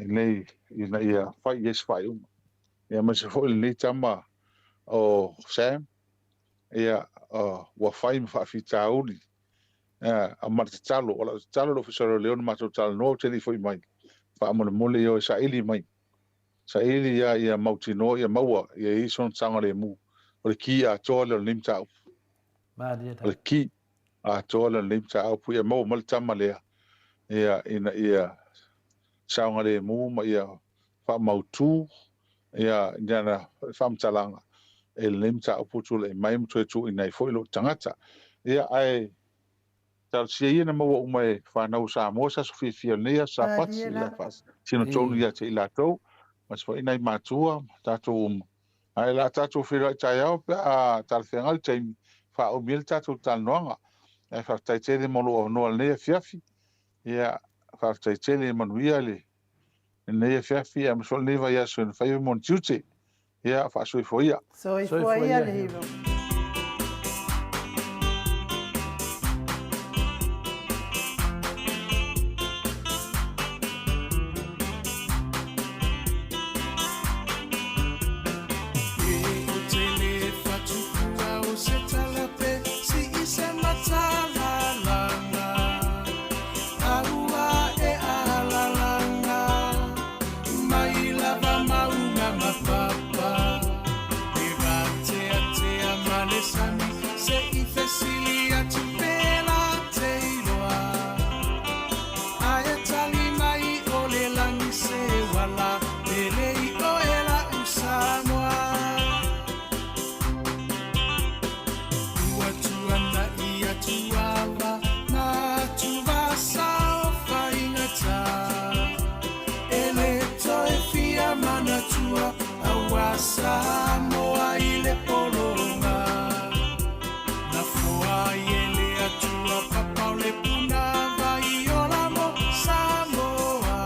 nei ina ia fai yes fai ia mas foi le tama o Sam ia wa fai ma fi tauli a marta talo o la talo lo fisaro leon ma talo no tele foi mai fa mo mole yo sa ili mai sa ili ia mautino ia maua ia i son sanga le mu o le ki a tole lim ta Ma dia o le ta. ki a tole lim ta pu ia mo mal tama le ia ina ia sanga le mu ma ia fa mautu ia jana fam talanga e lim ta pu tu le mai mu tu ina foi lo tangata ia ai tal sia ia na mo mai fa na usa mo sa fi fi ne sa pat Mani la la. fas sino tonu ia te la to mas foi nai matua tatu ai la tatu fi ra ta ia a tal fengal te fa o mil tatu tal noanga e fa tai te mo lo no ne fiafi ia fa tai te le manuia le ne fiafi am so ne va ia so fa mon tuti ia fa so foi ia So i So i foi foi ia ia, le ia. hiro. Samoa ile polonga na fua ile atua papa le puna vai ola mo Samoa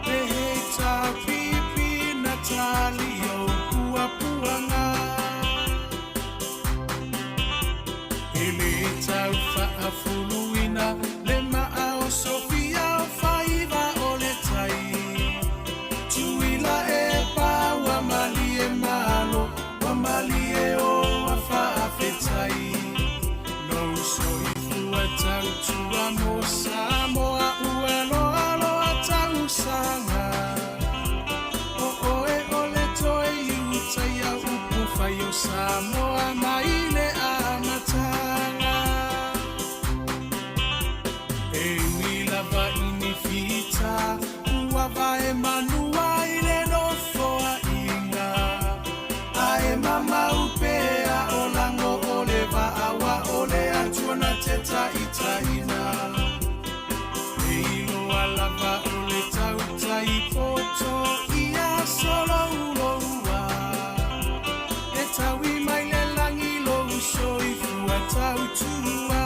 leheta pipi Natalio pua puanga ile taufa afuluina le maa Sofia faiva oletai tuila e pawa malie malo wa malie o afa afetai no so ifua tautua mo Samoa uelo alo atau sanga o e ole toi uta ya upu fayo Samoa maile amatanga e wila va inifita uava e manua ile no foa inga ae mama upea olango ole va awa ole atuana teta itaina e ilo alava ole tauta ipoto ia solo uloua e tawi maile langi lo uso ifua tautua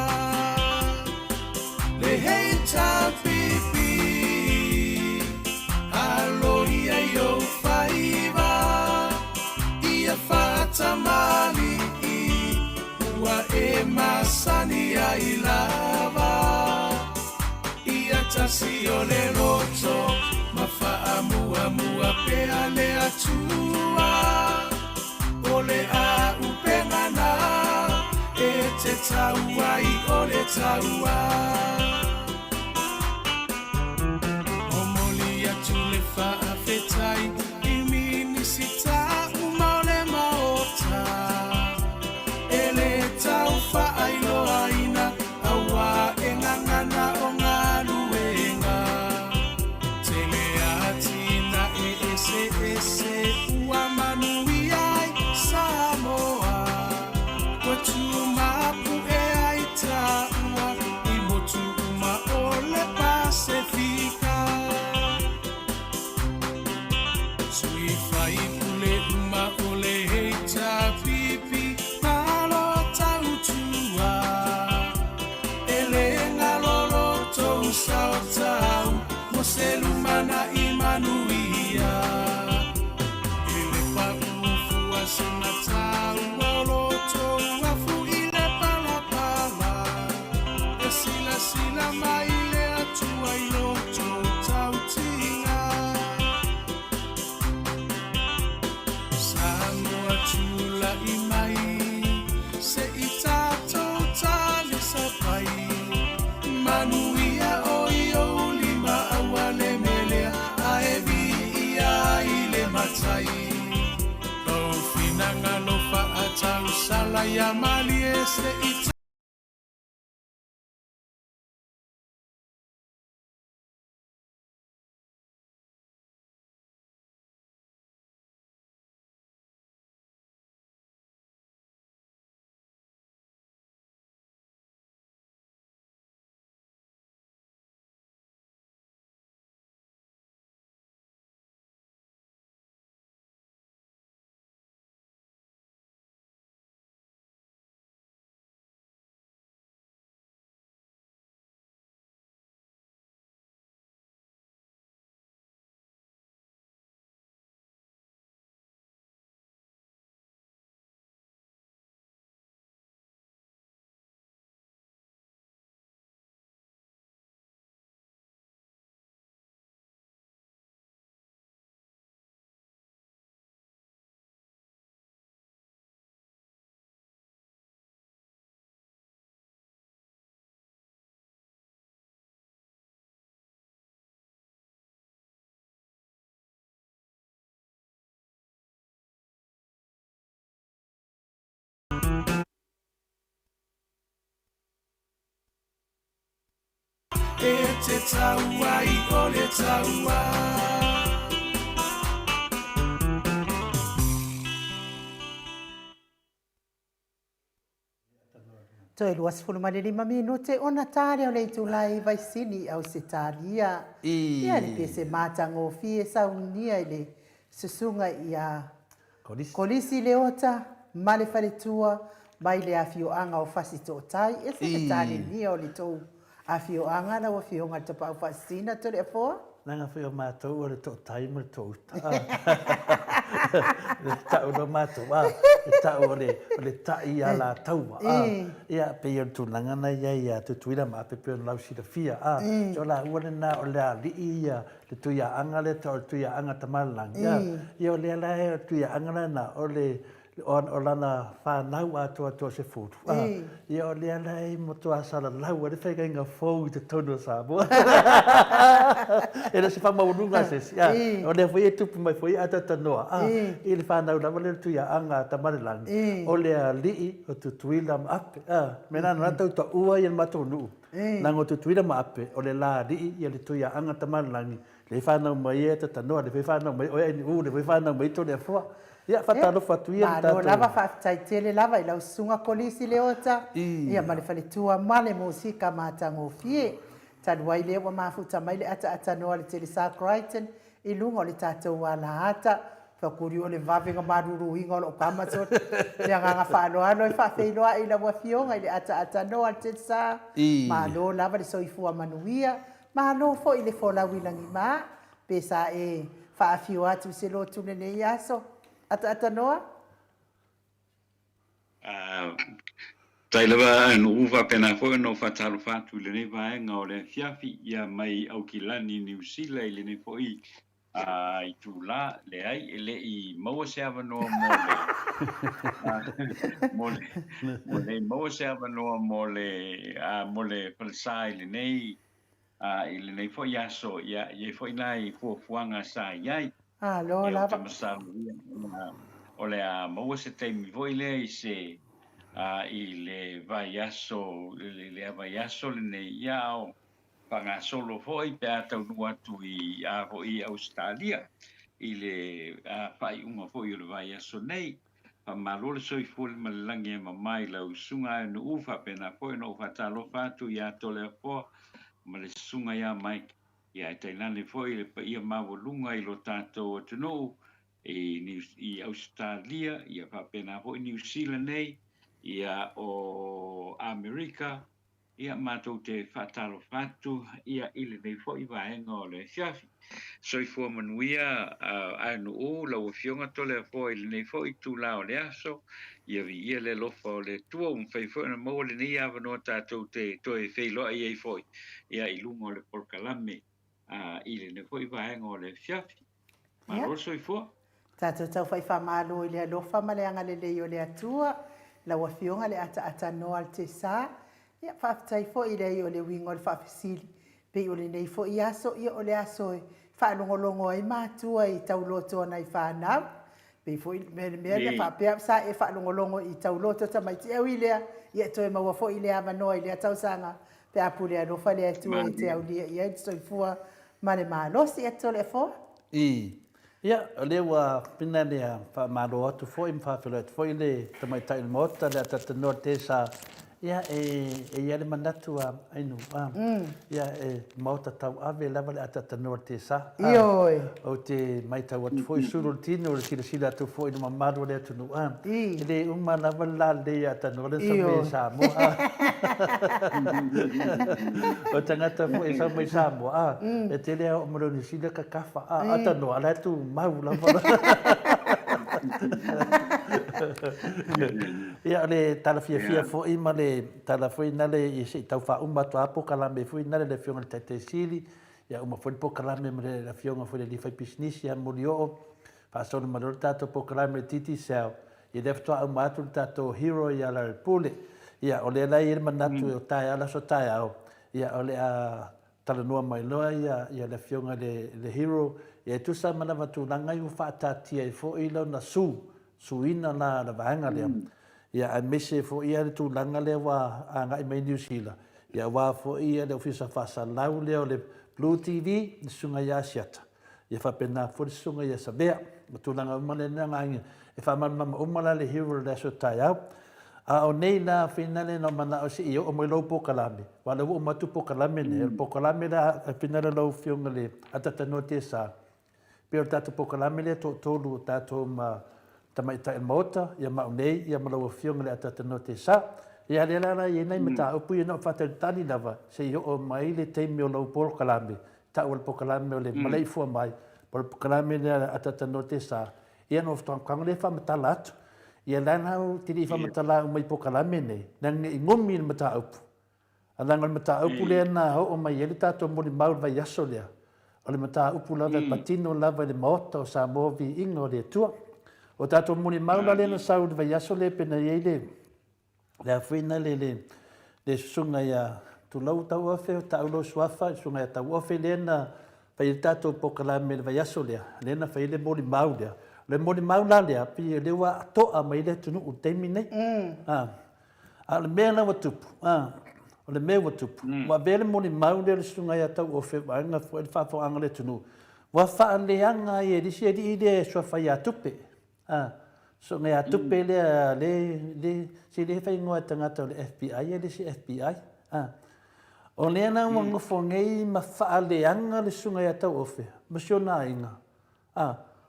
le heita pipi aloia yo faiva ia fata mali ua e masani a ilava ia tasi o le loto mafaa mua mua pea le atua ole a upengana e te taua i ole taua Fa'afetai iminisita umole maota ele tau fa'ailo aina awa engangana ongaluenga tele atina ese uamanuiai Samoa watu mapu e aita ua imotu uma sena tau mauloto afu i le palapala e sila mai le atua i loto tautinga Samoa tula i mai se i tātou tali sapai manuia o i o lima awale melea a e vi ia i le matai o finanga no fa atau sala ia mali e se i e te taua i o le taua Toi luas fulu malilima minute ona tare o le itulai vai sini au se talia. Ia ni pese matango fie saunia ile susunga ia kolisi leota male faletua mai le afio anga o fasito tai e se tale ni o le tou afio anga na o afio nga tapa o fasina to le fo. Nanga fio mātou o le tō taima le tō uta. Le tau no mātou le tau o le tai a la taua. Ia pe ion tūnanga na ia tu tuira ma pe peo lau sira fia. So la ua na o le a li ia le tuia anga le tau tuia anga tamalang. Ia o le ala he o tuia anga na o le o lana whanau atua se futu. Ia o le ala e moto a sala lau le whaiga inga fōu te tono Samoa. E na se whamaurunga se si. O le whai e tupu mai whai ata tanoa. I le whanau lama le tuia anga tamarilangi. O le a lii o tu tuila ma ape. Mena na tau ta ua i matou nuu. Nango tu tuila ma ape o le la lii i le tuia anga tamarilangi. Le whanau mai e ata tanoa. Le whanau mai o e ni u le whanau mai to le fua. Ia fatalo fatuia tato. Ma lava faataitele lava i lau sunga kolisi leota. Ia ma le faletua ma le musika matango fie. Tanuai le wa mafuta mai le ata noa le tele sa Crichton. I lunga o le tatou ala ata. Whakuri o le vavenga maruru inga o lo kama sot. Le nganga whaanoano i whawheiloa i la wafionga i le ata noa le tele sa. Ma lo lava le soifua manuia. Ma lo fo i le fola wilangi ma. Pesa e whaafio atu se lo tunene i aso. Ata noa? Tai lava no uva pena foi no fatalo fatu le ne vaenga o le fiafi ia mai au kilani New Zealand le ne foi i tula le ai ele i maua se ava no mole maua se ava no mole falsai le nei i le nei foi aso ia foi nai fuanga sa iai lo lava o le a maua se taimi voi le i se i le vaiaso le vaiaso le nei ia o panga solo foi pe ata nua tu i i Australia i le fai unga foi o le vaiaso nei pa malole soi fol malangi ma mai la usunga no ufa pena foi no fatalo fatu ia tole po ma le sunga ia mai ia tailane foi le pa ia mavolunga i lo tato tunu i Australia ia fa pena foi New Zealand nei ia o America ia mātou te whātalo whātu, ia ili nei fo I vaenga o le siafi. Soifua manuia anu o lau fionga tole a fo ili nei fo I tūla o le aso, ia vi ia le lofa o le tua whai fo na mau le nei avanoa tātou te toe whailoa I fo ia I lunga o le porkalame, ili nei fo I vaenga o le siafi. Malo soifua. Tātou tau whai whamalo I le alofa ma le anga le leo le atua, lau a fionga le ata noa al te sā, ia whaafitai fo I le o le wingo le whaafisili, pe o le nei fo I aso, ia o le aso e whaalongolongo ai mātua I tau loto ana I whanau, pe fo I mea le whaapea sa e whaalongolongo I tau loto tamaiti au I lea, ia toe maua fo I le avanoa I lea tau sanga, pe apu le alofa le atua I te au lia, ia I soifua ma le malosi ato le fo. Ia, le wa pina le malo atu fo I mwhawhilo atu fo I le tamaitai le Maota le atata noa te sa ia ia le manatu ainu ia Maota tau ave lava le atata noa te sa o te mai tau atu fo I suru tino le sila atu fo I le mamaro le atu nua le uma lava la le atanoa le sa me Samoa o tangata fo I sa me Samoa e te lea o maro ni sila kakafa atanoa le atu mau lava ia le talafia fo I ma le talafoina le I se tau whauma to apo kalame fuina le fionga le taite sili ia uma foi po kalame ma le fionga foi le fai business ia molio pasona malor tato po kalame titi sao ia def to uma tu tato hero ia la pule ia ole la ir manatu o tai ala so tai au ia ole a talanoa mai loa ia le fionga le hero ia tu sa mana watu langa I whaatatia I fo I lau na suina na vaenga lea. Ia a mese fo ia le tu langa lea wa a ngai mai New Zealand. Ia wa fo ia le ofisa whasa lau lea o le Blue TV ni sunga ia siata. Ia whapena fo le sunga ia sabea. Ma tu langa umale na ngai. E whamama umala le hero le aso tai au. A o nei na finale no mana o si I o mo lo pokalame. Wa le o matu pokalame ne. Pokalame la finale lo fionga le atata no te sa. Pero tato pokalame le tolu tato ma tamaita Maota ia maunei ia malaua fionga le atata no te sa ia le lana ia nei mata upu ia no whatatani lava se I o mai le teimi o lau pokalame ta o le pokalame o le malei fua mai por pokalame le atata no te sa ia no whakamkanga le whamatala atu ia lana o tiri whamatala o mai pokalame nei nang I ngomi le mata upu a langa le mata upu le na o mai ele tato mo le maul vai aso lea o le mata upu lava patino lava le Maota o Samoa Viiga o le Atua o tato muni maula le na sau de vaiaso le pena ye le afina le sunga ya tu lau tau afe tau lo swafa sunga ya tau afe le na fai tato pokalame le vaiaso le na fai le moni maula le moni maula le pi le wa to a mai le tunu u temine a le mea na watupu o le mea watupu wa vele moni maula le sunga ya tau afe wanga fo le fa fo anga le tunu wa fa le anga ye disi ide swafa ya tupe so ngai atupe le si le fai ngoa tangata le FBI le si FBI o le na mo fongai ma fa le anga le sunga ya tau ofe masiona inga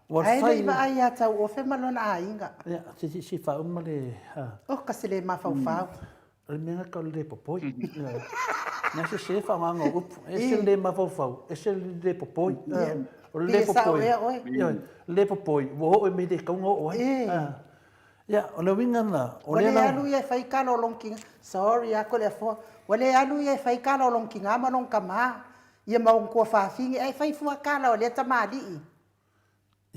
wa fai ai ba ya tau ofe malona inga ya si fa uma le o kasile ma fa fa le menga ka le popoi na se fa nga upu ese le ma fa fa ese le popoi le popoi wo me de kongo ya o le winga na o le alu ia fai kalo lonking sorry a ko le fo o le alu ia fai kalo lonking ama non kama ia ma on ko fa fingi ai fai fu kala o le tamali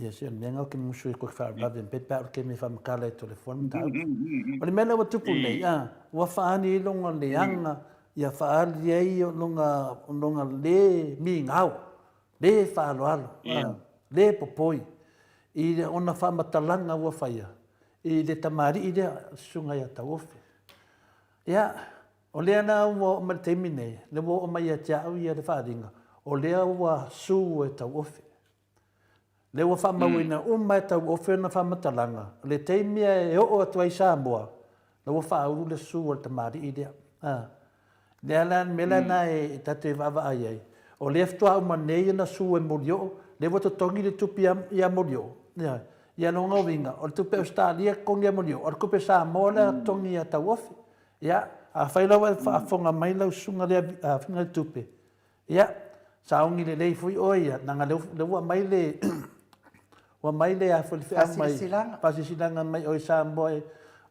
ia se menga ke musu ko fa ba ben pe pa ke me fa kala telefon ta o le mena o tupu nei wa fa ani longa le anga ia fa ali ai longa le mi ngau le fa alo le popoi I ona fa matalanga wa faia I le tamari I le sunga ya taofe ya o le ana o ma temine le wo o mai ya au ia le faringa o le wa su e taofe le wa fa mawina o mai taofe na fa matalanga le temia e o atu ai Samoa le wa fa u le su o tamari I le le ala melana e tate vava ai o le ftoa o manei na su e molio le voto tongi le tupi ia molio ia no ngawinga o tupe Australia ko ia molio o tupe Samoa tongi ia taofe ia a whailau e whaafonga mai lau sunga lea whina tupe. Ia, saongi le lei fui oia, nanga leu mai le wa mai le a whaliwhia mai, pasisilanga mai oi Samoa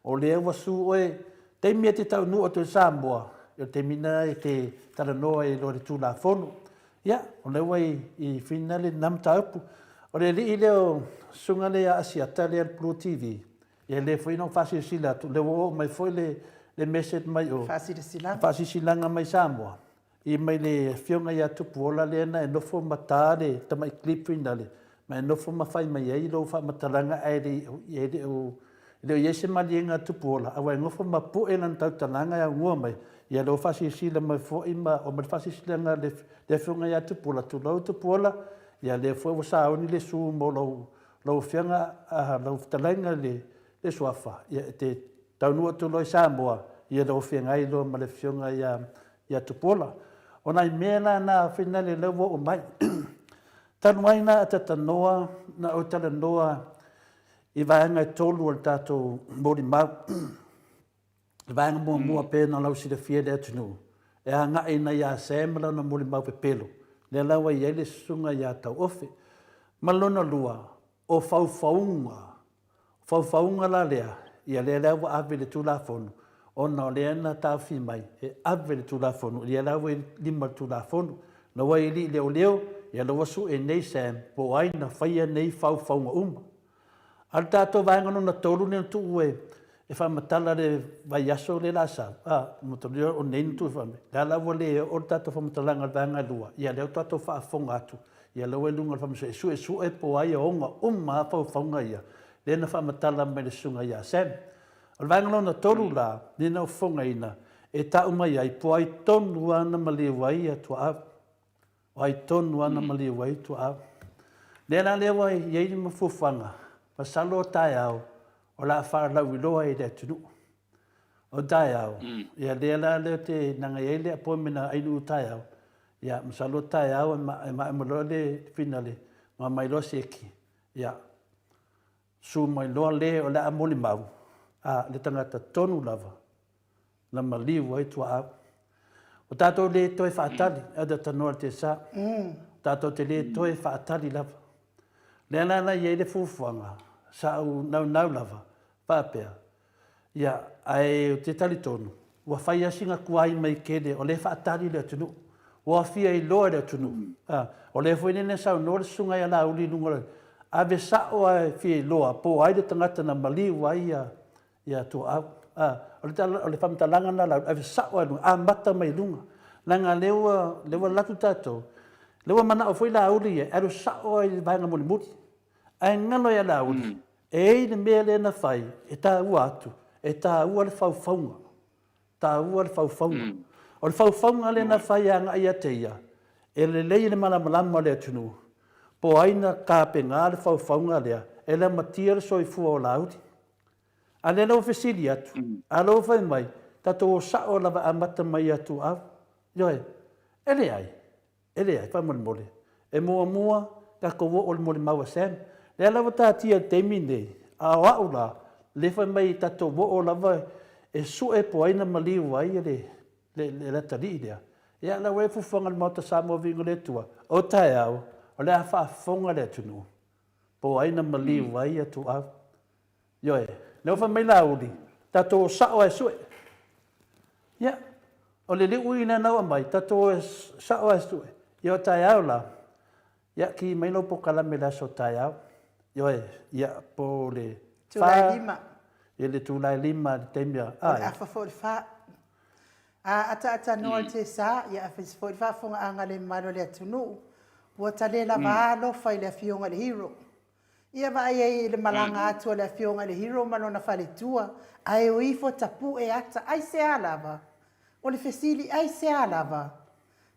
o lea wasu oe, te mea te tau nu o te Samoa, o te mina e te taranoa e lore tūla whonu. Ia, o lewa i whina le namta upu, o le li leo sunga lea asiata lea Blue TV, ia le fwoi no whasisila tu, lewa o mai fwoi le message mai o whasisilanga mai Samoa. I mai le whionga ia tupu ola lea na e nofo mataa le tamai clip whina le, ma e nofo mawhai mai ei lo wha mataranga e le o leo iese malienga tupu ola, awa e ngofo mapu e lan tau tananga ia ngua mai, ia lo whasisila mai fwoi ma o mai whasisilanga le whionga ia tupu ola, tu lau tupu ola, ia le fwoi wasaoni le su mo lau whianga, lau talanga le suafa, ia te taunua tu loi Samoa, ia lau whianga i lo ma le whionga ia tupu ola. Ona i mea na whina le lau o mai. Tanuaina a tatanoa na o talanoa i vaenga e tolu o tātou mori mau. I vaenga mua pēna lau si le fia le atunu. E a ngai na ia sēmala na mori mau pe pelo. Le lau ai ele sunga ia tau ofe. Malona lua o faufaunga. Faufaunga la lea. Ia le lau wa awe le tūla whonu. Ona o lea na tau fi mai. E awe le tūla whonu. Ia lau e lima tūla whonu. Na wai li leo. Ia lo wasu e nei sam, po ai na whaia nei whauwhaunga uma. Al tātou vaenga no na tolu ne tu ue, e whamatala le vai aso le lasa. Motorio o nei tu whame. La lawa le o tātou whamatalanga vaenga lua. Ia leo tātou whaafonga atu. Ia lo e lunga whamase e su e po ai a onga uma whauwhaunga ia. Le na whamatala mai le sunga ia sam. Al vaenga no na tolu la, le na ufonga ina, e ta umai ai po ai tonu ana maliwa ia tua apu. Wai tonu ana mali wai tu a. Lena le wai yei ma fufanga. Pa salo tai au. O la wha lau i loa i le tunu. O tai au. Ia lena le te nanga yei le apomina ainu tai au. Ia ma salo tai au e ma loa le finale. Ma mai loa seki. Ia. Su mai loa le o la amoli mau. Le tangata tonu lava. La mali wai tu a. O tātou le toi whaatali, a da tanoa te sa. Tātou te le toi whaatali lava. Le anana iei le fufuanga, sa au nau lava, whapea. Ia, ai te tali tonu. Ua whai asinga kuai mai kele, o le whaatali le atunu. Ua fia i loa le atunu. O le fwinene sau nore sunga ia la uli nungore. Ave sa o ai fia i loa, po ai le tangata na mali wai ia tu au. O le whamatalanga na lau, ave sa'o anu, a mata mai lunga. Nanga lewa latu tātou, lewa mana o fwoi la uli e, aro sa'o ai vaenga muli muli. Ai ngano ia la uli, e ei le mea le na whai, e tā ua atu, e tā ua le whauwhaunga. Tā ua le whauwhaunga. O le whauwhaunga le na whai a ngai a teia, e le lei le malamalama le atunu. Po aina kāpe ngā le whauwhaunga lea, e le matia le soifua o la uli. A le lau fesili atu, a lau whai mai, tato o sa'o lava amata mai atu au. Ioi, ele ai, whai mole. E mua, ka kowo o le mole maua sam. Le alawa tātia teimi nei, a wau la, le whai mai tato o lava e su e po aina maliu ai le latari lea. E alawa e fufonga le Maota Samoa Viiga le tua, o tai au, o le a whaafonga le tunu. Po aina maliu ai atu au. Ioi, leo wha mai lauri, tato sa'o e sue. Ia, o le liu ina naua mai, tato sa'o e sue. Ia tai au la, ia ki mai no po kalame la so tai au. Ia po le Tūlai lima. Ia le tūlai lima, le teimia. O le awha fōri wha. Ata noa te sa, ia awha fōri wha fonga anga le maro le atunu. Ua tale la vālo whai le fionga le hero. Ia vai ai le malanga atua le fionga le hero malona whale tua. Ai o ifo tapu e ata, ai se alava. O le fesili, ai se alava.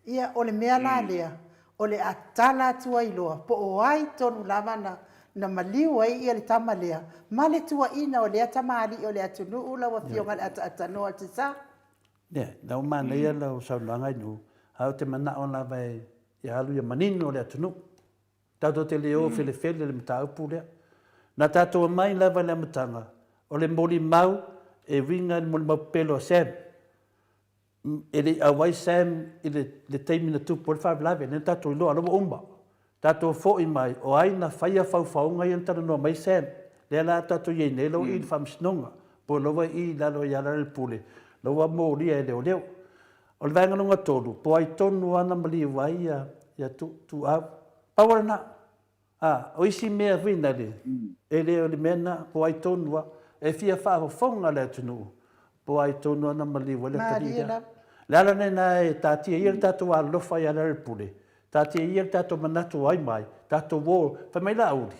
Ia o le mea la lea. O le atala atua iloa. Po o ai tonu lava na maliu ai ia le tama lea. Ma le tua ina o le atamari o le atunu ula wa fionga le ata noa te sa. Ia, nau mana ia lau saulangai nu. Hau te mana o lava e halu ia manino le atunu. Tātou te leo fele le mta upu lea. Na tātou mai lava le matanga. O le moli mau e winga le moli mau pelo sem. ele awai Sam le taimi na tupu le whavelave, ne tatou iloa aloa umba. Tatou fo i mai, o aina whaia whauwhaunga i antara noa mai Sam. Lea la tatou iei nei lau i whamsinonga, po loa i lalo i ala le pule. Loa mō ria e leo leo. O le vaenga nunga tolu, po ai tonu ana mali wai ia tu au. Pawara na, o isi mea vina le, e leo le mena, po ai tonu e fia whafonga le tunu. Po ai tonu ana mali wai le tarira. Le ala nena e tātia ia tātou a lofa i ala le pule. Tātia ia tātou manatu ai mai, tātou wō, whamai la auri.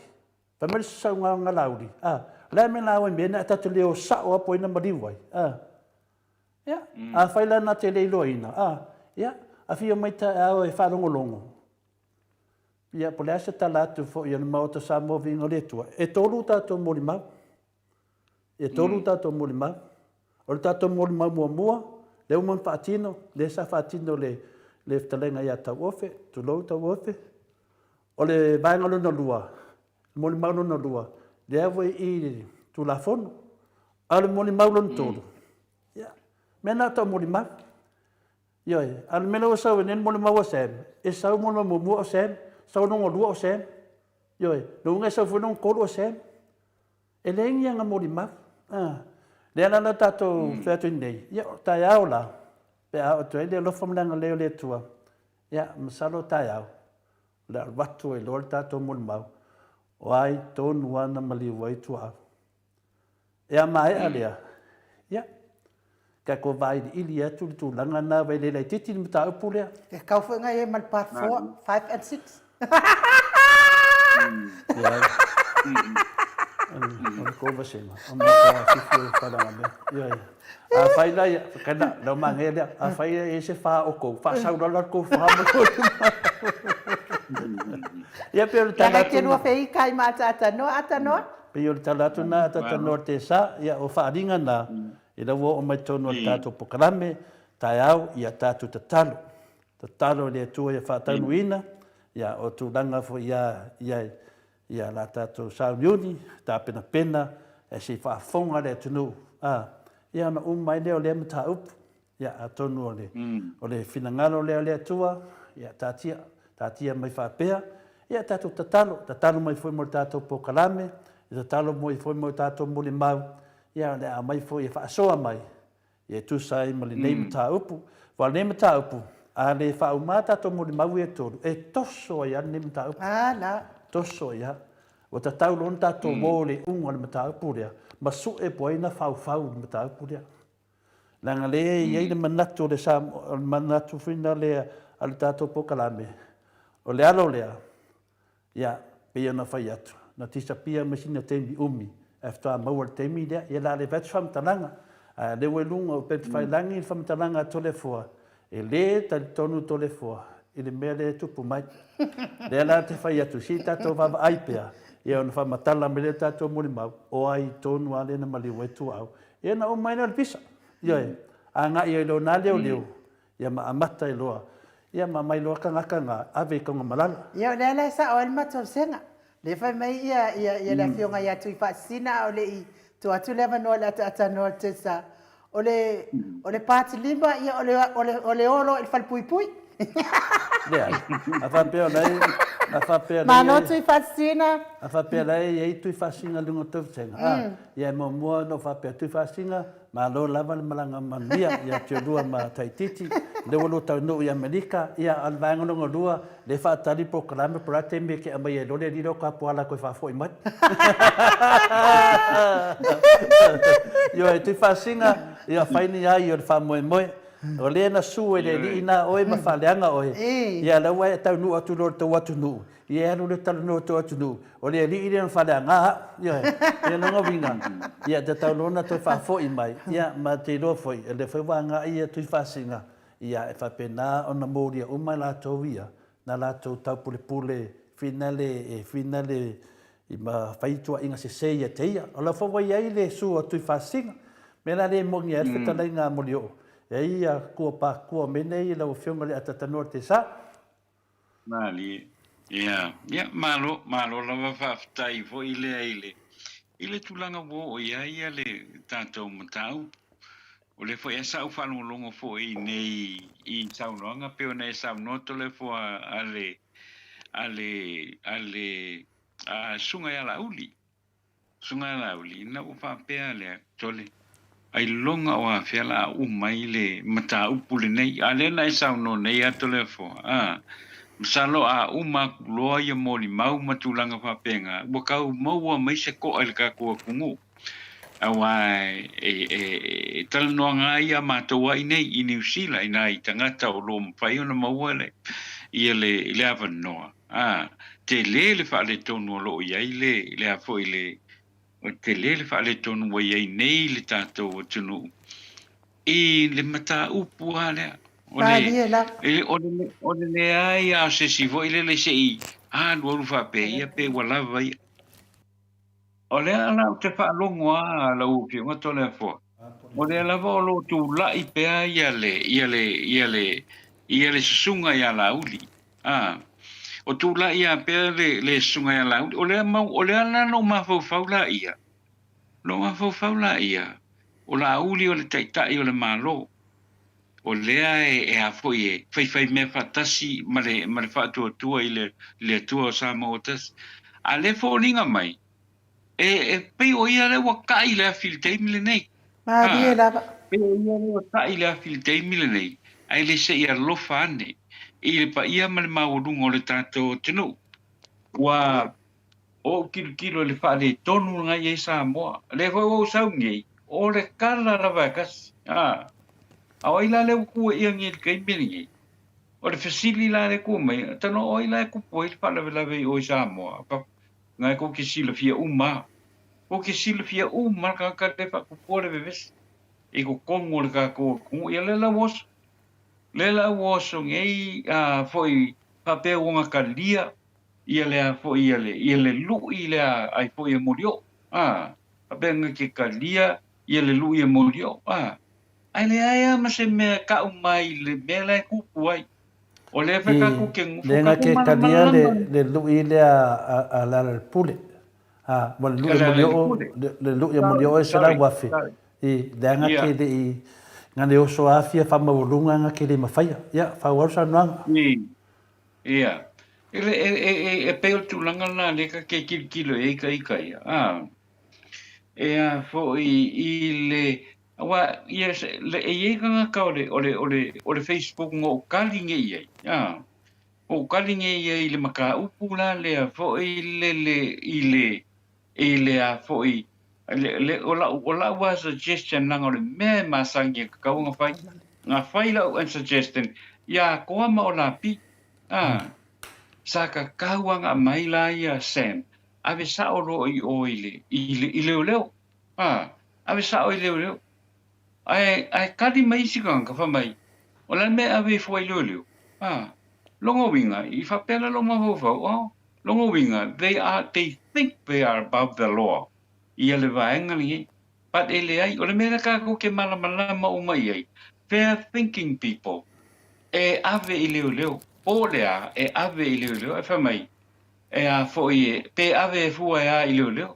Whamai sa ngā lauri. Le me la au mena, tātou leo sao apo ina mali wai. Ya, a whaila na te leilo ina. Ya, a fia mai ta au e whanongolongo. Ia, po le asa talatu fo i ana Maota Samoa Viiga le Atua. E tolu tātou mori mau. E tolu tātou mori mau. O le tātou mori mau mua, le uman whaatino, le sa whaatino le ftalenga ia tau ofe, tu lou tau ofe. O le vaengalo na lua, mori mau na lua, le awe i tu la fono. A le mori mau na tolu. Mena tau mori mau. Ioi, ale mena o sau enen mori mau o Sam. E sau mori mau mua o Sam. Sau nongo lua o Sam. Ioi, nunga sau whanong kolo o Sam. E lengi anga mori mau. Lea nana tatou whaatu nei. Ia, tai au la. Pe au tu ele lo famlanga leo le tua. Ia, masalo tai au. Le watu e lor tatou mori mau. O ai tonu ana maliwa i tua. Ia mai alea. Ia. Ka ko vai ili atu tu langa na vai le titi ni mata upulea. Ke kau fo ngai mal part 4, 5 and 6. Ya. Ko va sema. Amma ka fifu para me. Ya. A fai la kana no mangele a fai ese fa o ko fa sa do ko fa mo ko. Ya pero tala tu. Ya que no fei kai mata atano. Pero tala tu na atano te sa ya o fa ringa na. Ina wo o mai tonu tātou pokarame, tai au ia tātou tatalo. Tatalo le tua ia whātaunu ina, ia o tūranga fo ia la tātou sauniuni, tā pena pena, e si whaafonga le tunu. Ia na umai leo le mata upu, ia a tonu o le whinangalo leo le tua, ia tātia mai whapea, ia tātou tatalo mai foi mo tātou pokarame, tatalo mai foi mo tātou mole mau, ia le a mai foi e whaasoa mai. Ia tu sai ma le nei mata upu. Wa le mata upu. A le whaau mata to mo le mau e toru. E toso ia le mata upu. La. Toso ia. O ta tau lon tato mo le unga le mata upu rea. Ma su e poina whau le mata upu rea. Langa le iei le manatu le sa manatu whina le ale tato pokalame. O le alo lea. Ia, pia na whai atu. Na tisa pia masina temi umi. After mau te mi dia ia la le vet fam talanga le we lunga o pet fai langi fam talanga tole foa e le tal tonu tole foa e le mele tupu mai le la te fai atu si tato va aipea e on fa matala mele tato moli mau o ai tonu ale na mali wetu au e na o mai na pisa ia anga ia lo na leo ia ma amata i loa ia ma mai loa kanga ave konga malala ia le la sa o ma tsenga. Le fai mai ia la fionga ia tui whaasina o le i tu atu lewa noa le atanoa te sa. O le pāti lima ia o le oro il fal pui pui. Lea, a whapea nei, a whapea nei. Mano tui whaasina. A whapea nei, ei tui whaasina lunga tautenga. Ia mua no whapea tui whaasina, ma lo lava le malanga mania, ia te rua ma taititi, le walo tau no i Amerika, ia alvanga longa rua, le whaatari proklame porate me ke amai e lore riro ka puala koe whafo i mai. Io e tui whaasina, ia whaini ai o le whamoe. O le na su e le li ina oe ma whaleanga oe. Ia la wai tau nu atu lor tau atu nu. Ia anu le tau nu tau atu nu. O le li ina whaleanga. Ia nonga winga. Ia te tau lona toi whafo i mai. Ia ma te lo foi. E le whaiwanga ia tui whasinga. Ia e whapena o na mōria o mai la tau ia. Na la tau tau pule finale i ma whaitua inga se seia te ia. O la whawai ai le su o tui whasinga. Mena le mongi e whetalai ngā mori o. E ia kua mene i lau whionga le atatanoa te sa. Mali, ia, malo lawa whaftai fo ile. Ile tulanga wo o ia le tātou matau. o le foi esa u whanolongo foi nei I saunoanga peo nei saunoto le foi ale sunga ya lauli. Sunga lauli na u whapea le tole. Ai longa o a whiala mai le mata upule nei. Ale na sauno nei ato le foi. Masalo a uma loa ia moli mau matulanga whapenga. Wakau maua mai se ko al ka kua kungu. Awai tal no nga ia matua nei I New Zealand ina I tangata o lo mpai ona maua le ia le avanoa te le fa le tonu lo ia le afo le te le fa le tonu ia nei le tato o tunu I le mata upu ale o le ai a se si vo le sei lo fa pe ia pe wala vai o le ala te fa longo la upi ngato le fo o le ala vo lo tu la I pe ia le sunga ia la uli o tu la ia pe le sunga ia la uli o le ala no ma fo faula ia o la uli o le taitai o le malo o lea e a foi fai me fatasi ma le fatu tua I le tua Samoa a le fo linga mai pe o ia le wakai le filtei mile nei. Maria lava. Pe o ia le wakai le filtei mile nei. Ai le se ia lofa ane. I le pa ia ma le maurunga o le tato tenu. Wa o kilo le fa le tonu ngai e Samoa. Le ho o saungi. O le kala la vakas. A oila le ku ia ngi kai mili. O le fasili la le ku mai. Tano oila ku poil pa la ve o Samoa. Ngai ko kisila fia uma. O ke silfia marka ka te fa ko pore bebes e ko kongo le ka ko ia le la was ngei foi pape unha kalia ia le foi ia le lu ia ai foi morio pape nga ke kalia ia le lu ia morio ai le ai ma se me ka mai le mele ku puai o le fa ka ku ke le nga ke kalia le lu ia a la pule wal lu ia mulio e sala wafe I danga ke de nga le oso afia fa maulunga nga ke le mafaya ya fa warsa nang ia e pe tu langa na le ka ke kilo e kai fo I le wa yes le e nga ka o le Facebook ngo kalinge ia o kalinge ia le maka upula le fo ile a foi le ola was suggestion nang o me masangi ka nga fai la and suggestion ya ko ma ola pi saka kawanga mai la ya sem ave sa o ile leo ave sa o leo ai kadi mai sikang ka fa mai ola me ave foi leo longo winga I fa pela lo ma fo longo winga they think they are above the law ia le vaenga ni but ele ai o le mena ka ko ke malama o mai ai fair thinking people ave leo o le ave leo fa mai a foi pe ave fu leo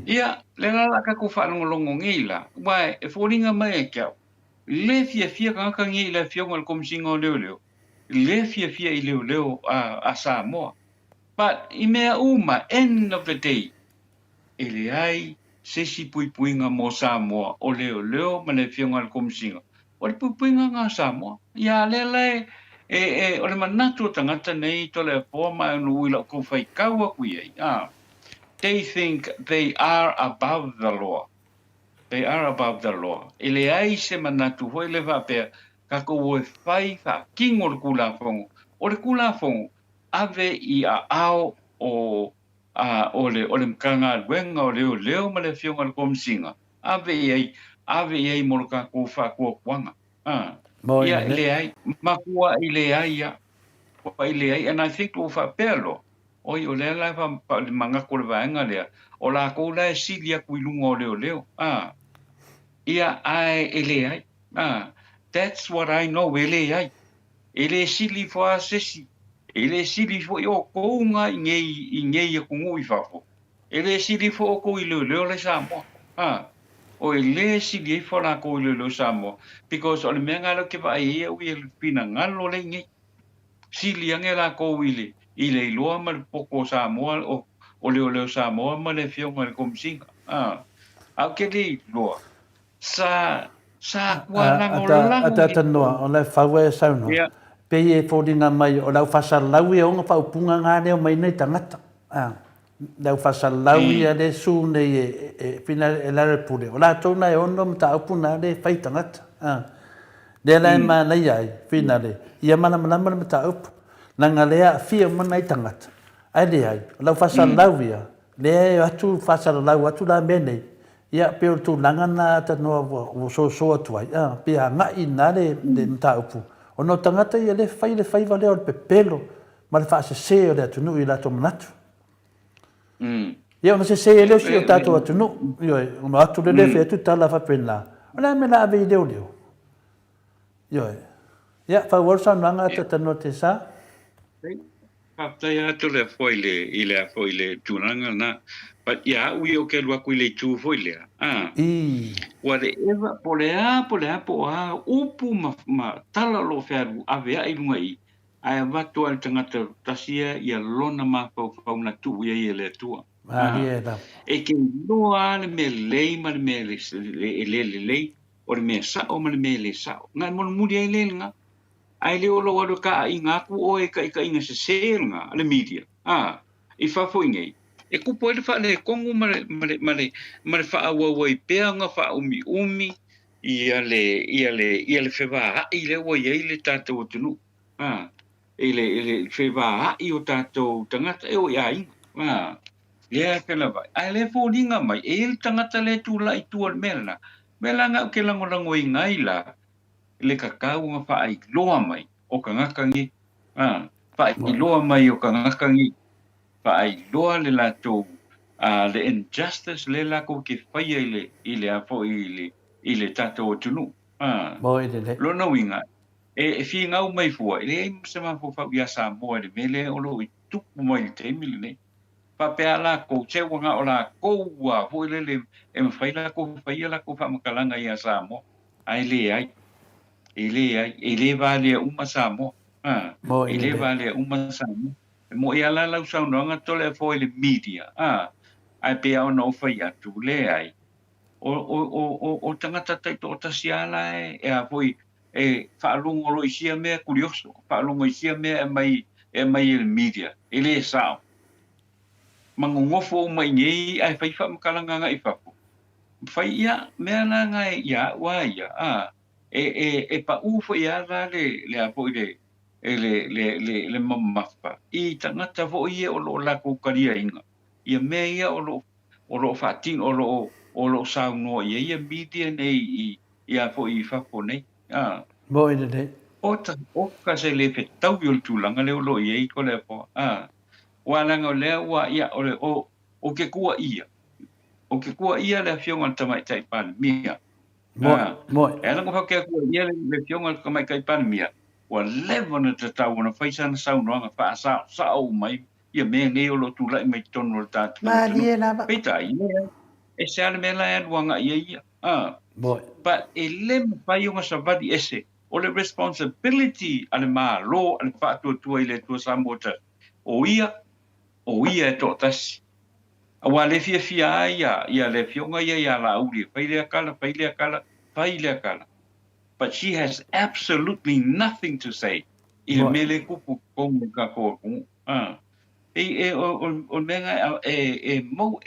ia le la ka ko fa longo ngila wa foringa mai ka le fia ka ngi le fia ngol kom singo leo le fia leo a Samoa but I mea uma end of the day ele ai se si puinga mo Samoa o leo ma le fionga al komsinga o le puinga nga Samoa ia le o le manatu tangata nei to le forma no ila ko fai kaua kui they think they are above the law ele ai se manatu hoi le va pe ka ko fai fa king o le kula fongo ave I ao o le mkanga wenga o leo ma le fionga le komsinga ave ai mo ka ko fa ko kwanga ia le ai makua ile ai and I think o fa pelo o le la fa manga ko le vanga le o la ko la silia ku lunga o leo ia ai ele ai that's what I know ele sili fo asesi ele sili fo yo ko nga ngei ko ngui fafo ele sili fo ko leo le Samoa o le si di fora ko le Samoa because o le mea ngalo ke va e o i le pina ngalo le ngi si lianga la ko ile loa ma le poko Samoa o le Samoa ma le fio ma le komsinga au ke li loa sa kwa lango lango ata noa o le whaue saunua. yeah Pei e fōringa mai o lau whasalau e onga whaupunga ngā reo mai nei tangata. Lau whasalau i a le su nei e whina e lare pure. O la tōna e ono mta aupuna le whai tangata. Le lai mā nei ai, whina le. Ia mana manamana mta aupu. Nanga lea fia mana i tangata. Ai le ai, o lau whasalau ia. Le e atu whasalau atu la menei. Ia peo tu langana ta no o so atu ai. Pea ngai nā le mta aupu. Ono tangata ia le fai vale o pe pelo. Ma le whaase se o le atunu i la to manatu. Ia ona se se e leo si o tato atunu. Ioi, ono atu le lefe atu tala whapena. Ona me la ave i leo leo. Ioi. Ia, whauorsa nanga ata tano te sa. Paptai atu le foi le tunanga na. But ya ui o ke lua kui le tu foi le. Whatever po a upu ma tala lo feru avea i lunga i. Ai watu al tangata tasia ia lona ma pau na tu ia le tua. E ke loa le me lei ma le me le o le me sa o ma le me le sa. Nga mon muri ai le nga. Ai le o lo wado ka i ngā ku o e ka inga se se nga le media. I whafo ingei. E kupo ele wha le kongu ma le wha awa i pea nga wha umi ia le whewaa i le wa iei le tātou atunu. I le whewaa i o tātou tangata e o ia inga. Lea ke la vai. Ai le fōringa mai e le tangata le tūla i tua le mela. Mela ngau ke langolango i ngai la le kakau nga wha ai loa mai o ka ngakangi. Wha ai loa mai o ka ngakangi. Ai loa le lato le injustice le lako ke whaia i le afo i le tato o tunu. Lo na winga. E fi ngau mai fua. Le e msema fua ia Samoa le mele o lo i tupu mai te mili ne. Pa pea lako te wanga o lako ua fua le e mwhai lako whaia lako whamakalanga ia Samoa. Ai le ai. E le vale uma Samoa. E le vale uma Samoa. Mo ia la lau sau noanga tole foi le media. Ai pea ona o fai atu le ai. O tangata taito o tasiala e a foi e whaalungo lo isia mea kurioso. Whaalungo isia mea e mai le media. E le sao. Mangongofo o mai ngei ai whai whamakalanga nga i whapo. Whai ia mea na ngai ia wa ia. E pa ufo ia la le a foi le mamapa i tangata vo ia o lo la ko karia inga ia me ia o lo fatin o lo sauno ia media nei ia fo i fa po nei Moi de o ka se le fe tau yo tu langa le lo ia ko le po wala nga le wa ia o ke kua ia le fionga tamai tai pan mia moi ela ko ke kua ia le fionga tamai kai pan mia wa levona te tau na faisana sau noanga fa sau mai ia me ngai o lo tula mai tono ta pita e se ale mela e wanga ia but e lem pai unga savadi ese o le responsibility ale ma lo ale fa tu ile tu samota o ia e to tas wa le fia ia le fionga ia la uri pai le kala but she has absolutely nothing to say. Il mele kupu kongu ka ko. O menga mo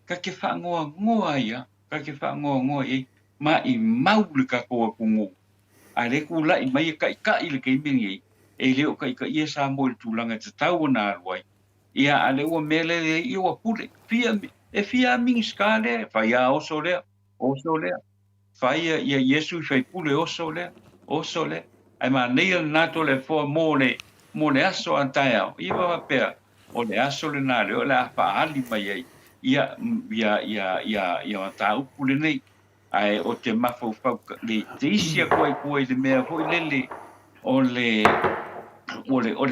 ka ke ngoa ia, ka ke ngoa ia, ma I mau le ka ko kungu. Ale kula I mai ka ile ke mingi. E leo ka ia sa mo tu langa te tau na roi. Ia ale o mele I o pule. Fia ming skale, fa ia o sole. Fai ia Yesu fai pule oso le ai ma nei na to le fo mo le aso antaia I va pea o le aso le na le la fa ali mai ia ta pule nei ai o te mafo fa le tisia koi le mea foi lele o le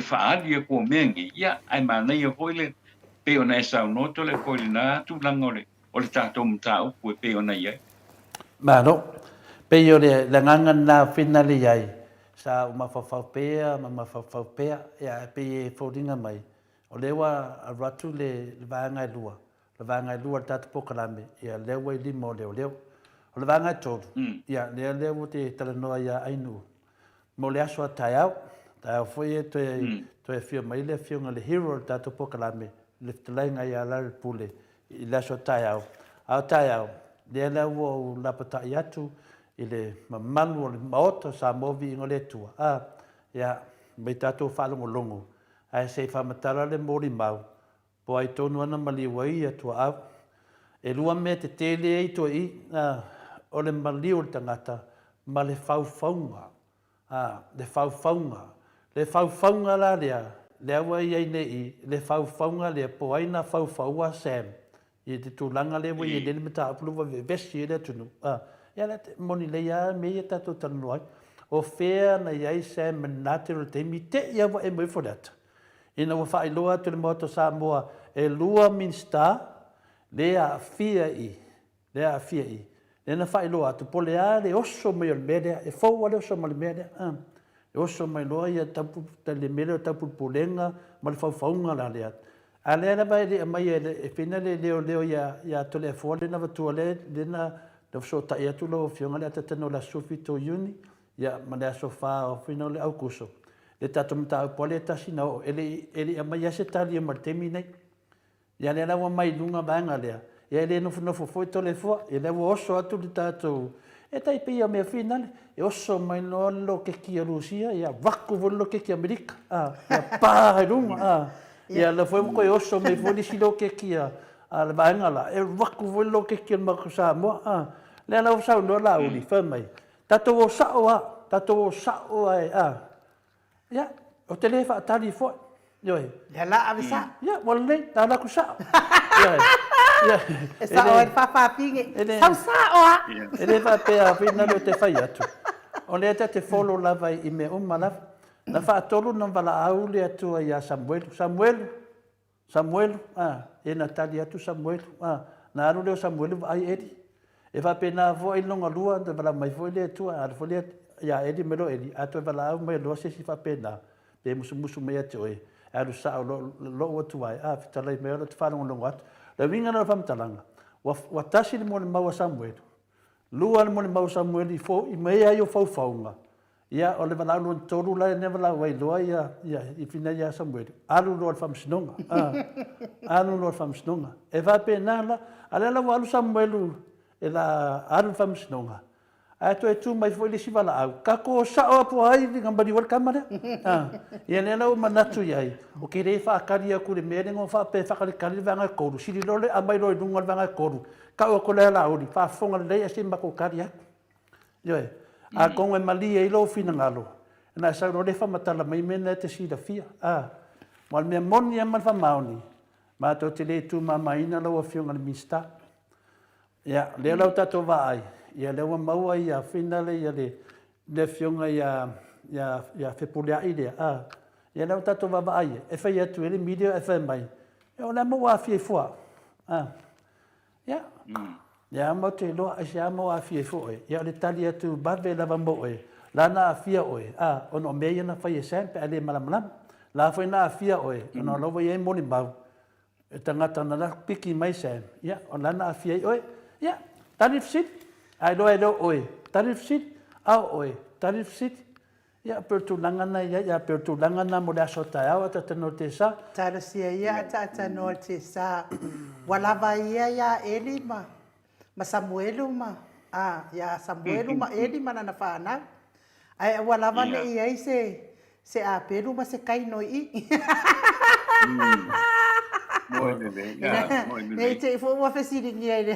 fa ali ko mengi ia ai ma nei foi le pe ona sa no to le foi na tu langole o le tato mta o pe ona ia Mano, pe yo le nganga na finale yai. Sa uma whawhawpea, ma whawhawpea, ia pe e whodinga mai. O lewa a ratu le vāngai lua. Le vāngai lua tatu pokalame, ia lewa I limo leo leo. O le vāngai tōru, ia lea lewa te talanoa ia ainu. Mo le aso a tai au foi e toe fio mai le fio nga le hero tatu pokalame. Le ftalainga ia lare pule, I le aso a tai au. Au tai au, lea lewa o lapata I atu, I le mamalu o le Maota Samoa Viiga le Atua. Ia, mai tātou whalongolongo. Ai sei whamatara le mori mau. Po ai tonu ana maliwa I atua au. E lua me te tele ei to I, o le maliu le tangata, ma le whauwhaunga. Le whauwhaunga. Le whauwhaunga la lea, lea wai ai nei, le whauwhaunga lea po aina whauwhaua Sam. I te tūlanga le wai e nene me ta apuluwa vesi e le tunu. Ia le moni le ia me ia tātou tanu ai. O whea na iai Sam manate ro te mi te ia wa e mui fodata. Ina wa whailoa tu le Maota Samoa e lua minsta lea fia I. Lea fia I. Nena whailoa tu pole a le oso mai o le mea e fau le oso mai le mea e oso mai loa ia tapu le mea o tapu pulenga ma le whauwhaunga la lea. A lea na mai e whina le leo ia tole a fua le na watua le na so ta ia tu lo fionga le tatano la sufi to uni ia ma le so fa o whina le au kuso. Le tato mta au pole tasi na o ele mai ia se tali ma temi nei. Ia le na wa mai lunga banga lea. Ia ele no foi tole fua, ele o oso atu le tato. E tai pia me finale, e oso mai no lo ke ki Rusia, ia vaku vo lo ke ki Amerika. Ia pa lunga. Ia le foi mo oso mai vo si lo ke ki a le banga la. E vaku vo lo ke ki ma Samoa. Le na sa no la uli fa mai. Tato o sao ai. Ia, o te le fa tali fo. Yoi. Ya la avisa. Ya, wale, ta la ku sao. Ya. Esa o e papa pinge. Sao. Ele va pe a fina lo te fai atu. O le te follow lava I me umala. Na fa tolu non vala au le atu ia Samuel. E na tali atu Samuel. Na aru le Samuel ai edi. E va pe na vo I longa lua de vala mai vo le atu a vo le ia edi melo edi. Atu vala au me lo se si fa pe na. Pe musu me atu e. Aru sa lo atu ai. Fitalai me lo te whanonga longa atu. Le winga na whamtalanga. Wa tasi le mo le maua Samuel. Lua le mo le maua Samuel I mea I o whauwhaunga. Ia o le walau luan toru lai ne walau wai loa ia I whina ia Samuel. Alu loa le whamsinonga. Alu loa le whamsinonga. E wape nala, ale la walu Samuel e la alu whamsinonga. A to e tu mai foi le si wala au. Kako sao apu ai ni ngambari wal kamera. Ia ne la o manatu iai. O ke rei whaakari aku le mea ngo whape whakari kari vanga koru. Siri lole a mai loi dunga vanga koru. Ka o ko le la uri. Whaafonga le a se mako kari aku. Ioi. A kongo e mali e ilo fina ngalo. Na sa no le whamatala mai mena te sida fia. Mal mea moni e man whamaoni. Ma to te le tu mamaina lau a fionga le mista. Ia, le lau tato vai. Ia lewa maua ia finale ia le fionga ia whepulea I lea. Ia lewa tato waba ai. E whai atu ele media e whai mai. E o le maua a fie fua. Ia. Ia mau te loa ai se a maua a fie fua e. Ia o le tali atu bawe lava mo e. Lana a fia oe. Ono mea na whai e sempe a le malamalam. La whai na a fia oe. Ono lawa i e moni mau. E tangata na la piki mai sem. Ia. O lana a fia oe. Ia. Tali fsit. Ai lo oi. Tarif sit au oi. Tarif sit. Ia pertulanga na ia pertulanga na mo la sota au ta no te sa. Tarasia ia ta no te sa. Wala vai ia eli ma. Ma Samuelu ma. Ia Samuelu ma eli mana na fana. Ai wala va le ia se a peru ma se kai no I. Nei te fo wa fesiri ni ai.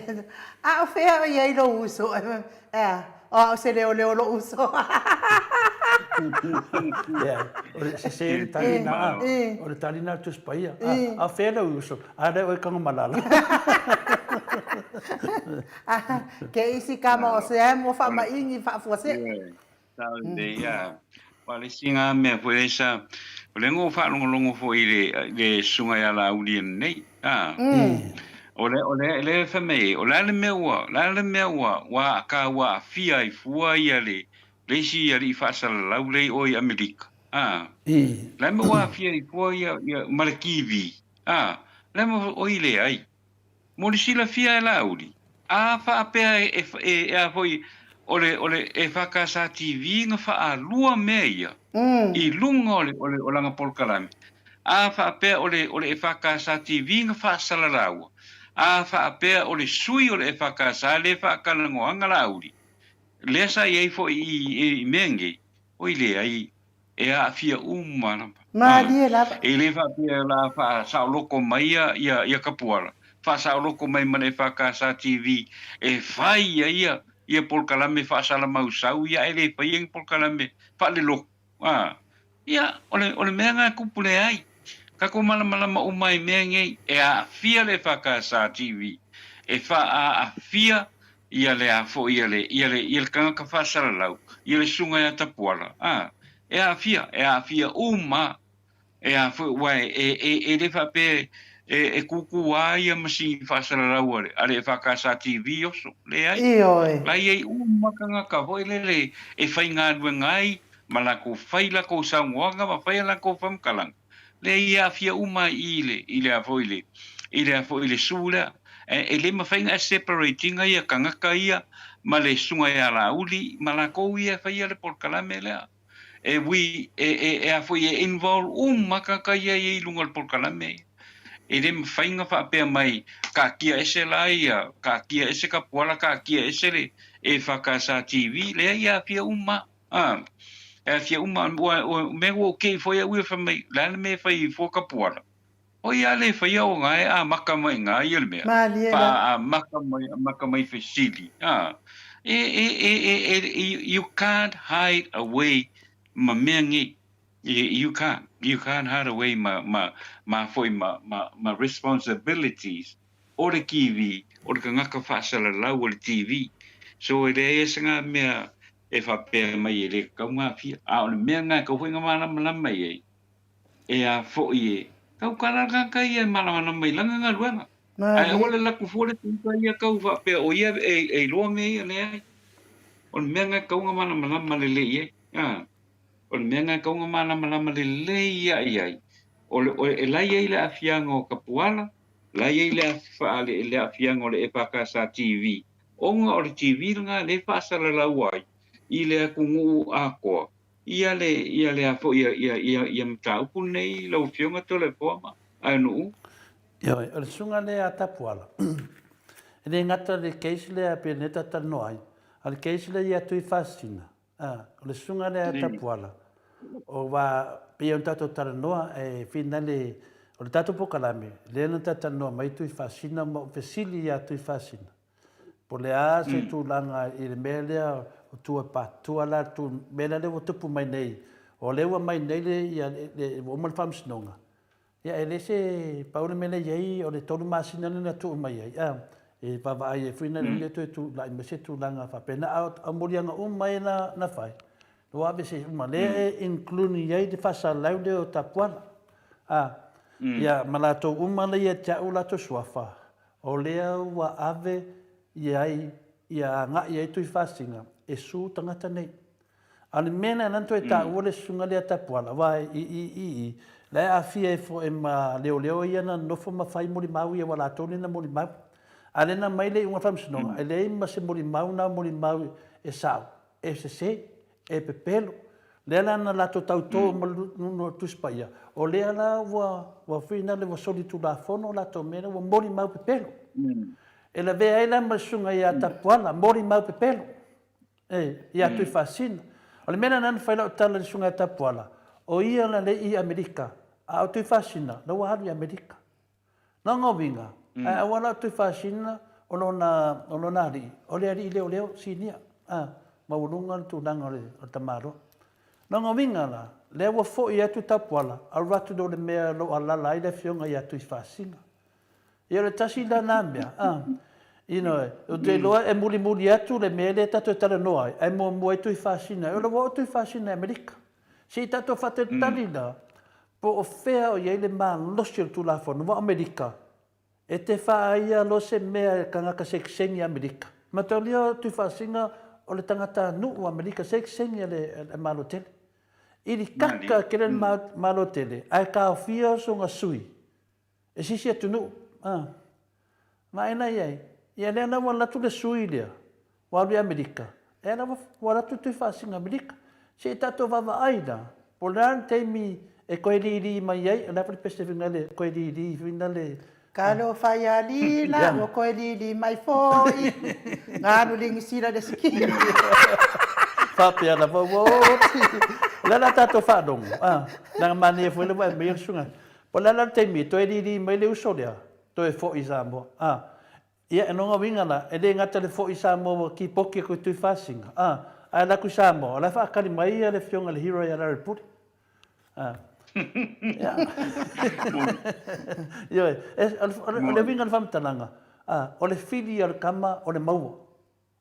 O fea ia lo uso. O se leo lo uso. Ia, o se talina. O talina tu spaia. A fea lo uso. A le o kanga malala. Ke isi kama o se mo fa ma ingi fa fo se. Tau de ia. Pale singa me foi esa. O le ngo wha longo fo I le sunga ia la uri nei. le famei o le mea wa ka wa fia I fua ia le si ia I fasala lau le o I Amerika le me wa fia I fua ia Malakivi le me o I le ai mo le sila fia la uli fa apea e a foi ole e faka sa TV nga fa a lua mea ia I lunga o langa polkalame fa apea ole e faka sa TV nga fa salarau fa apea ole sui ole e faka sa le fa kalangoanga la uli le sa I fo I menge o ile ai e a fia umana Malie lava. e le fa apea la fa sa loko mai ia kapuala fa sa loko mai mane faka sa TV e fai ia polkalame fa sala mausau ia ele fa ia polkalame fa le lo ia ole menga kupule ai ka ko mala umai menge e a fia le faka sa TV e fa a fia ia le a fo ia le kanga ka fa sala lau ia le sunga ia tapuala e a fia e a fo wai e le fa pe e kuku ai masi fa sala lau ale fa ka sa TV oso le ai la ia kanga ka voi le e fai ngā ngai malako fai la ko sa ngoanga ma fai la ko fam kalang le ia fia ile a foi le sula e le ma fai separating ia kanga ka ia ma le sunga ia la uli malako ia fai le por kalame le e a foi involve ka ia I lunga por kalame e le ma fai nga fa pe mai ka kia ese la ia ka kia ese ka pola ka kia ese le e fa ka sa TV le ia fia e fia me wo ke foi a fa mai la me fai fo ka pola o ia le fai o ngai maka mai ngai le me fa maka mai fesili you can't hide away ma mengi you can't hide away ma foi ma responsibilities o le kiwi o le ngaka fa sala la o le TV so e le senga me e fa pe mai le ka nga fi o le menga ka foi nga mana mai e a fo kau kala ka ia mana mai langa nga luanga ai ole la ku fo le ka ia kau fa pe o ia e lo me le ai o menga ka nga mana le ia o menga ka nga mana le ia o e la ia le afianga o kapuala la ia le fa le afianga o le epaka sa TV onga o le TV nga le fa sala la wai ile kungu ako ia le afo ia mtau punei lo fionga tole forma anu ia o sunga le atapuala ele ngata le case le peneta tanoi al case le ia tui fascina o sunga le atapuala o va pe un tato taranoa e finale o tato pokalame le na tatanoa mai tui fascina mo fesili ia tui fascina por le a se tu langa il melia o tua patua la tu mena le o tupu mai nei o le wa mai nei le ia le o mal fam snonga ia ele se paule mena yai o le tolu masina na tu mai ai e pa va ai fina le tu la me se tu langa fa pena a molianga mai na fai lo ave se uma le including yai de fa sa lau de o tapuala ia malato le ia ta ula to swafa o le wa ave iai ia nga ia tu fasinga e su tangata nei ale mena nanto e ta ole sunga le tapuala vai i la afia fo e ma leo ia na no fo ma fai moli mau ia wala toni na moli mau ale na mai le unha famsno ele ma se moli mau e sao e se e pepelo le la na la to tauto no tu spaia o le la wa fina le soli tu la fono la to mena wa moli mau pepelo e la vea ela masunga ia tapuala mori mau pepelo ia tu fascina o le mena nan fai la tala sunga tapuala o ia la le I Amerika a tu fascina no wa I Amerika no ngovinga a wala tu fascina o lona ri o le ri leo sinia ma ulunga tu nanga le o tamaro no ngovinga la le wa fo ia tu tapuala al ratu do le mea lo ala la ile fionga ia tu fascina ia le tasi la nambia o te loa e muli atu le mele tato tala noa e mo tu fascina o lo tu fascina Amerika si tato fate talina po o fea o ia le ma losio tu la fo no Amerika e te whaia lo se mea kangaka seksengi Amerika. Ma tau leo tu whasinga o le tangata nuu Amerika seksengi le malotele. Iri kaka kere malotele, ai ka whia so ngā sui. E sisi atu nuu. Ma ena iai, ia lea na walatu le sui lea, walu Amerika. E na walatu tu whasinga Amerika. Se tato wawa aina, po lan teimi e koe riri mai ai, e napari peste vinga le, koe riri vinga le. Kalo whai a lila, o koe riri mai fōi. Ngānu lingi sira le siki. Whapea na wawoti. Lala tato whanongo. Nanga mani e whele wai mea sunga. Po lala teimi, toi riri mai le usolea, toi fōi Samoa. Ia e nonga wingana, e le ngata le fōi Samoa ki poki koe tui whasinga. Ai laku Samoa, lai whaakari mai ia le whionga le hero ia rare puri. Ioi, le winga le whamtananga. O le whili ar kama o le maua.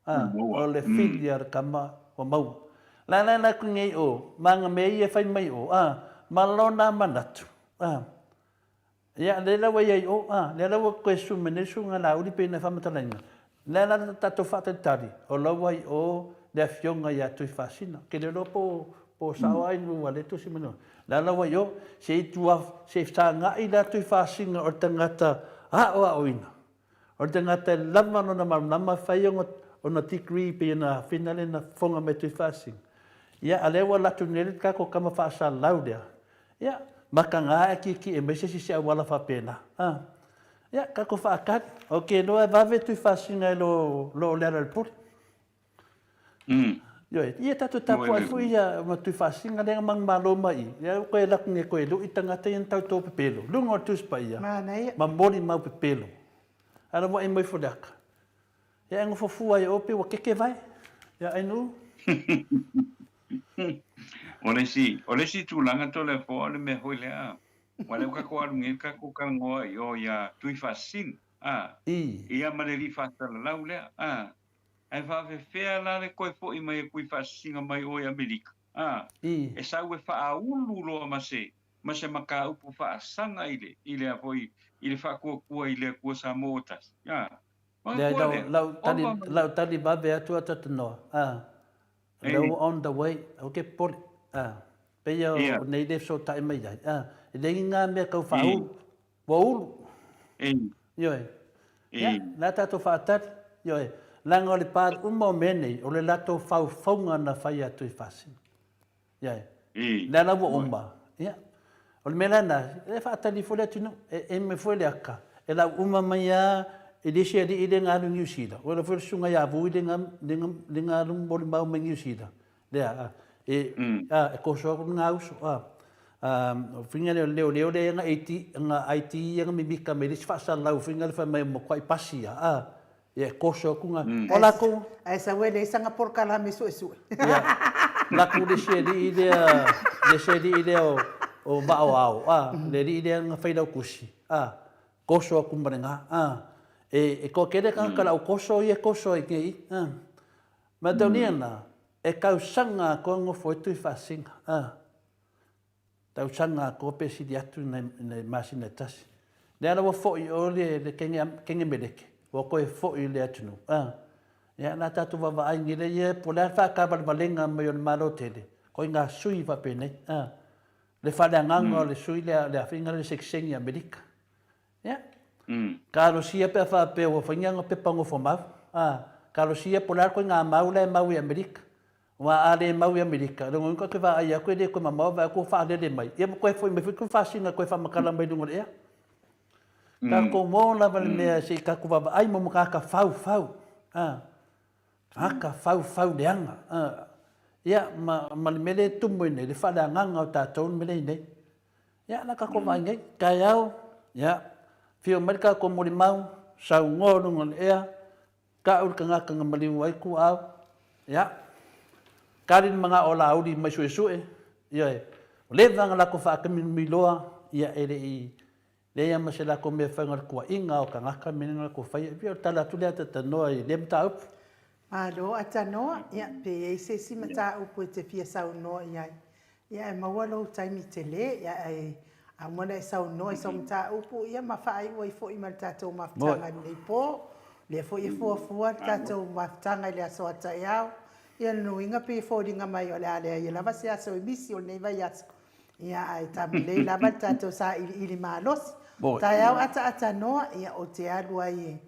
O le whili ar kama o maua. Lai laku ngei o, manga mei e whai mai o, malona manatu. Ia, le lawa iai o, le lawa koe sumene sunga la uri pēna whamtananga. Le lawa tato whatatari, o lawa i o, le whionga ia tui whasina. Ke le ropo po sao ai nua le tusi manu. La lawa yo se tua se sanga i la tui whasinga o tangata o ina. O tangata lama no na marunama whaiong o na degree pe na finale na whonga me tui whasinga. Ia alewa latu nere kako kama whaasa laudea. Ia maka ngā ki e mese si se awala whapena. Ia kako whaakari. Ok, noa vave tui whasinga lo lera le puri. Ia tatu tapu ai fui ia ma tui whasinga lenga mang malo mai. Ia koe laku nge koe lu i tangata ian tau tō pepelo. Lunga o tuspa ia. Ma mori mau pepelo. Ara wa i mai fodaka. Ia engo fofua i ope wa keke vai. Ia ainu. Ole si tūlanga tō le fōa le me hoi lea. Wale o kako arunge kako kangoa i o ia tui whasinga. Ia ma le li whatala lau lea. Ai whawe whea la le koe fo i mai e kui whasinga mai o i Amerika. E sau e wha ulu loa ma se maka upu wha sanga i le a fo i le wha kua i le kua sa motas. Lau tali babe atua tatanoa. Lau on the way, okay, poli. Peia o nei le so tai mai ai. E lengi ngā mea kau wha ulu. Wa ulu. Ioe. Nā tātou wha atari. Ioe. Langa o le pār uma o menei, o le lato whaunga na whai atu i whasinga. Iai. Lana wa uma. Ia. O le melana, e whaatari fwele atunu, e me fwele aka. E la uma mai a, e lesi ali i le ngāru New Zealand. O le fwele sunga ia vui le ngāru mori mau me New Zealand. Lea, e kosoa ku ngā uso. Whinga leo le nga IT, nga mimika me lesi whaasa lau, whinga le wha mai mo kwai pasia. Ia koso kunga. O lako. Ai sa wele sanga por kala me sue. Ia. Lako le se di idea o vao au. Le di idea nga whaidau kusi. Koso kumbarenga. E ko kere kala o koso i e koso i kei. Ma tauniana, e kau sanga ko ngofo tui whasinga. Tau sanga ko pesi di atu nei masina tasi. Nera wa fo i o le kenge meleke. Wa koe fo'i le atunu. Ia nā tātou wawa aingi le ia, po lea whakawal malenga mai o le malo tele. Koe ngā sui whapenei. Le whale nganga o le sui le awhinga le seksengi Amerika. Ia. Ka rosia pe whape o whainganga pe pango fo mau. Ka rosia po lea koe ngā mau le mau i Amerika. Wa ale mau i Amerika. Rongo inko ke wha aia koe le koe mamau wa koe wha le mai. Ia koe foi me whiku whasinga koe whamakala mai dungo le ea. Ka ko mo la vale mea se ka kuwa ai mo ka fau. Ka fau de anga. Ia ma le mele tumo nei le fala nganga o tātou mele nei. Ia na ka ko mai ngai ka iau. Ia fio merka ko mo mau sau ngoro ngol ea. Ka ul ka ngaka ngamali wai ku au. Ia. Karin mga ola audi mai sue. Ia. Le vanga la ko fa ka miloa ia ele i le ia ma se la ko me whangar kua inga o ka ngaka menenga ko whai. Pio tala tu lea tanoa i lem ta upu. Alo, atanoa, ia, pe e se si mata upu e te fia sau noa iai. Ia e maua lau taimi te le, ia e Amona e sau no e sau mta upu ia mafai oi fo i maltato maftanga nei po le fo i fo tato maftanga le aso ata yao ia no inga pe fo dinga mai ole ale ia lava se aso i bisi o nei vai aso ia ai tamile lava tato sa ili malos ta yao ata no ia o te alu ai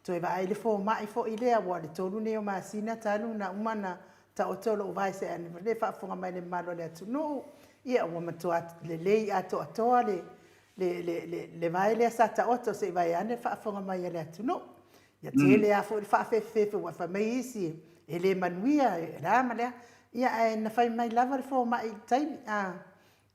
to e vai le fo mai fo ile a wa le tolu ne o masina tanu na umana ta o tolo vai se an le fa fonga mai le malo le atu no ia o matua le lei ato le vai le sata oto se vai ane fa fonga mai le atu no ia te le a fo fa fe wa fa mai isi ele manuia la male ia ai na fai mai lava le fo mai tai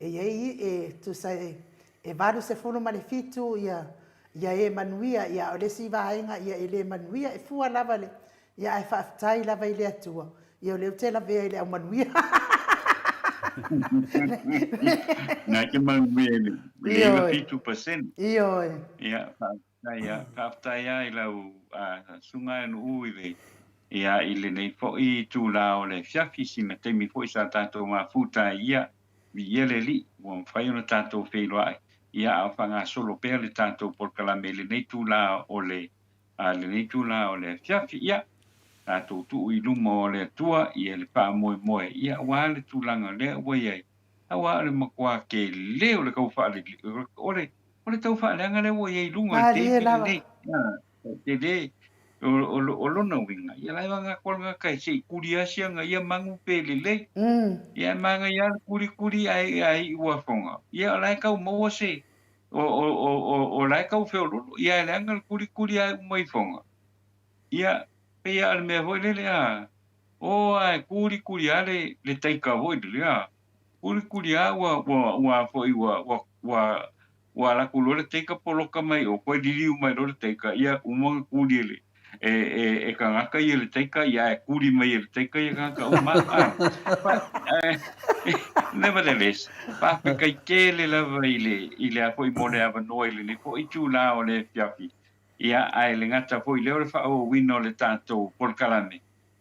e ei tu sai e varu se fono male fitu ia e manuia ia o le si vaenga ia ele manuia e fua lava le ia e fa tai lava ile atua ia le te lava ile a manuia na ke manuia le 52%. Ia Ia ila sunga no ile ia ile nei fo I tu la o le fiafi sina temi fo sa tanto mafuta ia viele li mo fai una tanto feilwa ia a fanga solo per le tanto por calame le nei tu la o le nei tu la o le fiafi ia a tu I lumo le tua ia le pa mo ia wa le tu langa le wa ia a wa le makwa ke le o le kau fa le o le tau fa le ngale wa ia lunga te le o lona winga ia lai wanga kolga kai sei kuria sia nga ia mangu pele le ia manga ia kuri ai ua fonga ia lai kau mo se o lai kau fe lo ia lai ngal kuri ai mai fonga ia pe ia al me voi le o ai kuri ale le taika voi le kuri a wa foi wa la kulo le taika poloka mai o ko diliu mai lo le taika ia umo kuri le e kangaka ia le taika ia e kuri mai le taika ia kangaka uma nevertheless pa kai kele la ile a foi mole ava no ile ni foi tu la o le fiafi ia ai le ngata foi le o fa o wino le tanto por kalame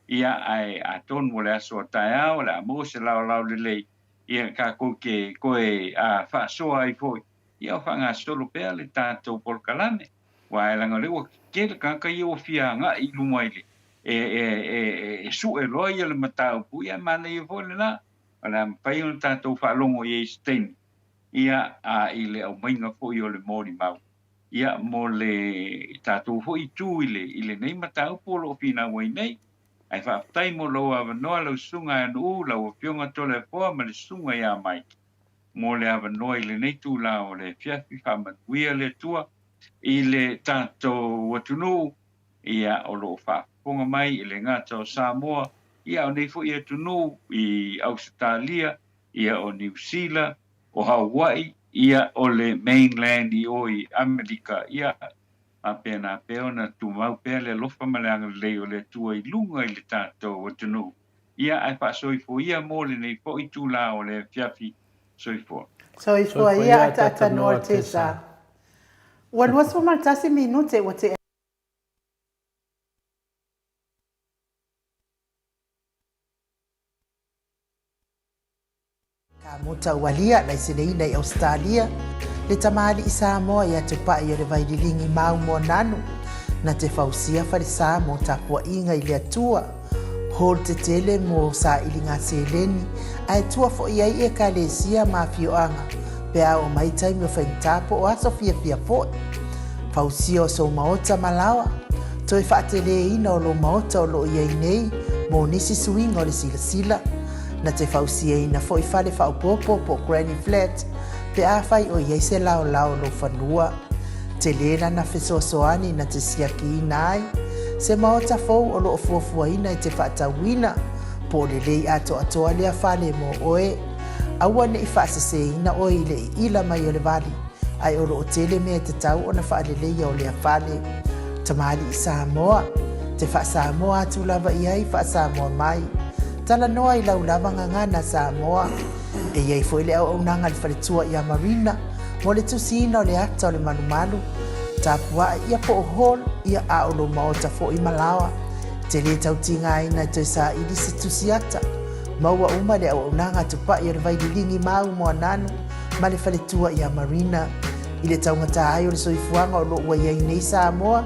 ia ai a ton mole aso taia o la mo se la le ia ka ko e a fa so ai foi ia fa nga solo pe le tanto por kalame wa la ngale o ke ka o fia nga I lu mai le su e loia le mata pu ia mana I vo le na ala pai un tanto fa longo I stem ia a ile o mainga fo I o le mori mau ia mo le tatu fo I tu ile nei mata pu lo fina wai nei ai fa tai mo lo ava no lo sunga no lo fionga tole fo ma le sunga ia mai mo le ava no ile nei tu la o le fia fa ma wia le tua ile tanto watunu ia o lo fa ponga mai ile ngata o Samoa ia o nei fo ia tunu I Australia ia o New Zealand o Hawaii ia o le mainland I o Amerika ia a pena peona tu mau pele lo fa malanga le o le tua I lunga I le tanto watunu ia ai fa soi fo ia mo le nei fo I tu la o le fiafi soi fo ia ata no te sa Walua so maltasi minute o te ka mota walia na sileina I Australia le tamali I Samoa ia te pai o le vaidilingi mau mo nanu na te fausia farisa mo tapua inga I le atua hol te tele mo sa ilinga seleni ai tua fo ia I ka le sia mafioanga pea o mai taimi o whaintapo o aso fia fo. Pausia o so Maota malawa. Toi whaatele ina o lo Maota o lo iei nei, mo nisi swing o le sila. Na te pausia ina fo I whale whaupopo po Granny Flat, pea whai o iei se lao lo whanua. Te lena na fesosoani na te siaki ina ai. Se Maota fo o lo fuafua ina I te whaatawina, po le lei ato atoa lea whale mo oe. Aua ne I whaasese ina o I le ila mai o le vali. Ai oro o tele mea te tau o na whaalelea o lea whale. Tamari I Samoa. Te wha Samoa atu lava I ai wha Samoa mai. Tala noa I lau lava ngangana Samoa. E iei fo ile au nanga le whale tua I a marina. Mo le tusina o le ata o le manumalu. Tapua ia po o hol ia a o lo Maota fo I malawa. Te le tau tinga ina te sa ili se tusiata. Maua uma le au nanga tupa I o le vaidilingi mau mo nanu. ma le faletua ia marina i le taugata ai o le soifuaga o loo ua iai nei Samoa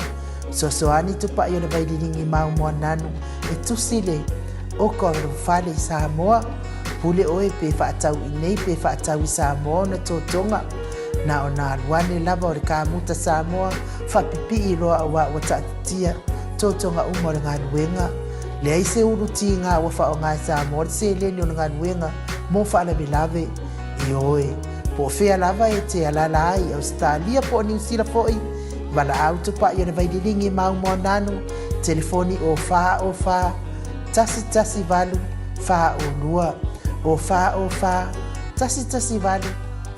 soasoani tupaʻi o le vaililigi maumoananu e tusi le oka o le fale i Samoa pule oe pe faatauʻi nei pe faatau i Samoa ona totoga na ona aluane lava o le kamuta Samoa faapipii loa auā ua taʻatitia totoga uma o le galuega leai se ulutigā ua faaaogā e Samoa le seleni o le galuega mo faalavelave e oe po o fea lava e te alala ai Australia po o Niusila foʻi valaau tupaʻi o le vaililigi maumoananu telefoni o fā tasi valu fā o lua o fā tasi valu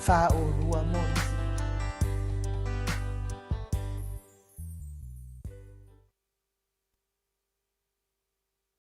fā o lua mo